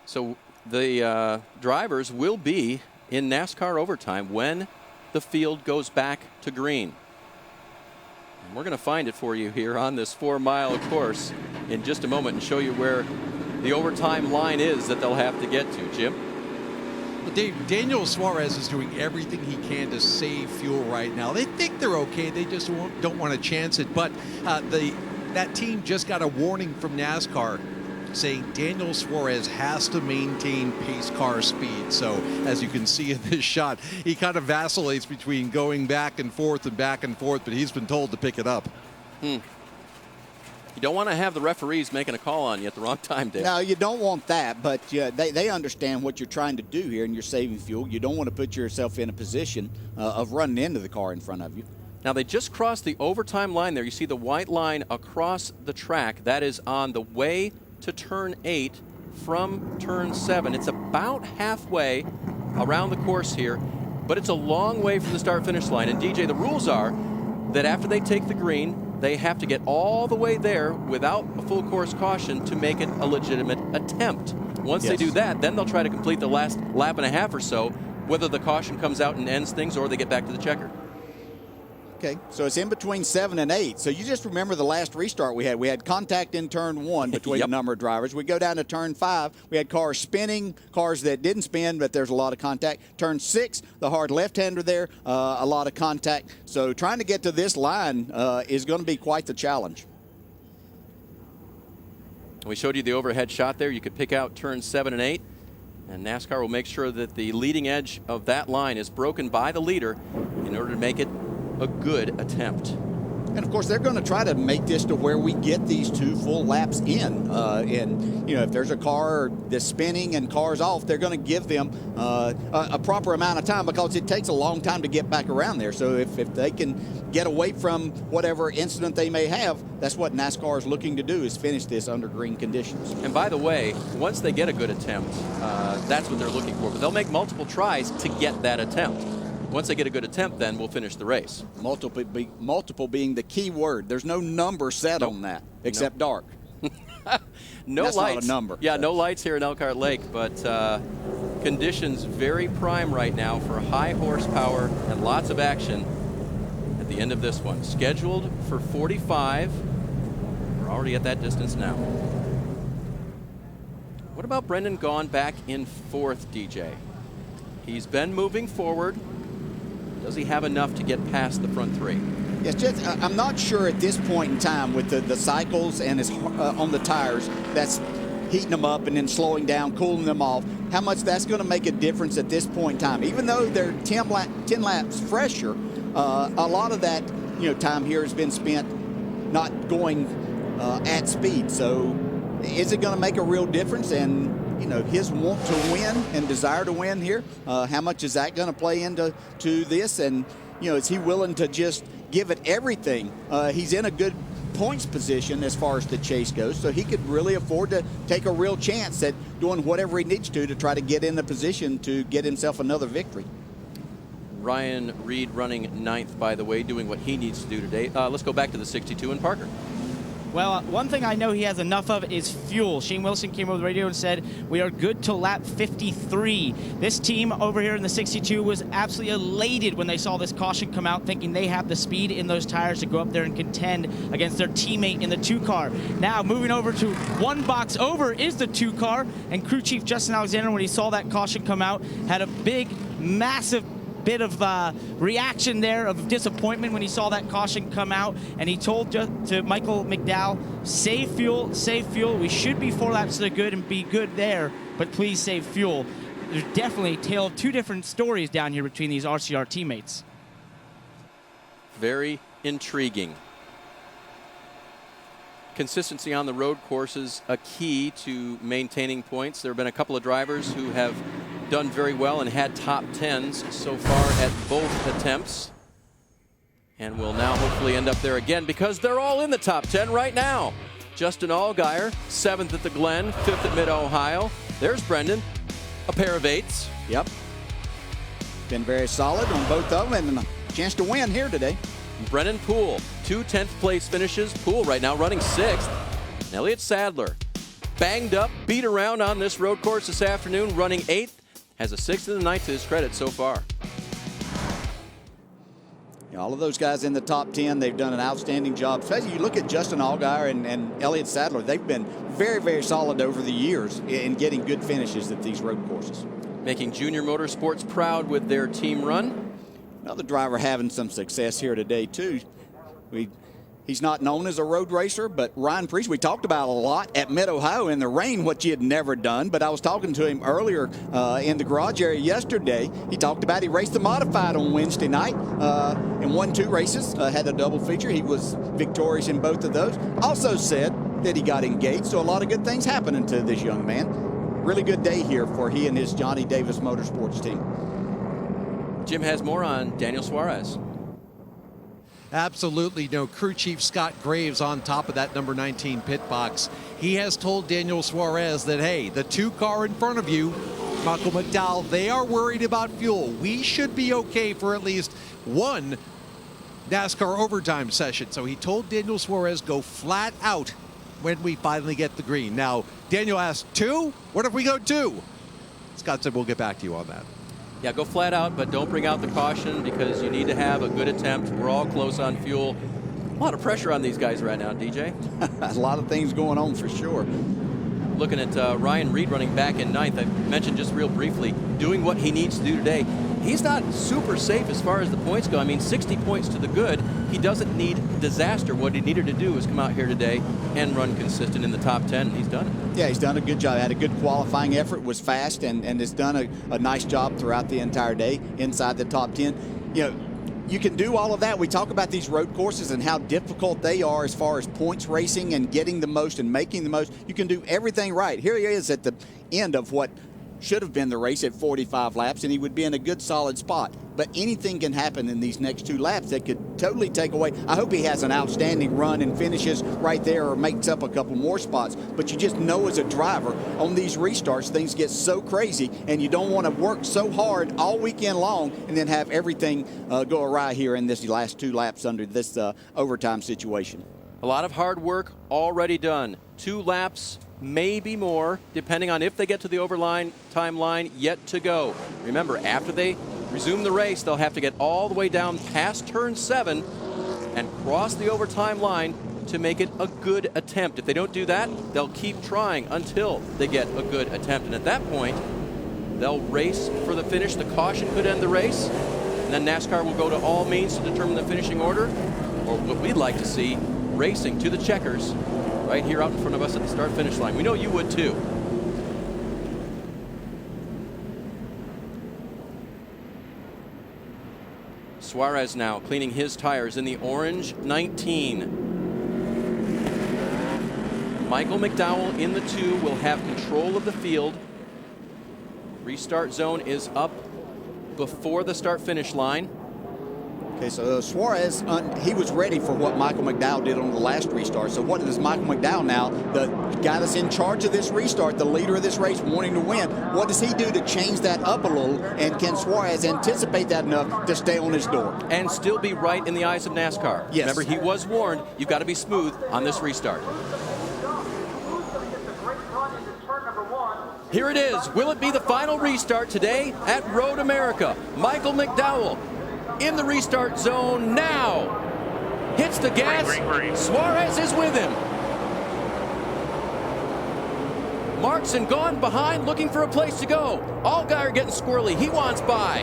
D: So the drivers will be in NASCAR overtime when the field goes back to green. And we're going to find it for you here on this 4-mile course in just a moment and show you where the overtime line is that they'll have to get to. Jim?
Q: Well, Dave, Daniel Suarez is doing everything he can to save fuel right now. They think they're okay. They just don't want to chance it. But that team just got a warning from NASCAR saying Daniel Suarez has to maintain pace car speed. So as you can see in this shot, he kind of vacillates between going back and forth, but he's been told to pick it up.
D: You don't want to have the referees making a call on you at the wrong time, Dave.
T: No, you don't want that, but they understand what you're trying to do here, and you're saving fuel. You don't want to put yourself in a position of running into the car in front of you.
D: Now, they just crossed the overtime line there. You see the white line across the track. That is on the way to turn 8 from turn 7. It's about halfway around the course here, but it's a long way from the start-finish line. And, DJ, the rules are that after they take the green, they have to get all the way there without a full course caution to make it a legitimate attempt. Once they do that, then they'll try to complete the last lap and a half or so, whether the caution comes out and ends things or they get back to the checker.
T: Okay, so it's in between 7 and 8. So you just remember the last restart we had. We had contact in turn 1 between a number of drivers. We go down to turn 5. We had cars spinning, cars that didn't spin, but there's a lot of contact. Turn 6, the hard left-hander there, a lot of contact. So trying to get to this line is going to be quite the challenge.
D: We showed you the overhead shot there. You could pick out turns 7 and 8. And NASCAR will make sure that the leading edge of that line is broken by the leader in order to make it a good attempt.
T: And of course, they're going to try to make this to where we get these 2 full laps in. And you know, if there's a car that's spinning and cars off, they're going to give them a proper amount of time, because it takes a long time to get back around there. So if they can get away from whatever incident they may have, that's what NASCAR is looking to do, is finish this under green conditions.
D: And by the way, once they get a good attempt, that's what they're looking for. But they'll make multiple tries to get that attempt. Once they get a good attempt, then we'll finish the race.
T: Multiple being the key word. There's no number set on that, except dark.
D: No
T: That's
D: lights.
T: not a number.
D: Yeah, no lights here in Elkhart Lake, but conditions very prime right now for high horsepower and lots of action at the end of this one. Scheduled for 45. We're already at that distance now. What about Brendan Gaughan back in 4th, DJ? He's been moving forward. Does he have enough to get past the front 3?
T: Yes, just, I'm not sure at this point in time with the cycles and his, on the tires, that's heating them up and then slowing down, cooling them off, how much that's going to make a difference at this point in time. Even though they're 10 laps fresher, a lot of that time here has been spent not going at speed. So is it going to make a real difference? And his want to win and desire to win here, how much is that going to play into this? And is he willing to just give it everything? He's in a good points position as far as the chase goes, so he could really afford to take a real chance at doing whatever he needs to try to get in the position to get himself another victory.
D: Ryan Reed running 9th, by the way, doing what he needs to do today. Let's go back to the 62 and Parker.
R: Well, one thing I know he has enough of is fuel. Shane Wilson came over the radio and said, we are good till lap 53. This team over here in the 62 was absolutely elated when they saw this caution come out, thinking they have the speed in those tires to go up there and contend against their teammate in the 2 car. Now, moving over to one box over is the 2 car, and crew chief Justin Alexander, when he saw that caution come out, had a big, massive bit of reaction there of disappointment when he saw that caution come out, and he told to Michael McDowell, save fuel. We should be 4 laps to the good and be good there, but please save fuel. There's definitely a tale of 2 different stories down here between these RCR teammates.
D: Very intriguing. Consistency on the road courses, a key to maintaining points. There have been a couple of drivers who have done very well and had top 10s so far at both attempts, and will now hopefully end up there again because they're all in the top 10 right now. Justin Allgaier, 7th at the Glen, 5th at Mid-Ohio. There's Brendan, a pair of 8s.
T: Yep. Been very solid on both of them, and a chance to win here today.
D: Brennan Poole, 2 10th place finishes. Poole right now running 6th. And Elliott Sadler, banged up, beat around on this road course this afternoon, running 8th. Has a 6th and a 9th to his credit so far.
T: Yeah, all of those guys in the top 10, they've done an outstanding job. Especially you look at Justin Allgaier and Elliott Sadler, they've been very, very solid over the years in getting good finishes at these road courses.
D: Making Junior Motorsports proud with their team run.
T: Another driver having some success here today, too. He's not known as a road racer, but Ryan Priest, we talked about a lot at Mid-Ohio in the rain, what you had never done. But I was talking to him earlier in the garage area yesterday. He talked about he raced the modified on Wednesday night and won 2 races, had a double feature. He was victorious in both of those. Also said that he got engaged, so a lot of good things happening to this young man. Really good day here for he and his Johnny Davis Motorsports team.
D: Jim has more on Daniel Suarez.
Q: Absolutely. No, crew chief Scott Graves on top of that number 19 pit box. He has told Daniel Suarez that, hey, the 2 car in front of you, Michael McDowell, they are worried about fuel. We should be okay for at least 1 NASCAR overtime session. So he told Daniel Suarez, go flat out when we finally get the green. Now, Daniel asked, 2? What if we go 2? Scott said, we'll get back to you on that.
D: Yeah, go flat out, but don't bring out the caution because you need to have a good attempt. We're all close on fuel. A lot of pressure on these guys right now, DJ.
T: A lot of things going on for sure.
D: Looking at Ryan Reed running back in 9th. I mentioned just real briefly, doing what he needs to do today. He's not super safe as far as the points go. I mean, 60 points to the good. He doesn't need disaster. What he needed to do is come out here today and run consistent in the top 10, and he's done it.
T: Yeah, he's done a good job. Had a good qualifying effort, was fast, and has done a nice job throughout the entire day inside the top 10. You know, you can do all of that. We talk about these road courses and how difficult they are as far as points racing and getting the most and making the most. You can do everything right. Here he is at the end of what should have been the race at 45 laps, and he would be in a good solid spot. But anything can happen in these next 2 laps that could totally take away. I hope he has an outstanding run and finishes right there or makes up a couple more spots. But you just know as a driver on these restarts, things get so crazy, and you don't want to work so hard all weekend long and then have everything go awry here in this last 2 laps under this overtime situation.
D: A lot of hard work already done. 2 laps, maybe more, depending on if they get to the overline timeline yet to go. Remember, after they resume the race, they'll have to get all the way down past turn 7 and cross the overtime line to make it a good attempt. If they don't do that, they'll keep trying until they get a good attempt. And at that point, they'll race for the finish. The caution could end the race. And then NASCAR will go to all means to determine the finishing order, or what we'd like to see, racing to the checkers right here out in front of us at the start-finish line. We know you would too. Suarez now cleaning his tires in the orange 19. Michael McDowell in the 2 will have control of the field. Restart zone is up before the start-finish line.
T: Okay, so Suarez, he was ready for what Michael McDowell did on the last restart. So what does Michael McDowell now, the guy that's in charge of this restart, the leader of this race, wanting to win, what does he do to change that up a little? And can Suarez anticipate that enough to stay on his door?
D: And still be right in the eyes of NASCAR.
T: Yes.
D: Remember, he was warned, you've got to be smooth on this restart. Here it is. Will it be the final restart today at Road America? Michael McDowell in the restart zone now. Hits the gas. Suarez is with him. Markson gone behind, looking for a place to go. Allgaier getting squirrely. He wants by.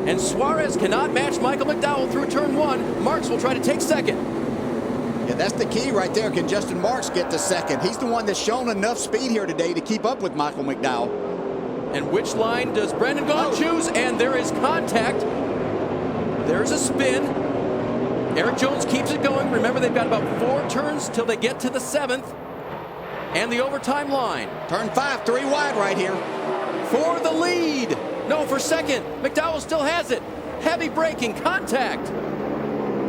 D: And Suarez cannot match Michael McDowell through turn 1. Marks will try to take second.
T: Yeah, that's the key right there. Can Justin Marks get to second? He's the one that's shown enough speed here today to keep up with Michael McDowell.
D: And which line does Brendan Gaughan choose? And there is contact. There's a spin. Eric Jones keeps it going. Remember, they've got about 4 turns till they get to the 7th. And the overtime line.
T: Turn 5, 3 wide right here.
D: For the lead. No, for second. McDowell still has it. Heavy braking, contact.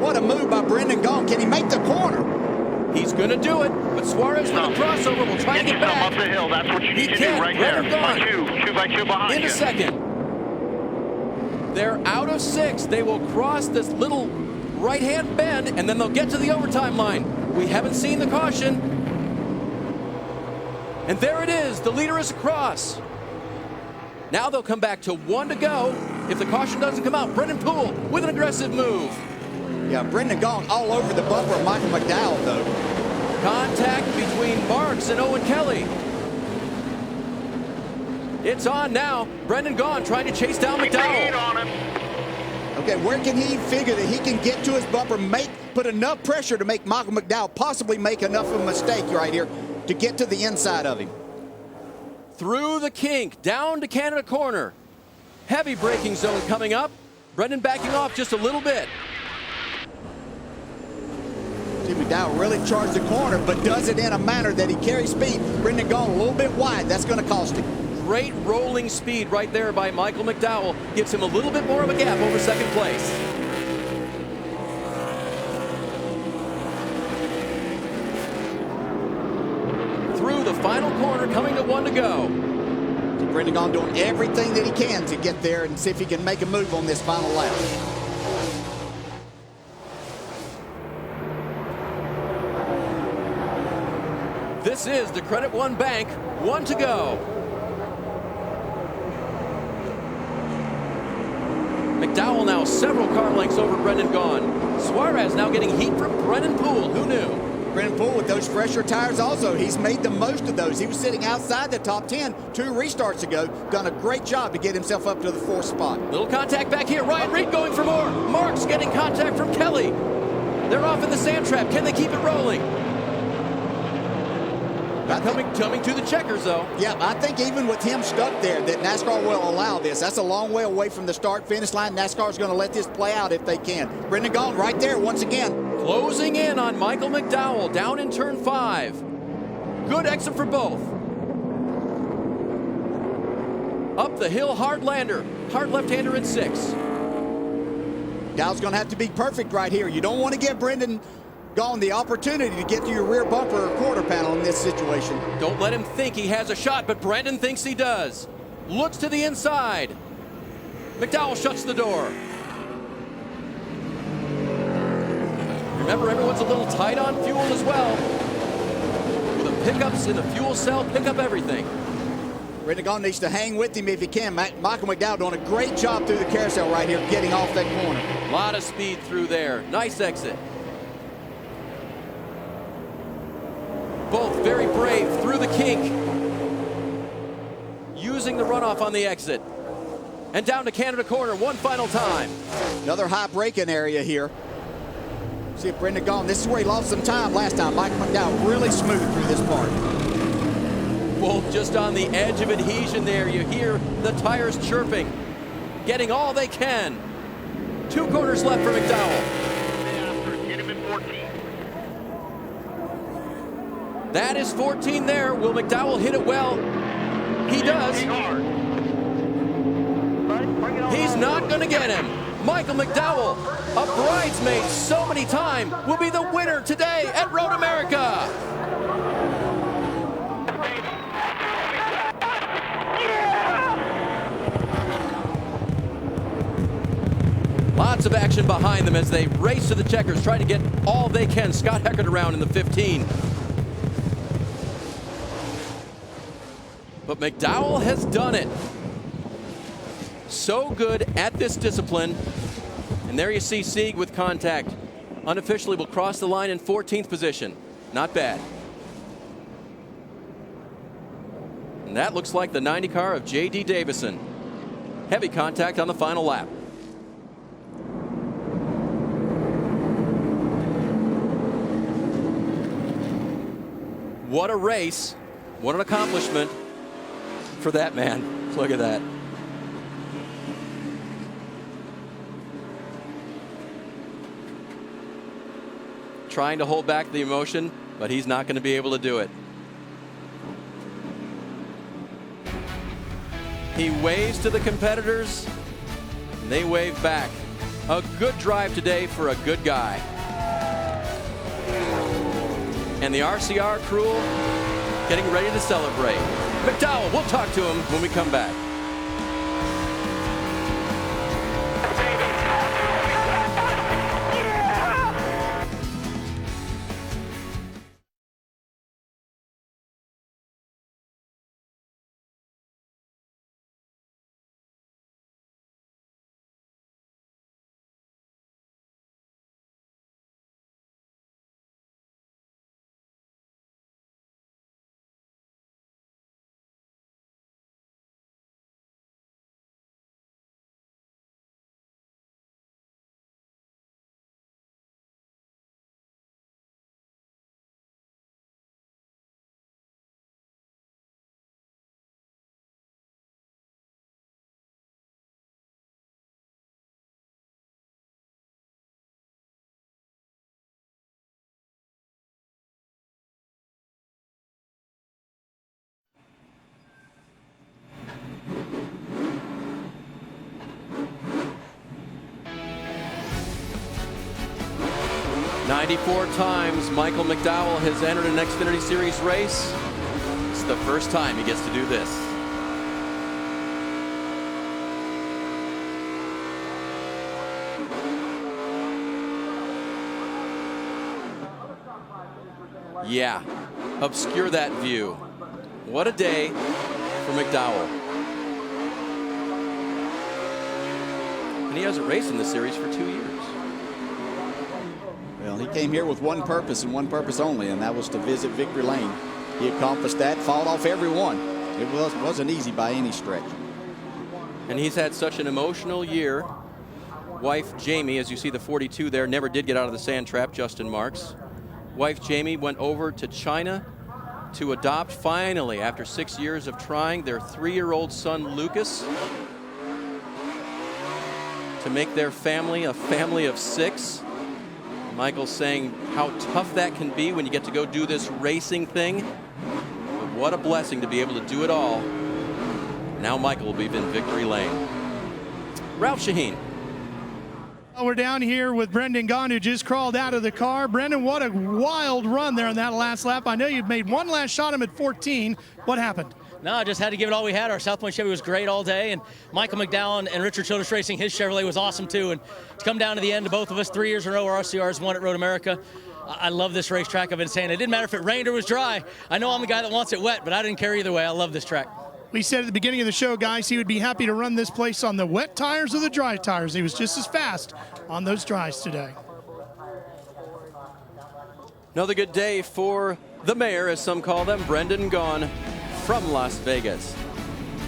T: What a move by Brendan Gaughan. Can he make the corner?
D: He's going to do it, but Suarez with a crossover will try to get back.
H: Up the hill. That's what you need to do right there. By two behind
D: into
H: you.
D: second. They're out of 6. They will cross this little right-hand bend, and then they'll get to the overtime line. We haven't seen the caution. And there it is. The leader is across. Now they'll come back to 1 to go. If the caution doesn't come out, Brendan Poole with an aggressive move.
T: Yeah, Brendan Gaughan all over the bumper of Michael McDowell, though.
D: Contact between Marks and Owen Kelly. It's on now. Brendan Gaughan trying to chase down McDowell.
T: Okay, where can he figure that he can get to his bumper, put enough pressure to make Michael McDowell possibly make enough of a mistake right here to get to the inside of him?
D: Through the kink, down to Canada corner. Heavy braking zone coming up. Brendan backing off just a little bit. Great rolling speed right there by Michael McDowell. Gives him a little bit more of a gap over second place. Through the final corner, coming to 1 to go.
T: So Brendan Gaughan doing everything that he can to get there and see if he can make a move on this final lap.
D: This is the Credit One Bank, 1 to go. McDowell now several car lengths over Brendan Gaughan. Suarez now getting heat from Brendan Poole. Who knew?
T: Brendan Poole with those fresher tires also. He's made the most of those. He was sitting outside the top 10 2 restarts ago. Done a great job to get himself up to the 4th spot.
D: Little contact back here. Ryan Reed going for more. Marks getting contact from Kelly. They're off in the sand trap. Can they keep it rolling? Coming to the checkers, though.
T: Yeah, I think even with him stuck there, that NASCAR will allow this. That's a long way away from the start-finish line. NASCAR's going to let this play out if they can. Brendan Gaughan right there once again.
D: Closing in on Michael McDowell down in turn 5. Good exit for both. Up the hill, hard lander. Hard left-hander in 6.
T: Dowell's going to have to be perfect right here. You don't want to give Brendan Gaughan the opportunity to get to your rear bumper or quarter panel in this situation.
D: Don't let him think he has a shot, but Brendan thinks he does. Looks to the inside. McDowell shuts the door. Remember, everyone's a little tight on fuel as well. With the pickups in the fuel cell, pick up everything.
T: Brendan Gaughan needs to hang with him if he can. Michael McDowell doing a great job through the carousel right here, getting off that corner.
D: A lot of speed through there. Nice exit. Both very brave through the kink. Using the runoff on the exit. And down to Canada corner one final time.
T: Another high braking area here. See if Brendan Gaughan, this is where he lost some time last time. Michael McDowell really smooth through this part.
D: Both just on the edge of adhesion there. You hear the tires chirping. Getting all they can. 2 corners left for McDowell.
H: Get him in 14.
D: That is 14 there. Will McDowell hit it well? He does. He He's not going to get him. Michael McDowell, a bridesmaid so many times, will be the winner today at Road America. Lots of action behind them as they race to the checkers, trying to get all they can. Scott Heckert around in the 15. But McDowell has done it. So good at this discipline. And there you see Sieg with contact. Unofficially will cross the line in 14th position. Not bad. And that looks like the 90 car of J.D. Davison. Heavy contact on the final lap. What a race. What an accomplishment for that man. Look at that. Trying to hold back the emotion, but he's not going to be able to do it. He waves to the competitors, and they wave back. A good drive today for a good guy. And the RCR crew getting ready to celebrate. McDowell, we'll talk to him when we come back. "94 times Michael McDowell has entered an Xfinity Series race. It's the first time he gets to do this. Yeah, obscure that view. What a day for McDowell. And he hasn't raced in the series for 2 years.
T: Well, he came here with one purpose and one purpose only, and that was to visit Victory Lane. He accomplished that, fought off every one. It wasn't easy by any stretch.
D: And he's had such an emotional year. Wife Jamie, as you see the 42 there, never did get out of the sand trap, Justin Marks. Wife Jamie went over to China to adopt, finally, after 6 years of trying, their 3-year-old son, Lucas, to make their family a family of 6. Michael's saying how tough that can be when you get to go do this racing thing. But what a blessing to be able to do it all. Now Michael will be in victory lane. Ralph Shaheen.
P: We're down here with Brendan Gaughan, who just crawled out of the car. Brendan, what a wild run there on that last lap. I know you've made one last shot at him at 14. What happened?
U: No, I just had to give it all we had. Our South Point Chevy was great all day, and Michael McDowell and Richard Childress Racing, his Chevrolet was awesome too. And to come down to the end of both of us, 3 years in a row, our RCRs won at Road America. I love this racetrack. I've been saying it didn't matter if it rained or was dry. I know I'm the guy that wants it wet, but I didn't care either way. I love this track.
P: We said at the beginning of the show, guys, he would be happy to run this place on the wet tires or the dry tires. He was just as fast on those dries today.
D: Another good day for the mayor, as some call them, Brendan Gaughan from Las Vegas.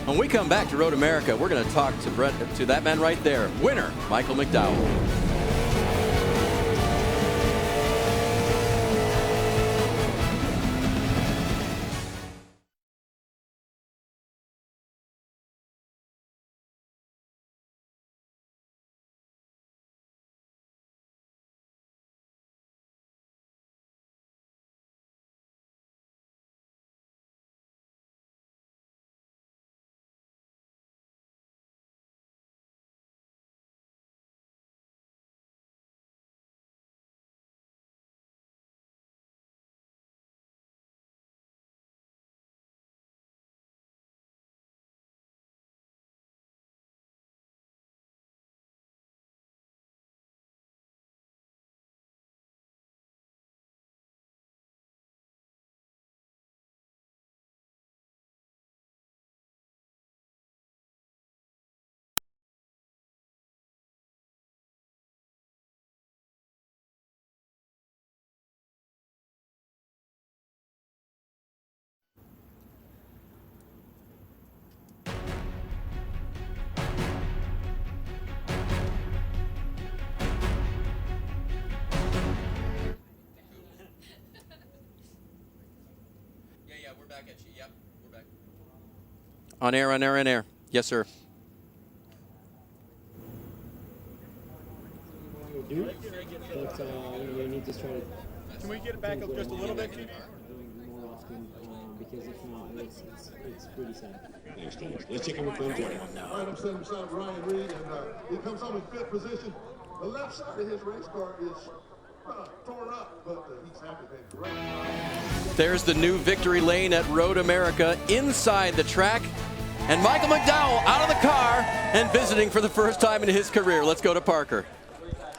D: When we come back to Road America, we're going to talk to that man right there, winner Michael McDowell. at you. Yep, we're back. On air, on air, on air. Yes, sir.
B: We need to try to.
V: Can we get it back up just a little bit, Chief?
B: More often, because if not, it's pretty sad. Let's check in with them, Jerry.
W: Right, I'm sitting beside Ryan Reed, and he comes home in fifth position. The left side of his race car is torn up, but he's happy to correct.
D: There's the new victory lane at Road America inside the track. And Michael McDowell out of the car and visiting for the first time in his career. Let's go to Parker.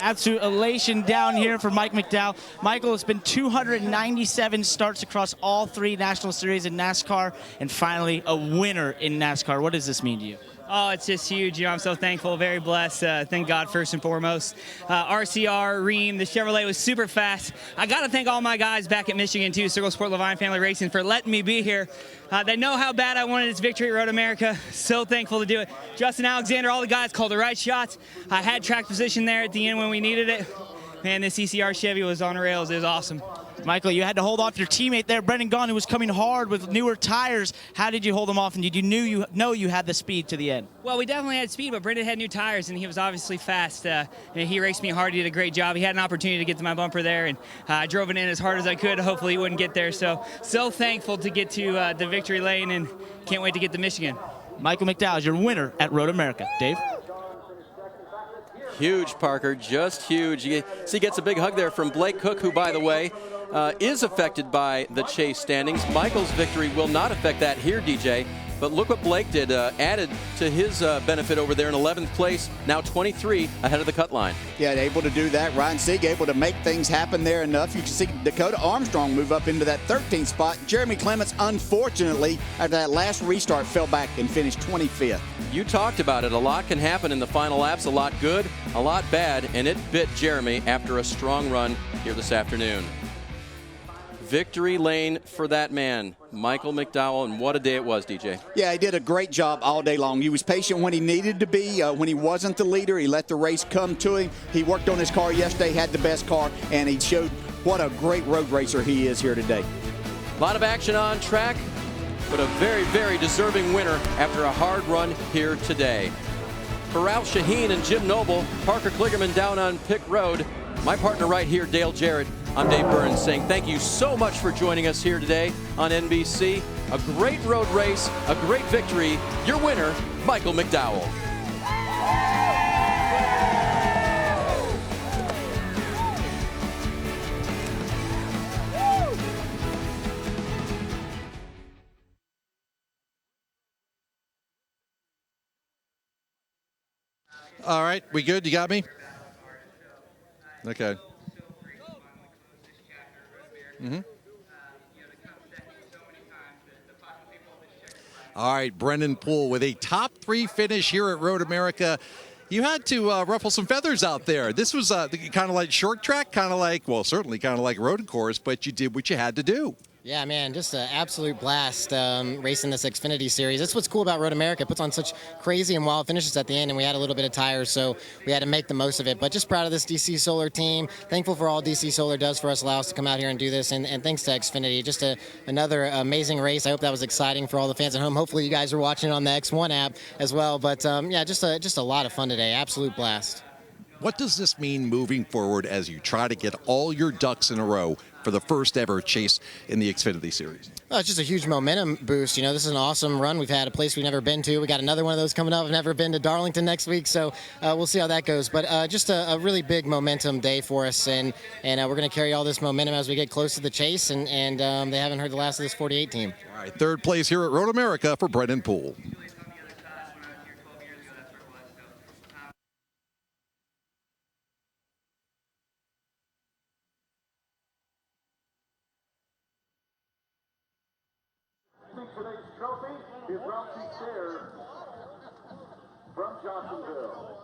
R: Absolute elation down here for Mike McDowell. Michael, it's been 297 starts across all 3 National Series in NASCAR, and finally a winner in NASCAR. What does this mean to you?
X: Oh, it's just huge. You know, I'm so thankful, very blessed. Thank God first and foremost. RCR, Ream, the Chevrolet was super fast. I got to thank all my guys back at Michigan, too, Circle Sport Levine Family Racing, for letting me be here. They know how bad I wanted this victory at Road America. So thankful to do it. Justin Alexander, all the guys called the right shots. I had track position there at the end when we needed it. Man, this ECR Chevy was on rails. It was awesome.
R: Michael, you had to hold off your teammate there, Brendan Gaughan, who was coming hard with newer tires. How did you hold him off, and did you know you had the speed to the end?
X: Well, we definitely had speed, but Brendan had new tires, and he was obviously fast. And he raced me hard. He did a great job. He had an opportunity to get to my bumper there, and I drove it in as hard as I could. Hopefully he wouldn't get there. So thankful to get to the victory lane, and can't wait to get to Michigan.
R: Michael McDowell is your winner at Road America. Dave?
D: Huge, Parker, just huge. See, he gets a big hug there from Blake Cook, who, by the way, is affected by the chase standings. Michael's victory will not affect that here, DJ. But look what Blake did, added to his benefit over there in 11th place, now 23 ahead of the cut line.
T: Yeah, able to do that. Ryan Sieg able to make things happen there enough. You can see Dakota Armstrong move up into that 13th spot. Jeremy Clements, unfortunately, after that last restart, fell back and finished 25th.
D: You talked about it. A lot can happen in the final laps, a lot good, a lot bad, and it bit Jeremy after a strong run here this afternoon. Victory lane for that man, Michael McDowell, and what a day it was, DJ.
T: Yeah, he did a great job all day long. He was patient when he needed to be. When he wasn't the leader, he let the race come to him. He worked on his car yesterday, had the best car, and he showed what a great road racer he is here today.
D: A lot of action on track, but a very, very deserving winner after a hard run here today. For Ralph Shaheen and Jim Noble, Parker Kligerman down on pit road, my partner right here, Dale Jarrett, I'm Dave Burns saying thank you so much for joining us here today on NBC. A great road race, a great victory. Your winner, Michael McDowell.
Q: All right, we good? You got me? Okay. All right, Brendan Poole with a top 3 finish here at Road America. You had to ruffle some feathers out there. This was kind of like short track, kind of like, well, certainly kind of like road course, but you did what you had to do.
Y: Yeah, man, just an absolute blast racing this XFINITY series. That's what's cool about Road America. It puts on such crazy and wild finishes at the end, and we had a little bit of tires, so we had to make the most of it. But just proud of this DC Solar team. Thankful for all DC Solar does for us, allow us to come out here and do this, and thanks to XFINITY. Just another amazing race. I hope that was exciting for all the fans at home. Hopefully you guys are watching it on the X1 app as well. But, yeah, just a lot of fun today. Absolute blast.
Q: What does this mean moving forward as you try to get all your ducks in a row for the first ever chase in the Xfinity Series?
Y: Well, it's just a huge momentum boost. You know, this is an awesome run. We've had a place we've never been to. We got another one of those coming up. I've never been to Darlington next week, so we'll see how that goes. But just a really big momentum day for us, and we're going to carry all this momentum as we get close to the chase, and they haven't heard the last of this 48 team.
Q: All right, third place here at Road America for Brendan Poole.
W: Today's trophy is Ralphie Chair from Johnsonville.